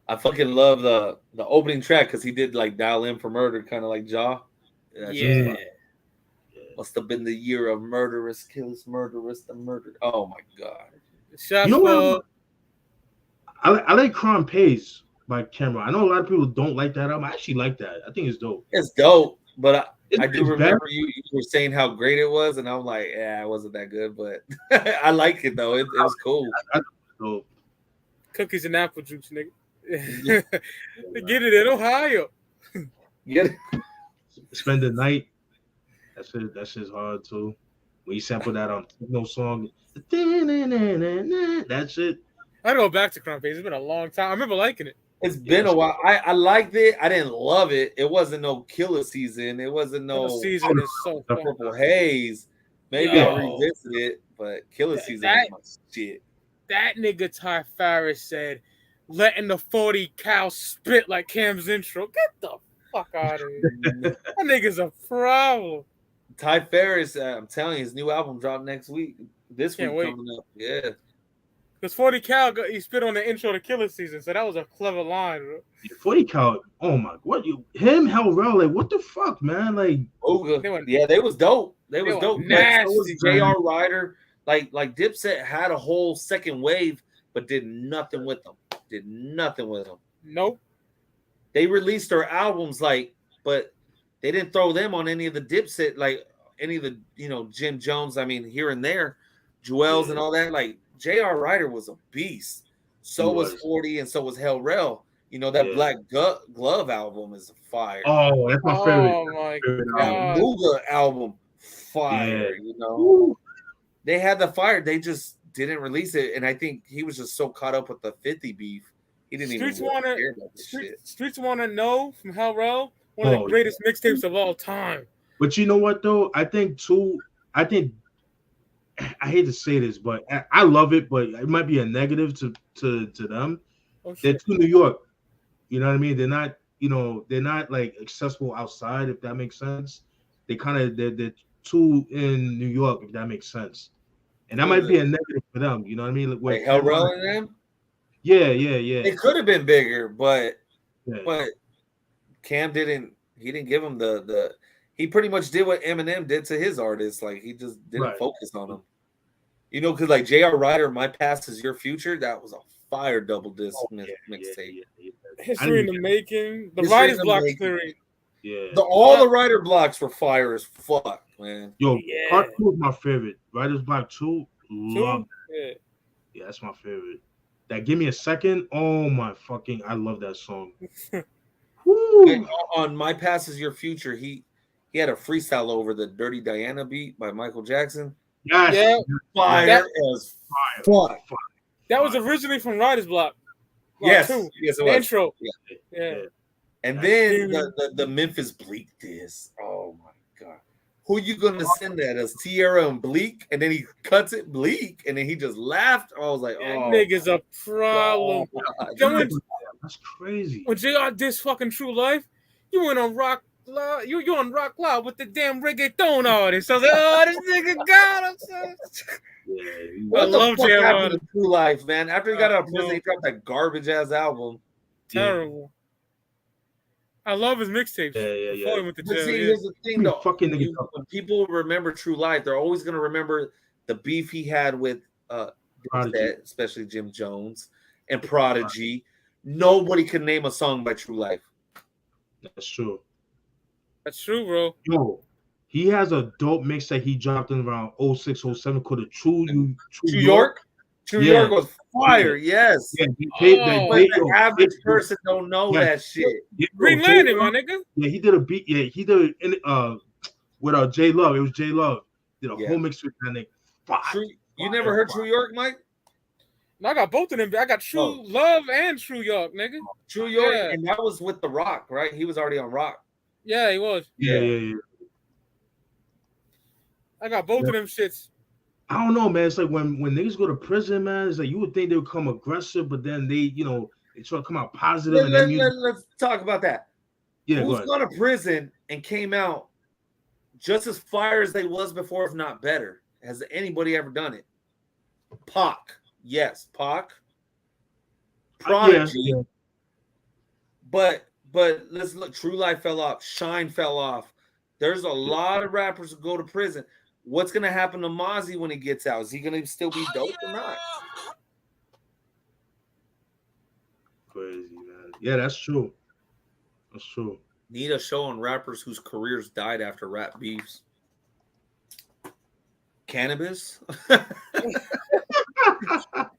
I fucking love the opening track because he did like Dial In for Murder, kind of like Ja. Yeah. Must have been the year of murderous, kills murderous, the murder. Oh my god. I like Crime Pays by Cameron. I know a lot of people don't like that album. I actually like that. I think it's dope. It's dope, but I do remember you were saying how great it was, and I'm like, yeah, it wasn't that good, but I like it though. It was cool. Dope. Cookies and apple juice, nigga. Get it in Ohio. Get it. Spend the Night. That shit's hard too. When you sample that on no song, that shit. I go back to Crime Pays. It's been a long time. I remember liking it. It's been a while. I liked it. I didn't love it. It wasn't no Killer Season. It wasn't no Season is so fun. Purple Haze. Maybe I'll revisit it, but Killer Season is my shit. That nigga Ty Farris said, letting the 40 cal spit like Cam's intro. Get the fuck out of here. That nigga's a problem. Ty Farris, I'm telling you, his new album dropped next week. This week coming up. Yeah. Because 40 cal, he spit on the intro to Killer Season, so that was a clever line, bro. 40 cal, oh my, him, Hell Rel, like, what the fuck, man? Like, they was dope. They was dope. Nasty. So was J.R. Ryder. Like Dipset had a whole second wave, but did nothing with them. Nope. They released their albums, but they didn't throw them on any of the Dipset, like any of the, Jim Jones, I mean, here and there, Jewels and all that. Like, J.R. Ryder was a beast. So was 40, and so was Hell Rel. That Black Glove album is fire. Oh, that's my favorite. Oh, my God. Mooga album, fire, They had the fire. They just didn't release it, and I think he was just so caught up with the 50 beef. He didn't even care about this shit. Streets Wanna Know from Hell Rel, one of the greatest mixtapes of all time. But you know what, though? I think I hate to say this, but I love it, but it might be a negative to them. They're too New York. You know what I mean? They're not, they're not like accessible outside, if that makes sense. They're too in New York, if that makes sense. And that might be a negative for them. You know what I mean? Like Hell Rel and them? Yeah. It could have been bigger, but Cam didn't give him the he pretty much did what Eminem did to his artists. Like, he just didn't focus on them. Because like J.R. Ryder, My Past Is Your Future, that was a fire double disc mixtape. History in the Making, the Writer's Block theory. Yeah. All the Writer blocks were fire as fuck, man. Yo, Part 2 is my favorite. Writer's Block 2, love it. Yeah, that's my favorite. That Give Me a Second. Oh my fucking! I love that song. Woo. On My Past Is Your Future, he had a freestyle over the Dirty Diana beat by Michael Jackson. Yes. Yeah. Fire as fuck. That was originally from Writer's Block. Yes, yes, it the was. intro. Yeah. And then the Memphis Bleak diss. Oh my god. Who you gonna send that as? Tierra and Bleak? And then he cuts it Bleak, and then he just laughed. I was like, that nigga's a problem. That's crazy. When JR dissed fucking True Life, you went on Rock Live. You on Rock Live with the damn reggaeton artist. I was like, oh, this nigga got him. What the fuck happened to True Life, man? After he got out of prison, he dropped that garbage ass album. Terrible. I love his mixtapes. Yeah. But see, here's the thing, though. When people remember True Life, they're always going to remember the beef he had with especially Jim Jones and Prodigy. Nobody can name a song by True Life. That's true. That's true, bro. Yo, he has a dope mix that he dropped in around 06, 07 called the True York. True York was fire, yes. Yeah, but the average person don't know that shit. Green Lantern, my nigga. Yeah, he did a beat. Yeah, he did it with J Love. It was J Love. Did a whole mix with that nigga. You never heard True York, Mike? No, I got both of them. I got True Love and True York, nigga. True York, and that was with The Rock, right? He was already on Rock. Yeah, he was. Yeah. I got both of them shits. I don't know, man. It's like when niggas go to prison, man. It's like you would think they would come aggressive, but then they try to come out positive. Let's talk about that. Yeah, who's gone to prison and came out just as fire as they was before, if not better? Has anybody ever done it? Pac, yes, Pac. Prodigy, but let's look. True Life fell off. Shine fell off. There's a lot of rappers who go to prison. What's gonna happen to Mozzie when he gets out? Is he gonna still be dope or not? Crazy, man. Yeah, that's true. That's true. Need a show on rappers whose careers died after rap beefs. Cannabis.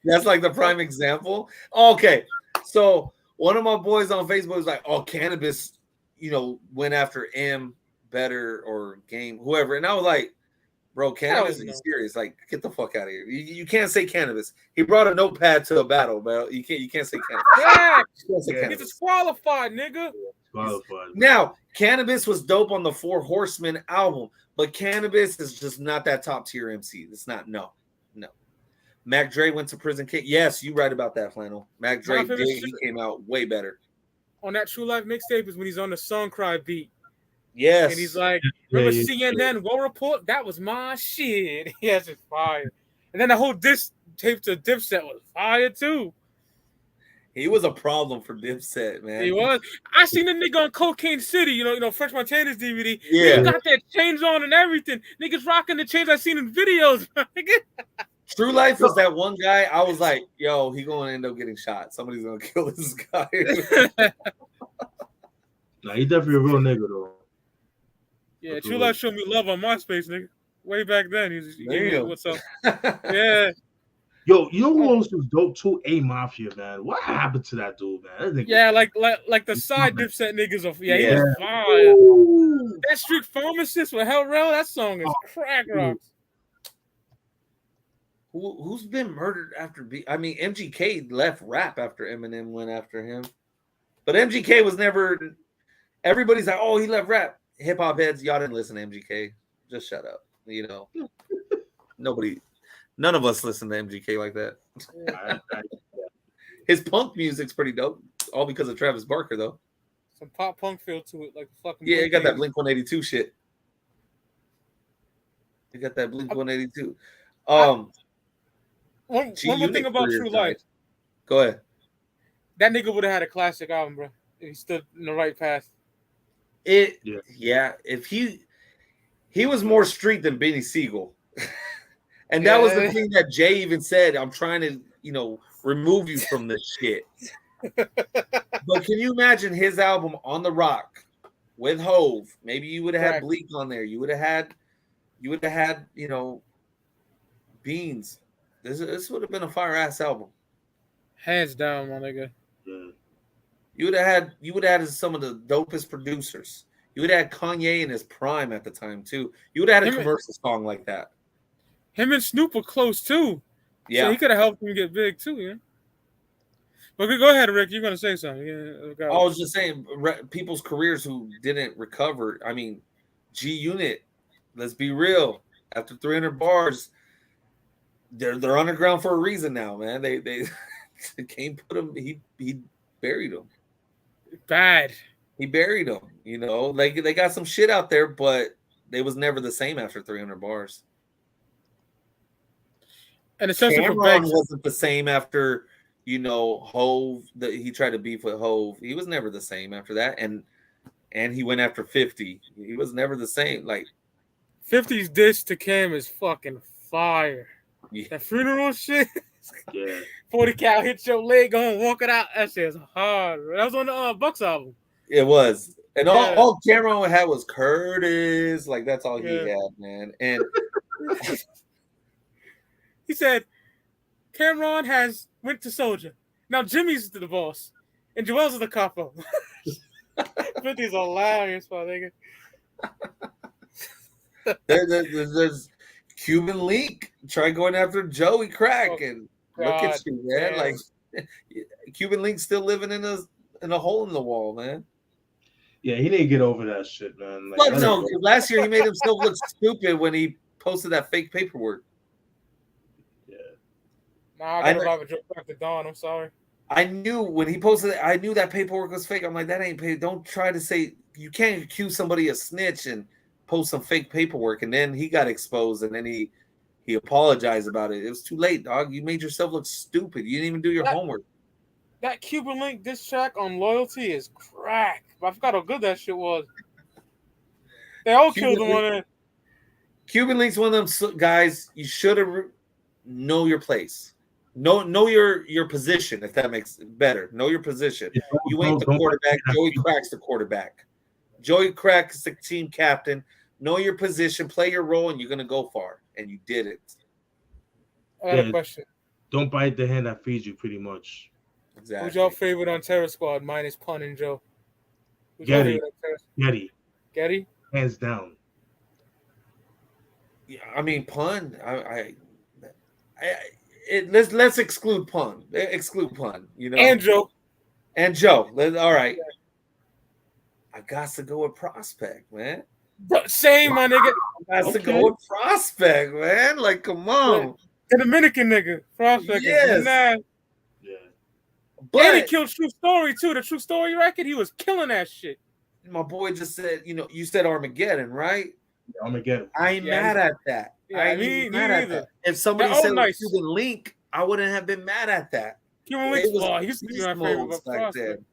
That's like the prime example. Okay, so one of my boys on Facebook was like, "Oh, Cannabis, went after M, Better, or Game, whoever," and I was like, "Bro, Cannabis is serious. Like, get the fuck out of here. You can't say Cannabis. He brought a notepad to a battle, bro. You can't say Cannabis. Yeah, he's disqualified, nigga. Now, Cannabis was dope on the Four Horsemen album, but Cannabis is just not that top tier MC. It's not. No. Mac Dre went to prison. Yes, you right about that, Flannel. Mac Dre did. He came out way better. On that True Life mixtape is when he's on the Song Cry beat. Yes. And he's like, remember CNN War Report? That was my shit. Yes, it's fire. And then the whole diss tape to Dipset was fire too. He was a problem for Dipset, man. He was. I seen the nigga on Cocaine City, French Montana's DVD. Yeah. He got that chains on and everything. Niggas rocking the chains I seen in videos. True Life was that one guy. I was like, yo, he gonna end up getting shot. Somebody's gonna kill this guy. Nah, he definitely a real nigga though. Yeah, True Life showed me love on MySpace, nigga. Way back then, he gave me what's up. Yeah. Yo, you know who else was dope too? A Mafia, man. What happened to that dude, man? Yeah, like the side Dipset niggas of he was fire. Ooh. That Street Pharmacist with Hell Rel, that song is crack rocks. Who's been murdered after MGK left rap after Eminem went after him. But MGK was never. Everybody's like, oh, he left rap. Hip hop heads, y'all didn't listen to MGK. Just shut up. None of us listen to MGK like that. His punk music's pretty dope. All because of Travis Barker, though. Some pop punk feel to it, like fucking. Yeah, it got that Blink 182 shit. You got that Blink 182. One more thing about True Life. Go ahead. That nigga would have had a classic album, bro. If he stood in the right path. If he was more street than Benny Siegel. And that was the thing that Jay even said. I'm trying to, remove you from this shit. But can you imagine his album On the Rock with Hove? Maybe you would have had Bleak on there. You would have had, Beans. This would have been a fire ass album. Hands down, my nigga. Yeah. You would have had some of the dopest producers. You would have had Kanye in his prime at the time too. You would have had a commercial song like that. Him and Snoop were close too. Yeah, so he could have helped him get big too. Yeah. But go ahead, Rick. You're gonna say something. Yeah, I was just saying, people's careers who didn't recover. I mean, G Unit. Let's be real. After 300 bars, they're underground for a reason now, man. They can't put him. He buried him. Bad. He buried him. You know, like they got some shit out there, but they was never the same after 300 bars. And especially Cameron wasn't the same after, you know, Hove. He tried to beef with Hove. He was never the same after that. And he went after 50. He was never the same. Like 50's diss to Cam is fucking fire. Yeah. That funeral shit. Yeah. 40 cal hit your leg, go and walk it out. That shit is hard. That was on the Bucks album. It was. And all Cameron had was Curtis. Like, that's all he had, man. And he said, Cameron went to Soldier. Now Jimmy's the boss. And Joel's is the capo. 50's hilarious, my nigga. There's Cuban Link. Try going after Joey Crack. And look at you, man. Like, Cuban Link's still living in a hole in the wall, man. Yeah, he didn't get over that shit, man. Like, but no, last year he made himself look stupid when he posted that fake paperwork. Yeah. Nah, I gotta have a joke back to Dawn. I'm sorry. I knew when he posted it, I knew that paperwork was fake. I'm like, that ain't paid. Don't try to say you can't accuse somebody of snitch and post some fake paperwork. And then he got exposed, and then he apologized about it. It was too late, dog. You made yourself look stupid. You didn't even do your homework. That Cuban Link diss track on Loyalty is crack. But I forgot how good that shit was. They all killed him on it. Cuban Link's one of them guys. You should have know your place. Know your position, if that makes it better. Know your position. You ain't the quarterback. Joey Crack's the quarterback. Joey Crack is the team captain. Know your position, play your role, and you're gonna go far. And you did it. I got a question. Don't bite the hand that feeds you, pretty much. Exactly. Who's your favorite on Terror Squad minus Pun and Joe? Getty. Hands down. Yeah, I mean Pun. Let's exclude Pun. Exclude Pun. You know. And Joe. All right. I got to go with Prospect, man. Same, my nigga. I got to go with Prospect, man. Like, come on. The Dominican nigga. Prospect. Yes. Yeah. But and he killed True Story, too. The True Story record, he was killing that shit. My boy just said, you said Armageddon, right? Yeah, Armageddon. I ain't mad at that. Yeah, I ain't mad at that. If somebody said Cuban Link, I wouldn't have been mad at that. Cuban Link's he used to be my favorite, but Prospect.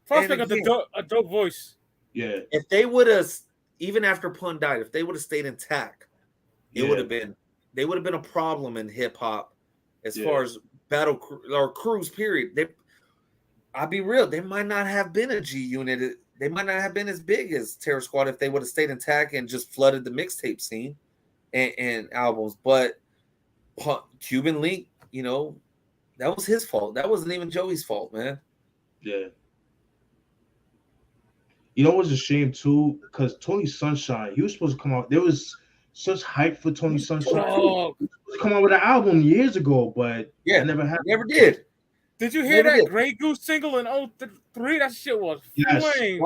Prospect got a dope voice. Yeah. If they would have, even after Pun died, if they would have stayed intact, it would have been. They would have been a problem in hip hop as far as battle or crews. Period. I'll be real. They might not have been a G Unit. They might not have been as big as Terror Squad if they would have stayed intact and just flooded the mixtape scene and albums. But Cuban Link, that was his fault. That wasn't even Joey's fault, man. Yeah. You know what's a shame too? Because Tony Sunshine, he was supposed to come out. There was such hype for Tony Sunshine. He was supposed to come out with an album years ago, but it never happened. Never did. Did you hear that Grey Goose single in 03? That shit was flame.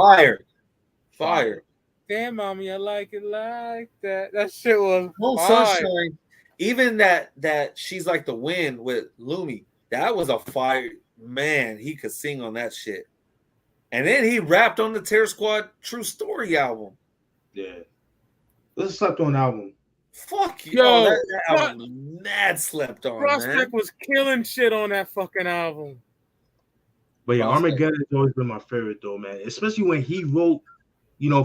Fire. Damn, mommy, I like it like that. That shit was Sunshine. Even that She's Like the Wind with Lumi, that was a fire. Man, he could sing on that shit. And then he rapped on the Terror Squad True Story album. Yeah. Let's slept on album. Fuck you. Yo, that album was mad slept on. Prospect was killing shit on that fucking album. But yeah, Armageddon has always been my favorite though, man. Especially when he wrote,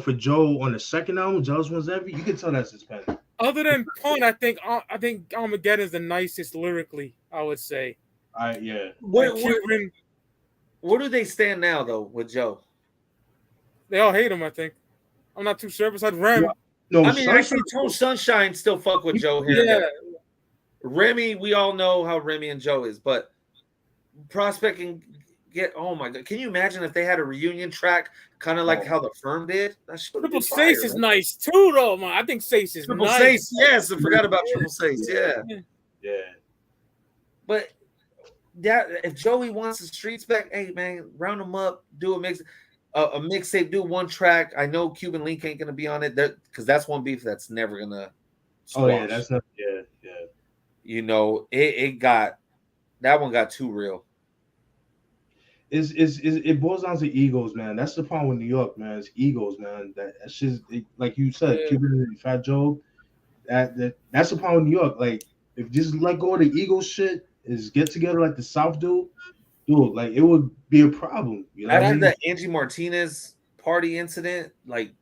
for Joe on the second album, Jealous One's Envy. You can tell that's his pen. Other than Pun, I think Armageddon is the nicest lyrically, I would say. Where do they stand now though with Joe? They all hate him, I think. I'm not too sure besides Rem. No, I mean, actually, Tone Sunshine still fuck with Joe here. Yeah. Remy, we all know how Remy and Joe is, but prospect and get. Oh my god! Can you imagine if they had a reunion track, kind of like how the Firm did? That Triple Sace is nice too, though, man. I think Sace is Triple nice. Sace, yes, I forgot about Triple Sace. Yeah. But that if Joey wants the streets back, hey man, round them up, do a mixtape, do one track. I know Cuban Link ain't gonna be on it, because that's one beef that's never gonna. Squash. Oh yeah, that's not. Yeah. You know, it got that one got too real. It boils down to egos, man. That's the problem with New York, man. It's egos, man. That's just like you said, Cuban and Fat Joe. That's the problem with New York. Like, if just let go of the ego shit, is get together like the South do, dude, like it would be a problem. You know, after that Angie Martinez party incident, like,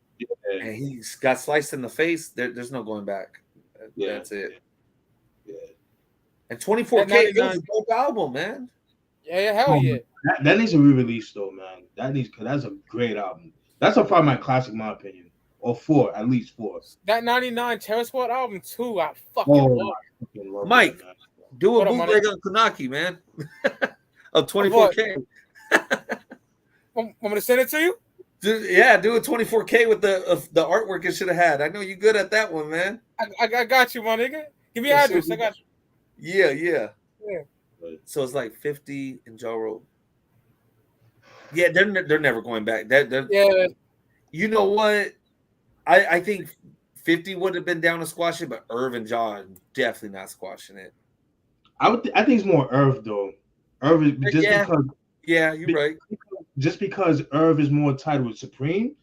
and he got sliced in the face. There's no going back. That's it. Yeah. And 24K, it was a dope album, man. Yeah, hell yeah. That needs a re-release though, man. Because that's a great album. That's probably my classic, in my opinion. Or at least four. That 99 Terrace World album too, I fucking love. Mike, do a bootleg on Kanaki, man. Of 24K. Want me to send it to you? Do a 24K with the artwork it should have had. I know you good at that one, man. I got you, my nigga. Give me your address. I got you. Yeah. So it's like 50 in Ja Rule. Yeah, they're never going back. You know what? I think 50 would have been down to squash it, but Irv and Ja definitely not squashing it. I think it's more Irv though. Irv is because you're right. Just because Irv is more tied with Supreme,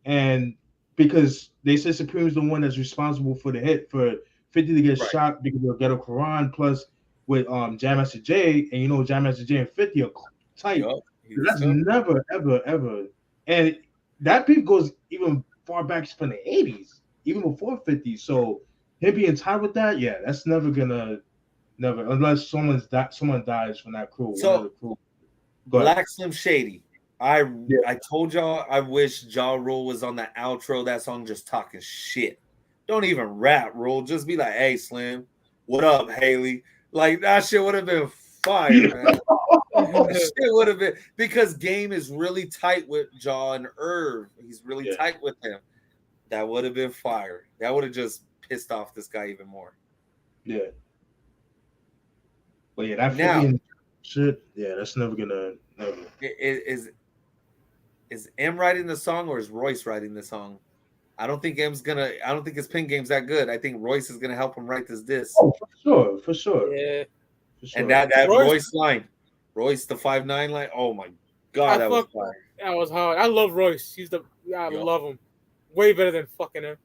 and because they say Supreme is the one that's responsible for the hit for 50 to get shot because of Ghetto Quran, plus with Jam Master Jay, and you know Jam Master Jay and 50 are tight. That's never ever, and that beef goes even far back from the 80s, even before 50. So him being tied with that, that's never unless someone dies from that crew. So Black Slim Shady. I told y'all I wish Ja Rule was on the outro. That song just talking shit. Don't even rap, Rule. Just be like, hey Slim, what up, Haley? Like that shit would have been fire, man. That shit would have been, because Game is really tight with Ja and Irv. He's really tight with him. That would have been fire. That would have just pissed off this guy even more. Yeah. But that fucking shit. Yeah, that's never. Is M writing the song or is Royce writing the song? I don't think his pen game's that good. I think Royce is gonna help him write this disc. Oh, for sure. Yeah. For sure. And that Royce line, Royce the 5'9" line. Oh my god, that was fire. That was hard. I love Royce. I love him. Way better than fucking him.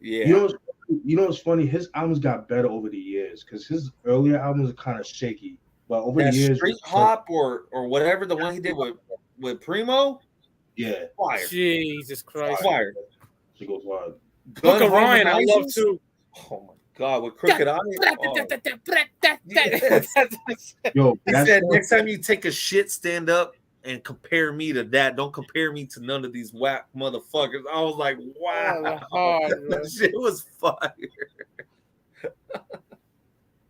Yeah. You know what's funny? His albums got better over the years because his earlier albums are kind of shaky. But over the years, Street Hop or whatever, the one he did with Primo. Yeah. Fire. Jesus Christ. Fire. She goes wild. Book of Ryan, I love too. Oh my god, with Crooked Eye. Yo, he said next time you take a shit, stand up and compare me to that. Don't compare me to none of these whack motherfuckers. I was like, wow, that shit was fire.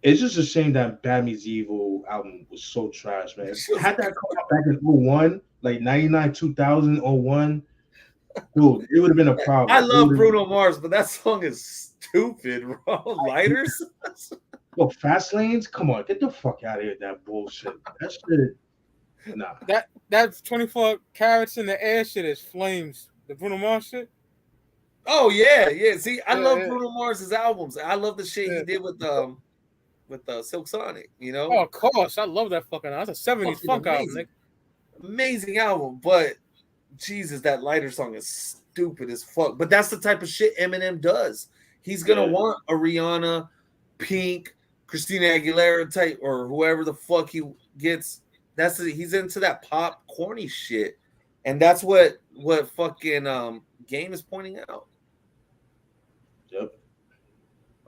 It's just a shame that Bad Meets Evil album was so trash, man. Had that come out back in 01, like 99, 2000, 01, dude, it would have been a problem. I love Bruno Mars, but that song is stupid, bro. Lighters? Yo, Fast Lanes? Come on, get the fuck out of here with that bullshit. That shit, nah. That 24 carats in the air shit is flames. The Bruno Mars shit? Oh, yeah. See, I love Bruno Mars's albums. I love the shit he did with Silk Sonic, you know? Oh, of course. I love that fucking album. That's a 70s funk album, nigga. Amazing album, but Jesus, that Lighter song is stupid as fuck. But that's the type of shit Eminem does. He's gonna want a Rihanna, Pink, Christina Aguilera type, or whoever the fuck he gets. He's into that pop corny shit, and that's what fucking Game is pointing out. Yep.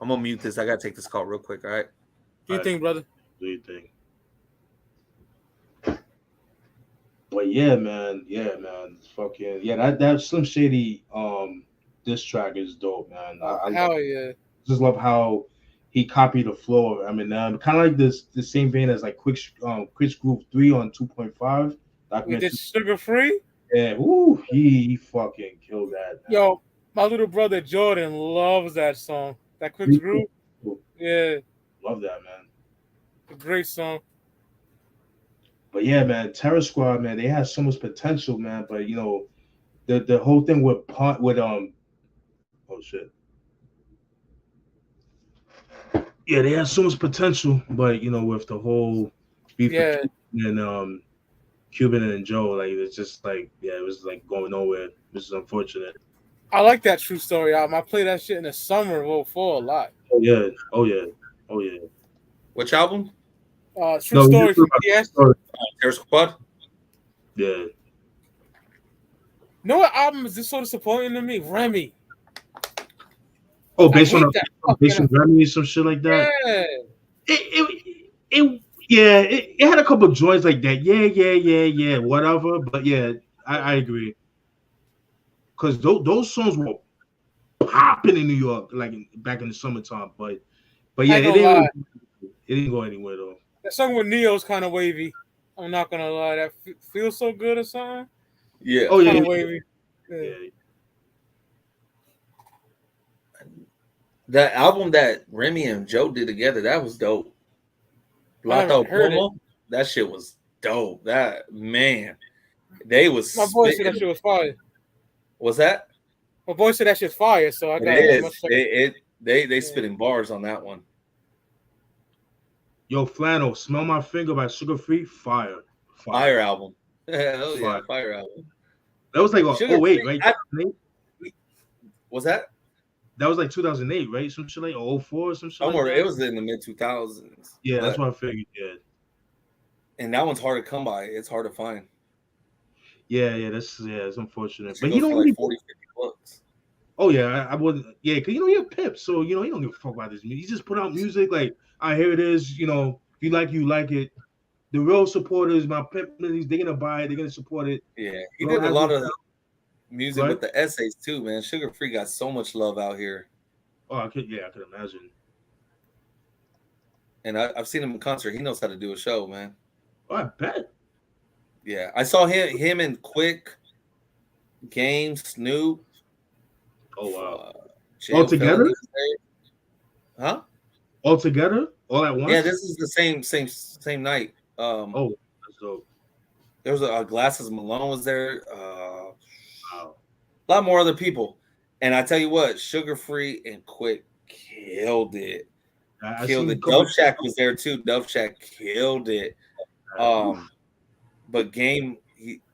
I'm gonna mute this. I gotta take this call real quick. All right. What do you think, brother? What do you think? But yeah, man. Fucking that Slim Shady diss track is dope, man. I hell yeah. Just love how he copied the flow of Eminem, kind of like the same vein as like Chris Groove 3 on 2.5. We did Sugar Free. Yeah, ooh, he fucking killed that. Man. Yo, my little brother Jordan loves that song. That Chris Groove. Yeah, love that, man. A great song. But yeah, man, Terror Squad, man, they had so much potential, man. But you know, the whole thing with oh shit. Yeah, they had so much potential, but you know, with the whole beef and Cuban and Joe, like it's just like it was like going nowhere, which is unfortunate. I like that True Story album. I play that shit in the summer of 04 a lot. Oh yeah. Which album? True Story from PS. Terror Squad. Yeah. You know what album is this so disappointing to me? Remy. Oh, based on Remy, some shit like that. Yeah. It had a couple of joints like that. Yeah, whatever. But yeah, I agree. Because those songs were popping in New York, like back in the summertime. But yeah, it didn't go anywhere though. That song with Neo's kind of wavy. I'm not gonna lie. That feels so good or something. Yeah. Oh yeah. Kind of wavy. Yeah. The album that Remy and Joe did together, that was dope. That shit was dope. That man, they was. My boy said that shit was fire. Was that? My boy said that shit's fire. So I got it. They spitting bars on that one. Yo, Flannel, Smell My Finger by Sugar Free, fire album. Hell yeah, fire album. That was like 08, right? Was that? That was like 2008, right? Some shit like 04 or some shit. It was in the mid 2000s. Yeah, that's what I figured. Yeah. And that one's hard to come by. It's hard to find. Yeah, it's unfortunate. But you don't like 40, 50 bucks. Oh yeah, I wouldn't. Yeah, because you're Pip, so you don't give a fuck about this music. You just put out music like, here it is. You know, if you like it. The real supporters, my Pip, they're gonna buy it. They're gonna support it. Yeah, he did a lot of music with the essays too, man. Sugar Free got so much love out here. Oh, I could imagine. And I've seen him in concert. He knows how to do a show, man. Oh, I bet. Yeah, I saw him and Quick, Game, Snoop. Oh wow! All together? Huh? All together? All at once? Yeah, this is the same night. That's dope. There was a Glasses Malone was there. Wow. A lot more other people, and I tell you what, Sugar Free and Quick killed it. Killed it. Dove Shack was there too. Dove Shack killed it. But Game,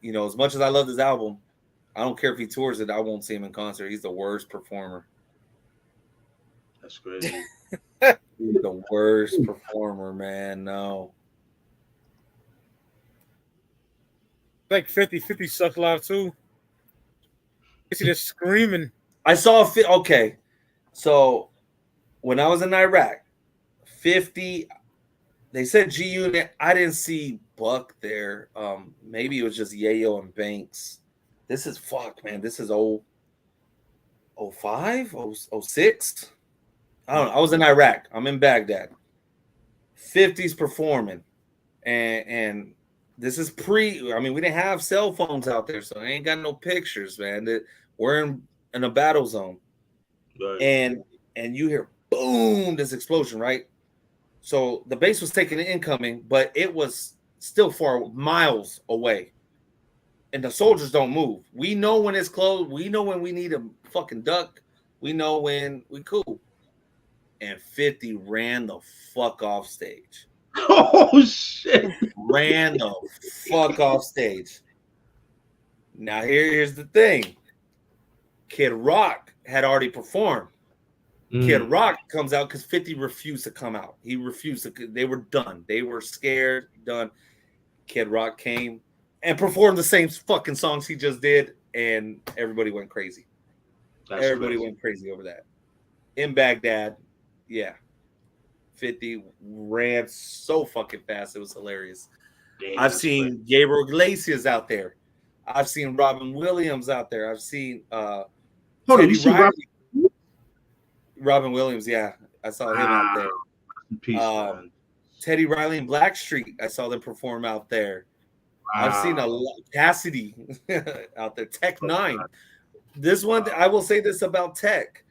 as much as I love this album, I don't care if he tours it. I won't see him in concert. He's the worst performer. That's crazy. He's the worst performer, man. No. Like 50 sucked live too. Is he just screaming? I saw okay. So when I was in Iraq, 50, they said G Unit. I didn't see Buck there. Maybe it was just Yayo and Banks. This is man. This is 05, 06. I don't know. I was in Iraq. I'm in Baghdad. 50's performing. And this is we didn't have cell phones out there, so I ain't got no pictures, man. We're in a battle zone. Right. And you hear boom, this explosion, right? So the base was taking an incoming, but it was still far miles away. And the soldiers don't move. We know when it's closed. We know when we need a fucking duck. We know when we cool. And 50 ran the fuck off stage. Oh, shit. Ran the fuck off stage. Now, here's the thing. Kid Rock had already performed. Kid Rock comes out because 50 refused to come out. He refused to. They were done. They were scared, done. Kid Rock came and performed the same fucking songs he just did, and everybody went crazy. Everybody went crazy over that. In Baghdad, yeah. 50 ran so fucking fast. It was hilarious. Damn, I've seen Gabriel Iglesias out there. I've seen Robin Williams out there. I've seen Hold on, you see Robin Williams, yeah. I saw him out there. Peace, man. Teddy Riley and Blackstreet, I saw them perform out there. I've seen a lot. Cassidy out there. Tech 9. This one, I will say this about Tech.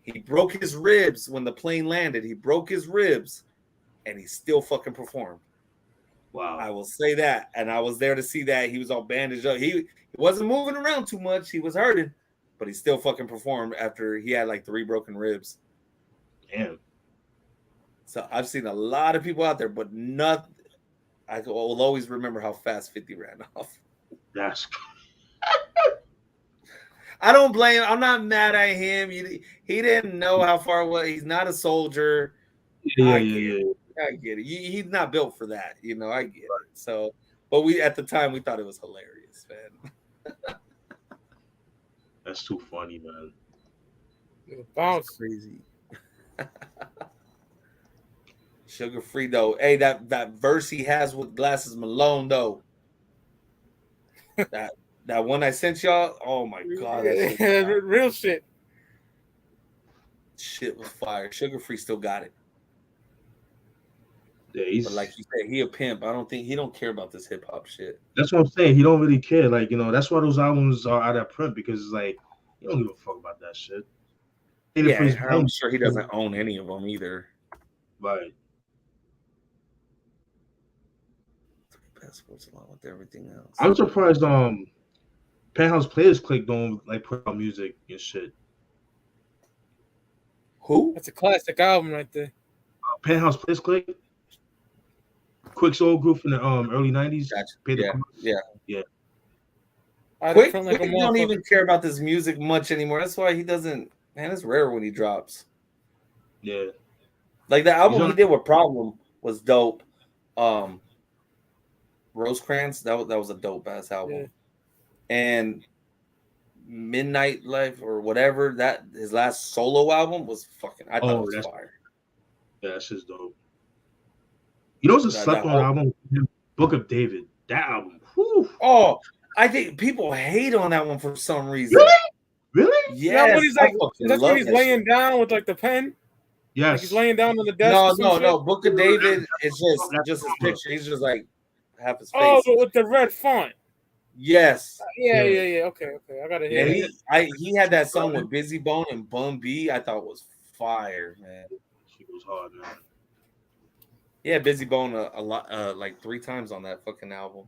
He broke his ribs when the plane landed. He broke his ribs, and he still fucking performed. Wow. I will say that. And I was there to see that. He was all bandaged up. He wasn't moving around too much. He was hurting, but he still fucking performed after he had like 3 broken ribs. Damn. So I've seen a lot of people out there, but not. I will always remember how fast 50 ran off. That's. I don't blame him. I'm not mad at him. He didn't know how far away. He's not a soldier. Yeah. I get it. He's not built for that. You know, I get it. So, but we at the time we thought it was hilarious, man. That's too funny, man. Bounce Crazy. Sugar free though. Hey, that verse he has with Glasses Malone though. That one I sent y'all. Oh my god, real shit. Shit was fire. Sugar free still got it. Yeah, but like you said, he a pimp. I don't think he don't care about this hip hop shit. That's what I'm saying. He don't really care. Like, you know, that's why those albums are out of print, because it's like you don't give a fuck about that shit. Yeah, I'm sure he doesn't own any of them either. Right. Passports along with everything else. I'm surprised. Penthouse Players Click don't like put out music and shit. Who? That's a classic album right there. Penthouse Players Click. Quick's old group from the early '90s. Gotcha. Yeah. Quick don't even care about this music much anymore. That's why he doesn't. Man, it's rare when he drops. Yeah. Like the album he did with Problem was dope. Rosecrans, that was a dope ass album. Yeah. And Midnight Life or whatever, that his last solo album was fucking. I thought it was fire. Yeah, that's just dope. You know what's a slept on album? Book of David. That album. Whew. Oh, I think people hate on that one for some reason. Really? Yeah. That's when he's laying down with like the pen. Yes. Like he's laying down on the desk. No. Book of David is just his picture. He's just like half his face. Oh, but with the red font. Yes. Yeah. Okay. I gotta hear it. He had that song with Busy Bone and Bun B. I thought was fire, man. She was hard, man. Yeah, Busy Bone a lot, like 3 times on that fucking album.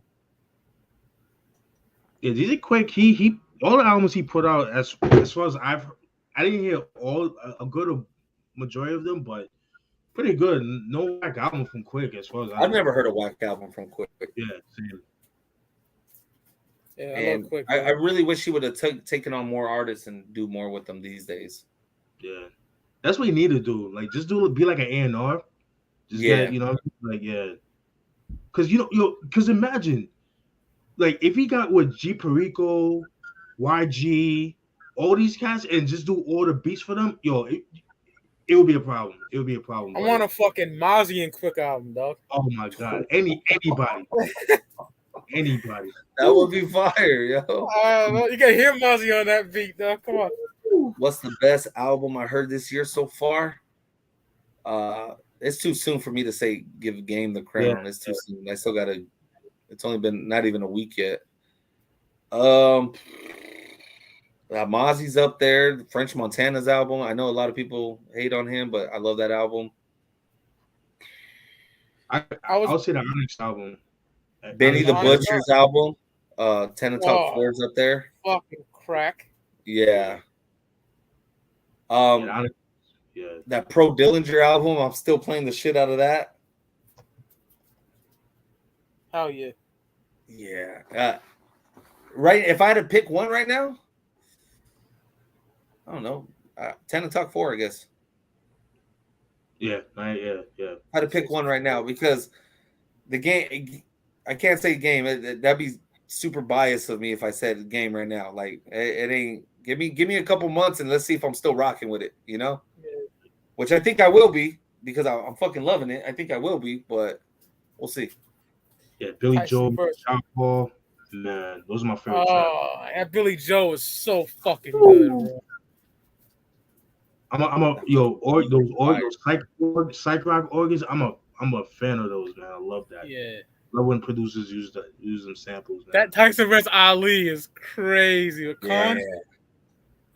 Yeah, DJ Quick, he all the albums he put out, as far as I didn't hear a good majority of them, but pretty good. No whack album from Quick as far as I've never heard a whack album from Quick. Yeah, same. Yeah, and love Quick. I really wish he would have taken on more artists and do more with them these days. Yeah, that's what you need to do. Like, just be like an A&R. Just get, because because imagine, like, if he got with G Perico, YG, all these cats, and just do all the beats for them, it would be a problem. It would be a problem. I want a fucking Mozzie and Quick album, dog. Oh my god, anybody. Anybody. That would be fire, yo. You can hear Mozzie on that beat, dog. Come on. What's the best album I heard this year so far? It's too soon for me to say give Game the crown. Yeah. It's too soon. I still gotta. It's only been not even a week yet. Mozzie's up there. French Montana's album. I know a lot of people hate on him, but I love that album. I'll say the Onyx album. Benny the Butcher's album. 10 and Top 4's up there. Fucking crack. Yeah. That Pro Dillinger album, I'm still playing the shit out of that. Hell yeah. Yeah. Right, if I had to pick one right now, I don't know. 10 and Talk 4, I guess. Yeah. I had to pick one right now because the Game, I can't say Game. That'd be super biased of me if I said Game right now. Like, it ain't. Give me a couple months and let's see if I'm still rocking with it, you know? Yeah. Which I think I will be because I'm fucking loving it. I think I will be, but we'll see. Yeah, Billy Joe, John Paul, man, those are my favorite. Oh, that Billy Joe is so fucking good, bro. those psych rock organs. I'm a fan of those, man. I love that. Yeah. Love when producers use them samples, man. That Tyson vs. Ali is crazy. Yeah.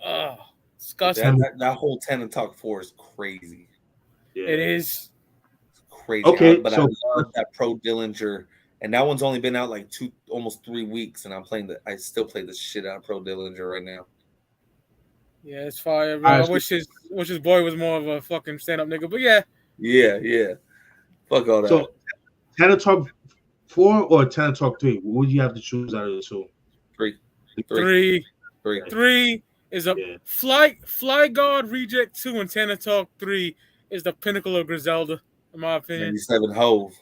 Oh, disgusting. That whole 10 and Talk 4 is crazy. Yeah. It is. It's crazy. Okay, I love that Pro Dillinger. And that one's only been out like almost 3 weeks, and I still play the shit out of Pro Dillinger right now. Yeah, it's fire, bro. I wish his boy was more of a fucking stand-up nigga, but yeah. Yeah. Fuck all that. So, 10 and Talk 4 or 10 and Talk 3? What would you have to choose out of the two? 3. 3 is a Fly Guard Reject 2 and 10 and Talk 3 is the pinnacle of Griselda, in my opinion. 97 Hove.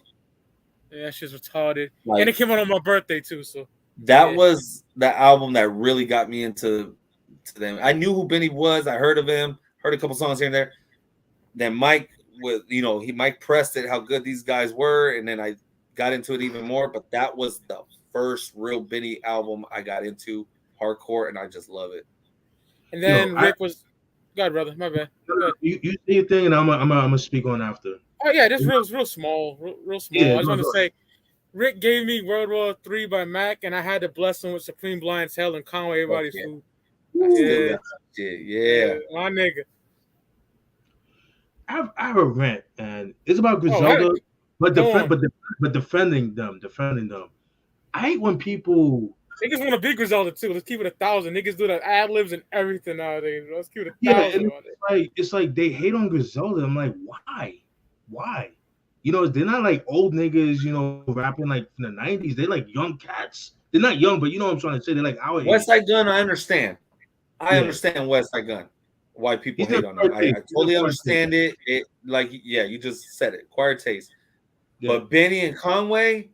Yeah, that shit's retarded. And it came out on my birthday too, so that was the album that really got me into them. I knew who Benny was. I heard of him, heard a couple songs here and there. Then Mike Mike pressed it how good these guys were, and then I got into it even more. But that was the first real Benny album I got into hardcore, and I just love it. And then Rick was God, brother, my bad. You say your thing, and I'm gonna speak on after. Oh yeah, this real small, real small. Yeah, I just want to say, Rick gave me World War III by Mac, and I had to bless him with Supreme Blind's Hell and Conway Everybody's Food. Yeah, my nigga. I have a rant, and it's about Griselda, but defending them. I hate when people. Niggas want to be Griselda too. Let's keep it 1,000. Niggas do the ad libs and everything nowadays. Let's keep it 1,000. It's like they hate on Griselda. I'm like, why? They're not like old niggas, rapping like in the 90s. They're like young cats. They're not young, but you know what I'm trying to say. They're like our age. Westside Gun, I understand. I understand Westside Gun. Why people hate on them. I totally understand it. You just said it. Acquired taste. Yeah. But Benny and Conway,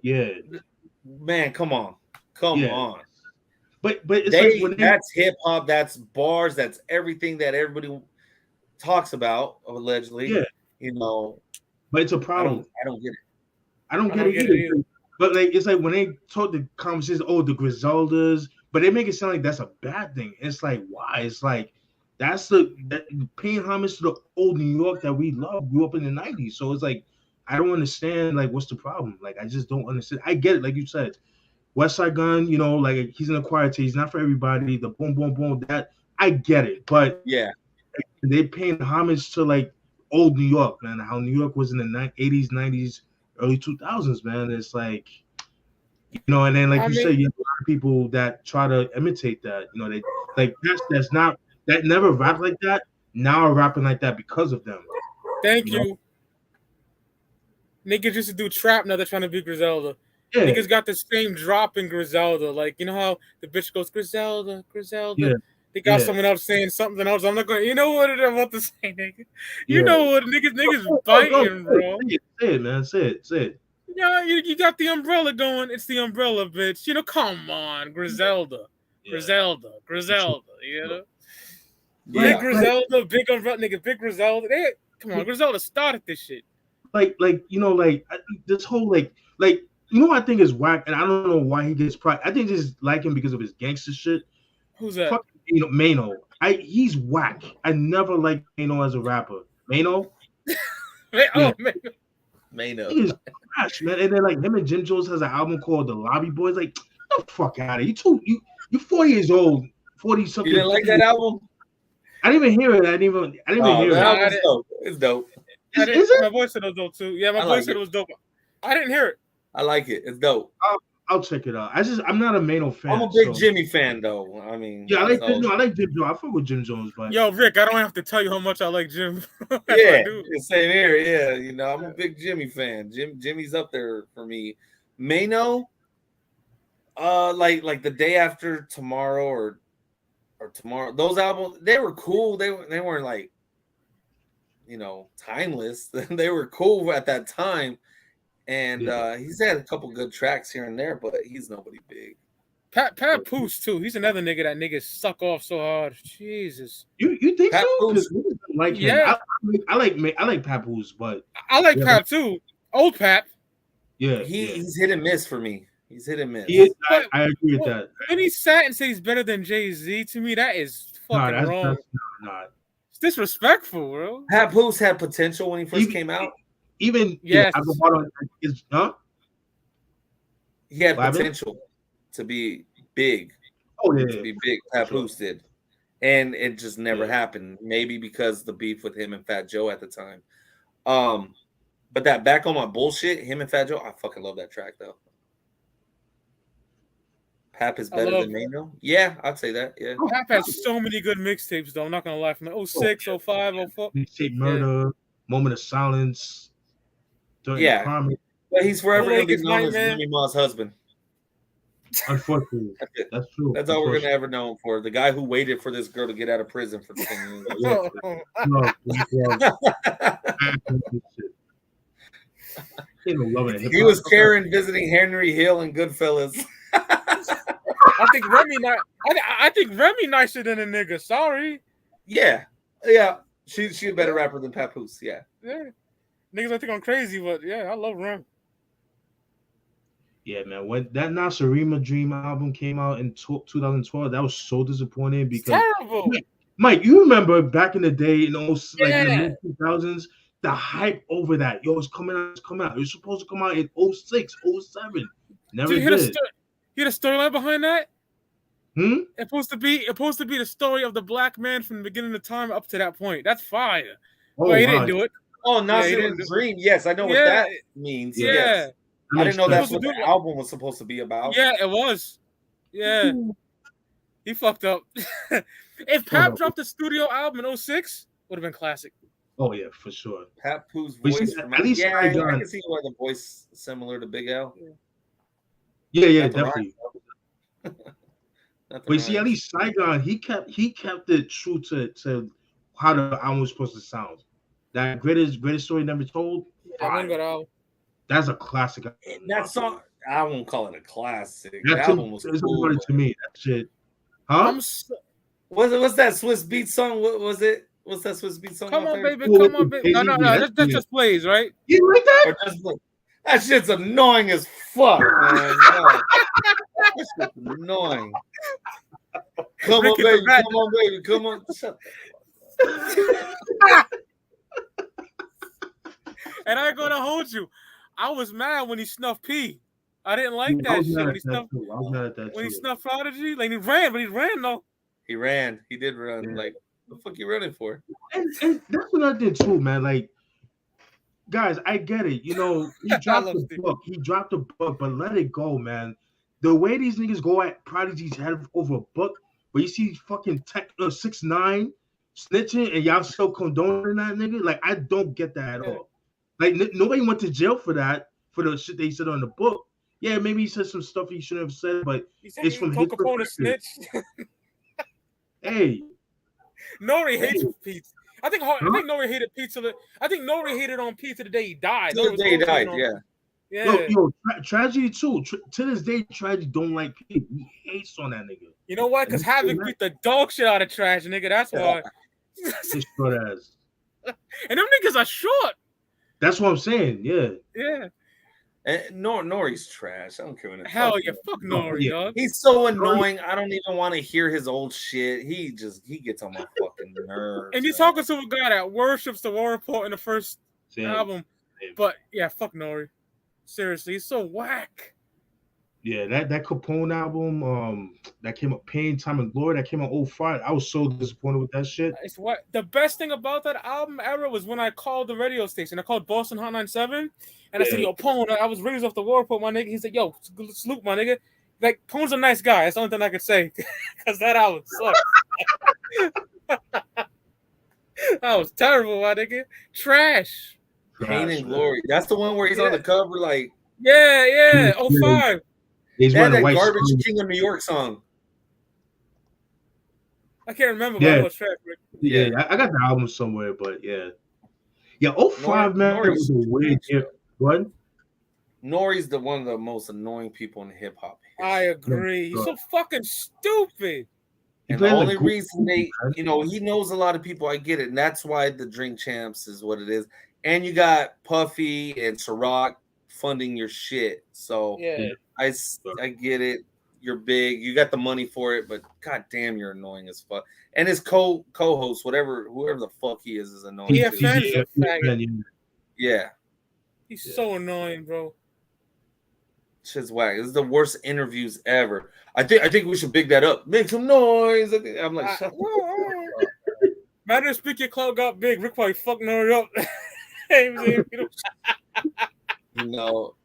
man, come on. Come on. But it's that's hip hop, that's bars, that's everything that everybody talks about, allegedly. Yeah. But it's a problem. I don't get it. I don't get it either. But it's like when they talk the conversations, the Griseldas, but they make it sound like that's a bad thing. It's like, why? It's like that's paying homage to the old New York that we love, grew up in the 90s. So it's like, I don't understand, what's the problem? I just don't understand. I get it, like you said. Westside Gun, he's an acquired taste. He's not for everybody. The boom, boom, boom, that, I get it. But they're paying homage to, old New York, man, how New York was in the 80s, 90s, early 2000s, man. It's like, and then, you said, you have a lot of people that try to imitate that. They, that never rapped like that, now are rapping like that because of them. Thank you. Niggas used to do trap, now they're trying to be Griselda. Yeah. Niggas got the same drop in Griselda. How the bitch goes, Griselda. Yeah. They got someone else saying something else. I'm not going, you know what I'm about to say, nigga? You know what? Niggas biting, bro. Say it, man. Say it. Yeah, you got the umbrella going. It's the umbrella, bitch. Come on, Griselda. Griselda. Big Griselda, big umbrella, nigga, big Griselda. Come on, Griselda started this shit. This whole, I think is whack, and I don't know why he gets pride. I think just like him because of his gangster shit. Who's that? Mano. He's whack. I never liked Mano as a rapper. Mano. Mano. He is trash, man. And then him and Jim Jones has an album called The Lobby Boys. Get the fuck out of here. You're 40 years old, 40 something. You didn't like that album? I didn't even hear it. I didn't even hear it. Dope. It's dope. Is it? My voice said it was dope too. Yeah, my voice said it was dope. I didn't hear it. I like it. It's dope. I'll check it out. I'm not a Mano fan. I'm a big Jimmy fan though. I mean, I like Jim Jones. I fuck with Jim Jones, but yo, Rick, I don't have to tell you how much I like Jim. Same here. Yeah, I'm a big Jimmy fan. Jimmy's up there for me. Mano, like the day after tomorrow or tomorrow. Those albums, they were cool. They weren't timeless. They were cool at that time. And he's had a couple good tracks here and there, but he's nobody big. Pat Poose too. He's another nigga that niggas suck off so hard. Jesus. You think Pat so? Poose. Like him. Yeah. I like Pat Poose, but I like Pat too. Old Pat. Yeah. He's hit and miss for me. He's hit and miss. I agree with that. When he sat and said he's better than Jay-Z, to me that is fucking wrong. Not. disrespectful, bro. Papoose had potential when he first came out. Even yes, he had potential to be big. To be big. Papoose did. And it just never happened. Maybe because the beef with him and Fat Joe at the time. But that Back on My Bullshit, him and Fat Joe, I fucking love that track though. Pap is better than Mano. Yeah, I'd say that. Yeah. Pap has so many good mixtapes though. I'm not gonna lie. From 06, 05, 04. Mixtape Murder, Moment of Silence. Yeah. But he's forever gonna be known as Remy Ma's husband. Unfortunately, that's true. That's all we're gonna ever know him for. The guy who waited for this girl to get out of prison for 10 years. He was Karen visiting Henry Hill and Goodfellas. I think Remy nicer than a nigga. Sorry. Yeah. She a better rapper than Papoose. Yeah. Niggas I think I'm crazy, but yeah, I love Rem. Yeah, man. When that Nasarima Dream album came out in 2012, that was so disappointing because terrible. Mike, you remember back in the day, in the mid-2000s, the hype over that. Yo, it's coming out. It was supposed to come out in 06, 07. Never did. You hear the storyline behind that? It's supposed to be the story of the black man from the beginning of time up to that point. That's fire. But he didn't do it. Oh, Nasir's Dream. Yes, I know what that means. Yeah. Yes. I didn't know that's what the album was supposed to be about. Yeah, it was. Yeah. He fucked up. If Pap dropped the studio album in 06, would have been classic. Oh, yeah, for sure. Papoose voice. At least I can see why the voice similar to Big L. Yeah, definitely. But you see, at least Saigon, he kept it true to how the album was supposed to sound. That greatest story never told. That's a classic. That song, I won't call it a classic. That album was cool. To me, that shit. Huh? What's that Swiss Beat song? What was it? What's that Swiss Beat song? Come on, baby. No. That's just plays, right? You like that? That shit's annoying as fuck, man. That shit's annoying. Come on, baby. Come on. Shut up. And I ain't gonna hold you. I was mad when he snuffed P. I didn't like that shit. When he snuffed Prodigy, like he ran though. He ran. He did run. Yeah. Like, what the fuck you running for? And that's what I did too, man. Like, guys, I get it. You know, he dropped the book, but let it go, man. The way these niggas go at Prodigy's head over a book, but you see fucking 6ix9ine snitching and y'all still condoning that nigga. Like, I don't get that at all. Like, nobody went to jail for that, for the shit they said on the book. Yeah, maybe he said some stuff he shouldn't have said, but it's from his perspective. Hey, Nori hates Pete. I think Nori hated Pete. I think Nori hated on Pete to the day he died. To the day he died, yeah. Yo, Tragedy too. To this day, Tragedy don't like Pete. He hates on that nigga. You know what? Because Havoc beat the dog shit out of Trash, nigga. That's why. His short ass. And them niggas are short. That's what I'm saying. Yeah. Yeah. And Nori's trash. I don't care what it's hell yeah, fuck Nori, dog. He's so annoying. I don't even want to hear his old shit. He gets on my fucking nerves. And you're talking to a guy that worships the War Report in the first album. But yeah, fuck Nori. Seriously, he's so whack. Yeah, that Capone album, that came up, Pain, Time and Glory, that came out 05. I was so disappointed with that shit. It's what the best thing about that album era was when I called the radio station. I called Boston Hot 97, and I said, "Yo, Pone, I was raised off the War Report, my nigga." He said, "Yo, salute, my nigga." Like, Pone's a nice guy. That's the only thing I could say, because that album sucked. That was terrible, my nigga. Trash. Pain and Glory. That's the one where he's on the cover, like. Yeah. 05. He's that Garbage King of New York song. I can't remember. But I was trash, yeah, I got the album somewhere, but yeah. 05, man, it was a weird year. What? Nori's one of the most annoying people in hip hop. I agree. He's so fucking stupid. And the only reason he knows a lot of people. I get it, and that's why the Drink Champs is what it is. And you got Puffy and Ciroc funding your shit. So I get it. you're big, you got the money for it, but god damn, you're annoying as fuck. And his co-host, whoever the fuck he is annoying. Yeah. He's so annoying, bro. Shit's whack. This is the worst interviews ever. I think we should big that up. Make some noise. I'm like, shut the fuck up. Matter of speak, Ya Clout got big. Rick probably fucking her up. You know,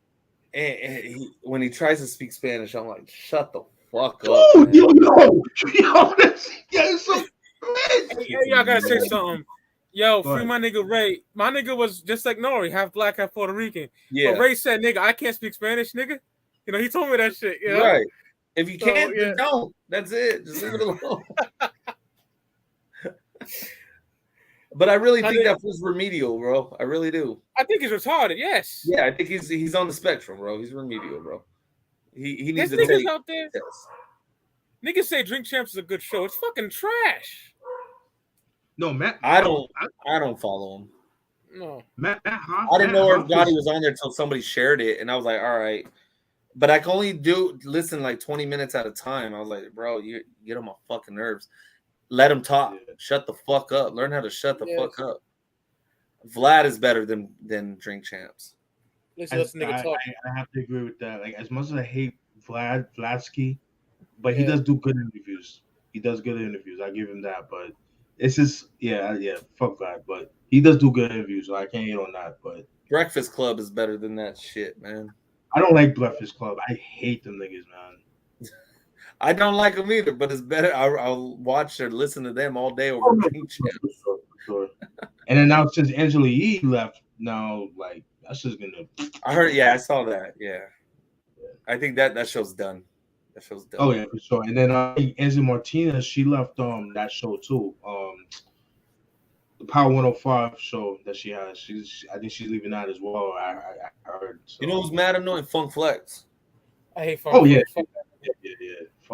and when he tries to speak Spanish, I'm like, shut the fuck up. Oh, yo, that's so hey, y'all gotta say something. Yo, free my nigga Ray. My nigga was just like Nori, half black, half Puerto Rican. Yeah. But Ray said, nigga, I can't speak Spanish, nigga. You know, he told me that shit. You know? Right. If you can't, then don't. That's it. Just leave it alone. But I really think that was remedial, bro. I really do. I think he's retarded, yes. Yeah, I think he's on the spectrum, bro. He's remedial, bro. He needs to take out there. Niggas say Drink Champs is a good show. It's fucking trash. No, Matt. I don't follow him. No. Matt I didn't know everybody was on there until somebody shared it, and I was like, all right. But I can only listen like 20 minutes at a time. I was like, bro, you get on my fucking nerves. Let him talk. Yeah. Shut the fuck up. Learn how to shut the fuck up. Vlad is better than Drink Champs. Listen, nigga talk. I have to agree with that. Like, as much as I hate Vladsky, but he does do good interviews. He does good interviews. I give him that, but it's just fuck that. But he does do good interviews, so I can't hate on that. But Breakfast Club is better than that shit, man. I don't like Breakfast Club. I hate them niggas, man. I don't like them either, but it's better. I'll watch or listen to them all day over Drink Champs. For sure. And then now since Angela Yee left, now like that's just gonna. I heard. Yeah, I saw that. Yeah, I think that show's done. That show's done. Oh yeah, for sure. And then Angela Martinez, she left that show too. The Power 105 show that she has. I think she's leaving that as well. I heard. So. You know who's mad annoying? Funk Flex. I hate Funk. Oh yeah. Yeah.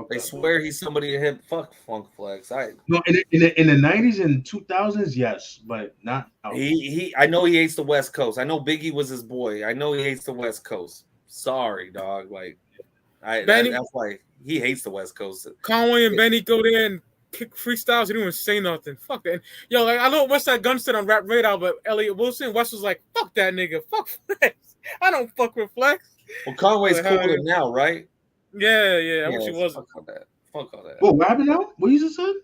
They swear he's somebody to hit. Fuck Funk Flex. No, in the 90s and 2000s, yes, but not. He. I know he hates the West Coast. I know Biggie was his boy. I know he hates the West Coast. Sorry, dog. Like, that's why he hates the West Coast. Conway and Benny go there and kick freestyles. He didn't even say nothing. Fuck that. Yo, like I know Westside Gunn said on Rap Radar, but Elliot Wilson, West was like, fuck that nigga. Fuck Flex. I don't fuck with Flex. Well, Conway's cool with him now, right? Yeah. I wish he wasn't. Fuck all that. Well, what happened now? What you just said?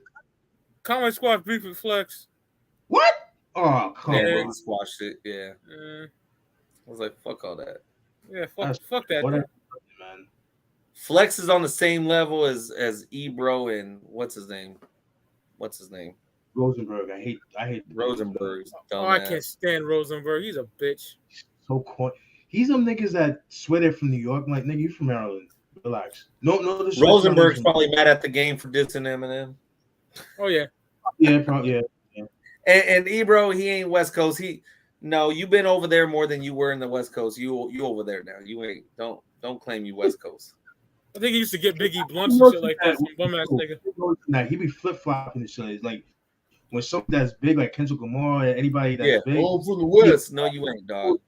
Conway squad beef with Flex. What? Oh, come on. Yeah, he squashed it. Yeah. I was like, fuck all that. Yeah, fuck that. Man. Flex is on the same level as Ebro and what's his name? Rosenberg. I hate Rosenberg. Oh, I can't stand Rosenberg. He's a bitch. So corny. He's some niggas that swear they're from New York. I'm like, nigga, you from Maryland. Relax. No. Rosenberg's probably mad at the game for dissing Eminem. Oh yeah. Yeah, probably. Yeah. And Ebro, he ain't West Coast. You've been over there more than you were in the West Coast. You over there now. You ain't. Don't claim you West Coast. I think he used to get Biggie blunts and shit like that from bum ass nigga. Nah, he be flip flopping and shit. It's like when something that's big, like Kendrick Lamar, anybody that's big. Oh, from the West. No, you ain't, dog.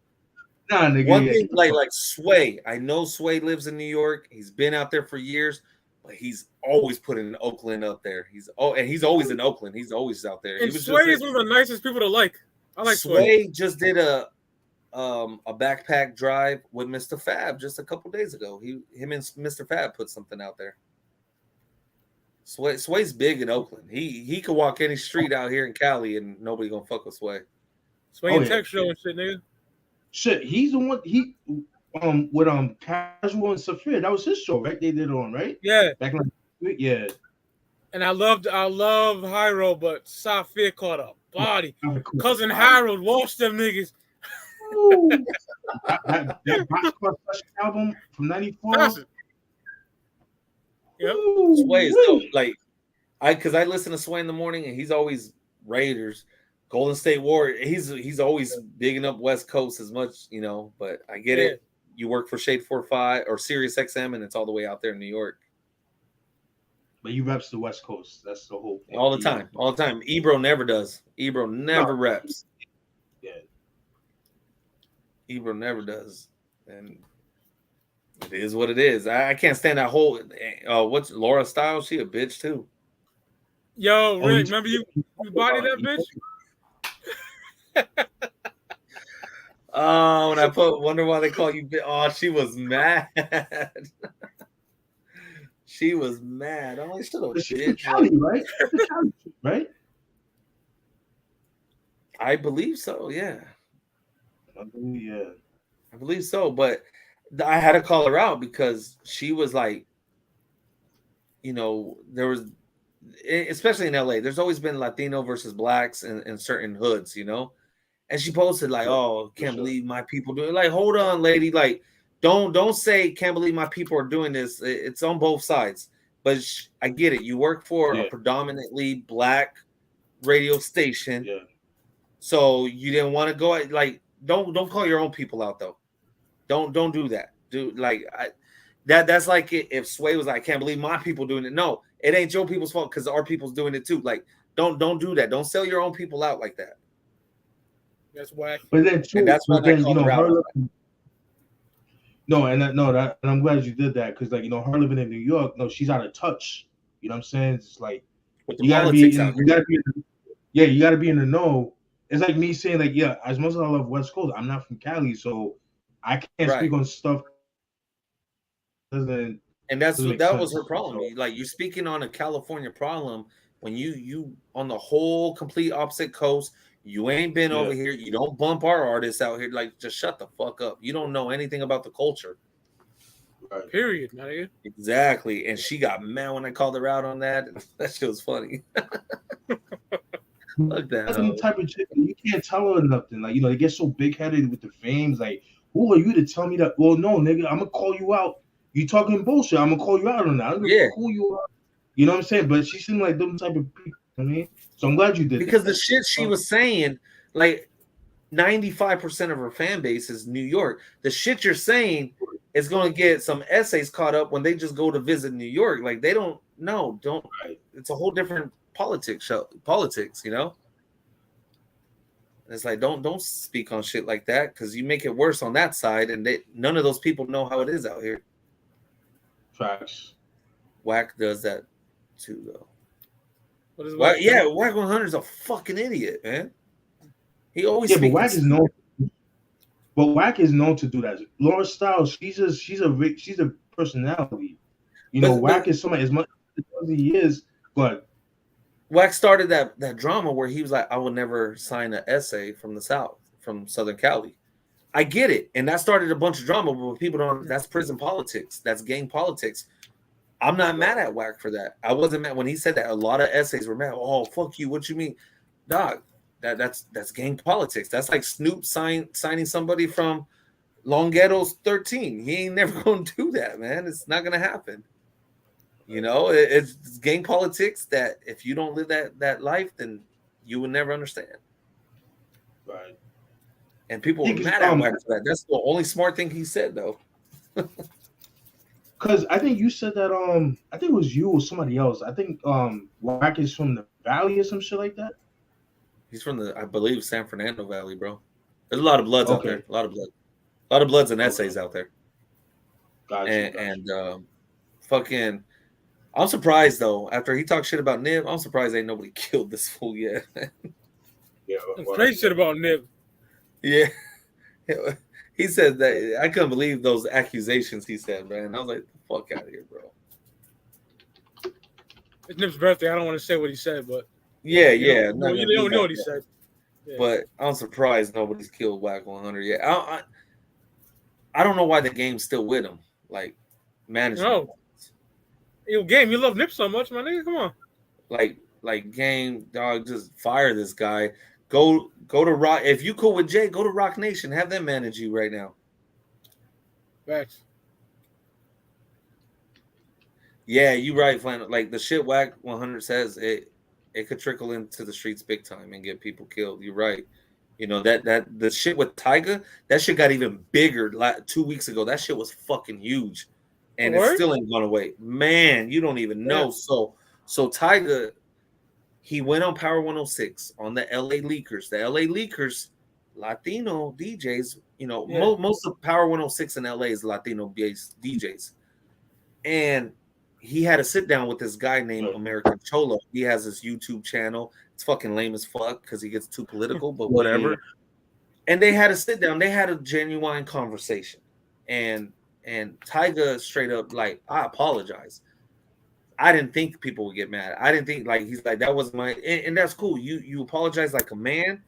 Nah, nigga. One thing, like Sway. I know Sway lives in New York. He's been out there for years, but he's always putting Oakland up there. He's always in Oakland. He's always out there. And Sway is one of the nicest people to like. I like Sway. Sway just did a backpack drive with Mr. Fab just a couple days ago. Him and Mr. Fab put something out there. Sway's big in Oakland. He could walk any street out here in Cali and nobody gonna fuck with Sway. Sway and Tech Show and shit, nigga. Shit, he's the one. He with Casual and Saphir. That was his show, right? They did it on, right? Yeah. Back in yeah. And I love Hyro, but Saphir caught a body. Cousin Harold washed them niggas. that Boxcar album from '94. Yep. Sway is dope. Like because I listen to Sway in the morning and he's always Raiders. Golden State Warriors. He's always bigging up West Coast as much, but I get it. You work for Shade 45 or Sirius XM and it's all the way out there in New York. But you reps the West Coast. That's the whole thing. All the time. Ebro never does. Ebro never reps. Yeah. Ebro never does. And It is what it is. I can't stand that whole. What's Laura Stiles? She a bitch too. Yo, Rick, remember you bodied that bitch? Oh, when I wonder why they call you. Oh, she was mad. She was mad. I'm like, shut up, bitch. Cali, right? Right? I believe so. Yeah. Yeah. I believe so, but I had to call her out because she was like, there was, especially in LA, there's always been Latino versus blacks in certain hoods, and she posted like, "Oh, can't believe my people do it." Like, hold on, lady, like, don't say can't believe my people are doing this. It's on both sides, but I get it. You work for a predominantly black radio station, so you didn't want to go like. Don't call your own people out though. Don't do that. That's like if Sway was like, I can't believe my people doing it. No, it ain't your people's fault because our people's doing it too. Like, don't do that. Don't sell your own people out like that. That's whack. But then too, and that's why I called her out. And I'm glad you did that because her living in New York, she's out of touch. You know what I'm saying? It's like you gotta be in the know. It's like me saying as much as I love West Coast, I'm not from Cali, so I can't speak on stuff. And that was her problem. Like, you're speaking on a California problem when you on the whole complete opposite coast. You ain't been over here. You don't bump our artists out here. Like, just shut the fuck up. You don't know anything about the culture. Right. Period, man. Exactly. And she got mad when I called her out on that. That shit was funny. Look that. That's the type of chick you can't tell her nothing. Like, they get so big headed with the fames. Like, who are you to tell me that? Well, no, nigga, I'm gonna call you out. You talking bullshit. I'm gonna call you out on that. I don't know who you are. You know what I'm saying? But she seemed like them type of people. I mean, so I'm glad you did because the shit she was saying, like 95% of her fan base is New York. The shit you're saying is going to get some essays caught up when they just go to visit New York. Like, they don't know. Right. It's a whole different politics. And it's like, don't speak on shit like that because you make it worse on that side, and none of those people know how it is out here. Facts. Wack does that too, though. What is Wack? Yeah, Wack 100 is a fucking idiot, man. He always but Wack is known. But Wack is known to do that. Laura Stiles, she's a personality. Wack is somebody as much as he is, but Wack started that drama where he was like, I will never sign an essay from the South, from Southern Cali. I get it. And that started a bunch of drama, but people don't. That's prison politics. That's gang politics. I'm not mad at Wack for that. I wasn't mad when he said that. A lot of essays were mad. Oh, fuck you. What you mean? Dog, that's gang politics. That's like Snoop signing somebody from Long Ghetto's 13. He ain't never going to do that, man. It's not going to happen. It's gang politics that if you don't live that life, then you will never understand. Right. And people were mad at Wack for that. That's the only smart thing he said, though. Because I think you said that, I think it was you or somebody else. I think Wack is from the Valley or some shit like that. He's from I believe, San Fernando Valley, bro. There's a lot of Bloods out there. A lot of Bloods and essays out there. Gotcha. Fucking, I'm surprised, though. After he talked shit about Nib, I'm surprised ain't nobody killed this fool yet. Yeah. Crazy shit about Nib. Yeah. He said that. I couldn't believe those accusations he said, man. I was like, the fuck out of here, bro. It's Nip's birthday. I don't want to say what he said, but yeah. You don't know what he said. Yeah. But I'm surprised nobody's killed Wack 100 yet. I don't know why the game's still with him. Like, management. No. Yo, game, you love Nip so much, my nigga. Come on. Like game, dog, just fire this guy. Go to Rock. If you cool with Jay, go to Rock Nation. Have them manage you right now. Facts. Yeah, you right, Flan. Like the shit Wack 100 says, it could trickle into the streets big time and get people killed. You're right. That the shit with Tyga, that shit got even bigger 2 weeks ago. That shit was fucking huge. And it still ain't gone away. Man, you don't even know. Yeah. So Tyga, he went on Power 106 on the LA Leakers. The LA Leakers, Latino DJs. Most of Power 106 in LA is Latino-based DJs, and he had a sit down with this guy named American Cholo. He has this YouTube channel. It's fucking lame as fuck because he gets too political, but whatever. And they had a sit down. They had a genuine conversation, and Tyga straight up like, I apologize. I didn't think people would get mad. I didn't think he's like, that wasn't my, and that's cool. You apologize like a man.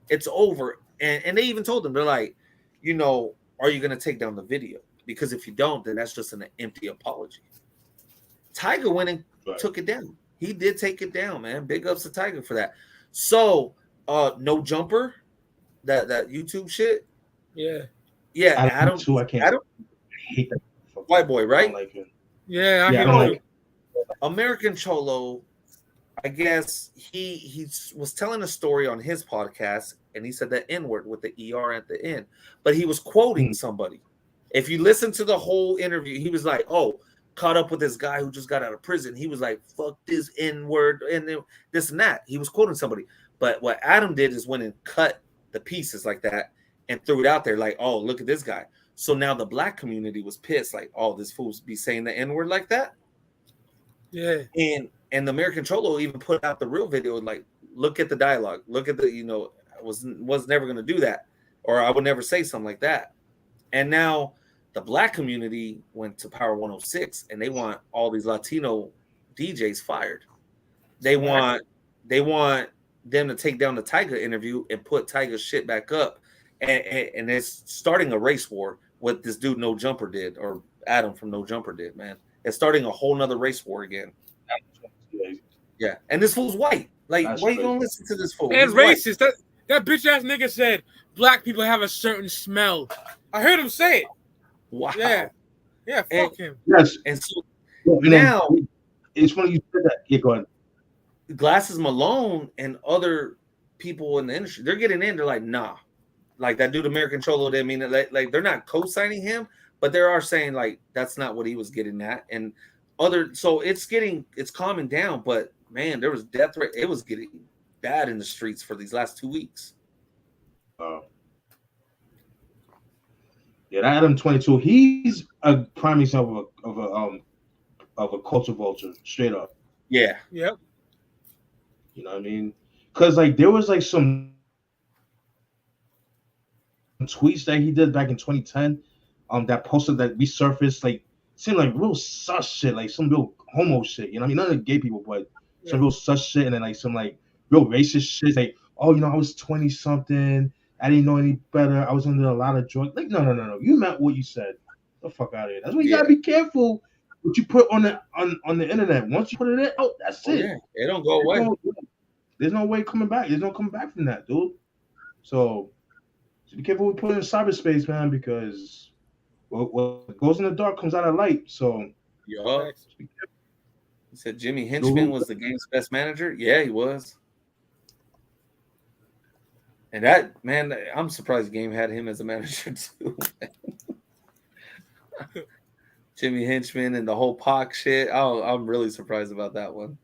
It's over. And they even told him, they're like, are you going to take down the video? Because if you don't, then that's just an empty apology. Tyga went and took it down. He did take it down, man. Big ups to Tyga for that. So, No Jumper, that YouTube shit. Yeah. Adam too. I hate that. White boy, right? I don't like him. Yeah, I don't like him. American Cholo, I guess he was telling a story on his podcast, and he said the N-word with the ER at the end, but he was quoting somebody. If you listen to the whole interview, he was like, oh, caught up with this guy who just got out of prison. He was like, fuck this N-word and this and that. He was quoting somebody. But what Adam did is went and cut the pieces like that and threw it out there like, oh, look at this guy. So now the black community was pissed, like, oh, this fool's be saying the N-word like that? Yeah. And the American Cholo even put out the real video, like, look at the dialogue. Look at the, I was never going to do that. Or I would never say something like that. And now the black community went to Power 106 and they want all these Latino DJs fired. They want them to take down the Tyga interview and put Tyga's shit back up. And it's starting a race war, what this dude No Jumper did, or Adam from No Jumper did, man. It's starting a whole nother race war again. Yeah. And this fool's white. Like, why are you going to listen to this fool? And racist. That bitch ass nigga said black people have a certain smell. I heard him say it. Wow. Yeah, fuck him. Yes. And so now it's funny you said that. Yeah, go ahead. Glasses Malone and other people in the industry, they're getting in. They're like, nah. Like that dude American Cholo didn't mean it. Like they're not co-signing him, but they are saying like that's not what he was getting at. And so it's calming down, but man, there was death rate. It was getting bad in the streets for these last 2 weeks. Yeah, that Adam 22, he's a prime example of a culture vulture, straight up. Yeah. Yep. You know what I mean? Because like there was like some tweets that he did back in 2010, that posted that resurfaced, like seemed like real sus shit, like some real homo shit. You know what I mean? None of the gay people, but some real sus shit, and then like some like real racist shit. Like, oh, I was 20 something. I didn't know any better. I was under a lot of drugs. Like, no. You meant what you said. Get the fuck out of here. That's why you gotta be careful what you put on the internet. Once you put it in, that's it. Yeah, it don't go away. There's no way coming back. There's no coming back from that, dude. So be careful what we put in cyberspace, man, because what goes in the dark comes out of light. So yeah. He said Jimmy Henchman was the game's best manager. Yeah, he was. And that, man, I'm surprised Game had him as a manager too. Jimmy Henchman and the whole Pac shit. I'm really surprised about that one.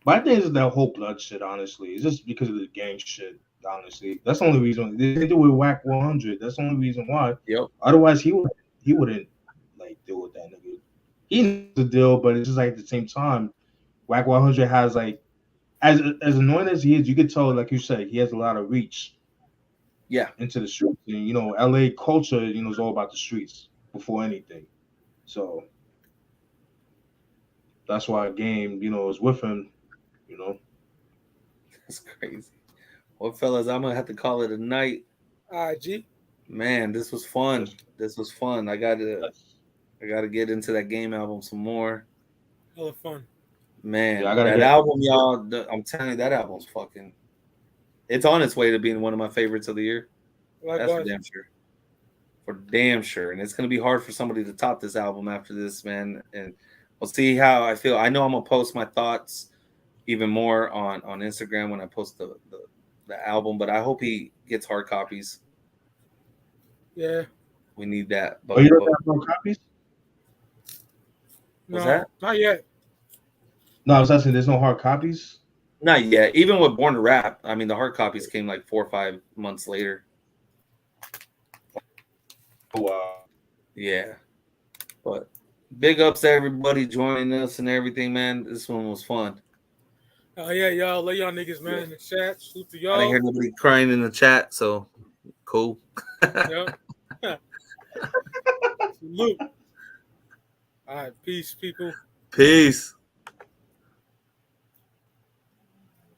My thing is that whole blood shit, honestly. It's just because of the gang shit, honestly. That's the only reason. They did it with Whack 100. That's the only reason why. Yep. Otherwise, he wouldn't like deal with that nigga. He needs to deal, but it's just like at the same time, Whack 100 has like, as annoying as he is, you could tell, like you said, he has a lot of reach. Yeah. Into the streets. And, LA culture, is all about the streets before anything. So that's why Game, is with him, That's crazy. Well, fellas, I'm gonna have to call it a night. All right, G. Man, this was fun. I gotta get into that Game album some more. Hella fun. Man, that album, y'all, I'm telling you, that album's fucking. It's on its way to being one of my favorites of the year. That's for damn sure. For damn sure. And it's going to be hard for somebody to top this album after this, man. And we'll see how I feel. I know I'm going to post my thoughts even more on Instagram when I post the album, but I hope he gets hard copies. Yeah. We need that. But you don't have hard copies? What's that? Not yet. No, I was asking, there's no hard copies? Not yet. Even with Born to Rap, I mean, the hard copies came like 4 or 5 months later. Wow. Yeah. But big ups to everybody joining us and everything, man. This one was fun. Oh yeah, y'all. Love y'all niggas, man, in the chat. Salute to y'all. I didn't hear nobody crying in the chat, so cool. Yep. Salute. All right, peace, people. Peace.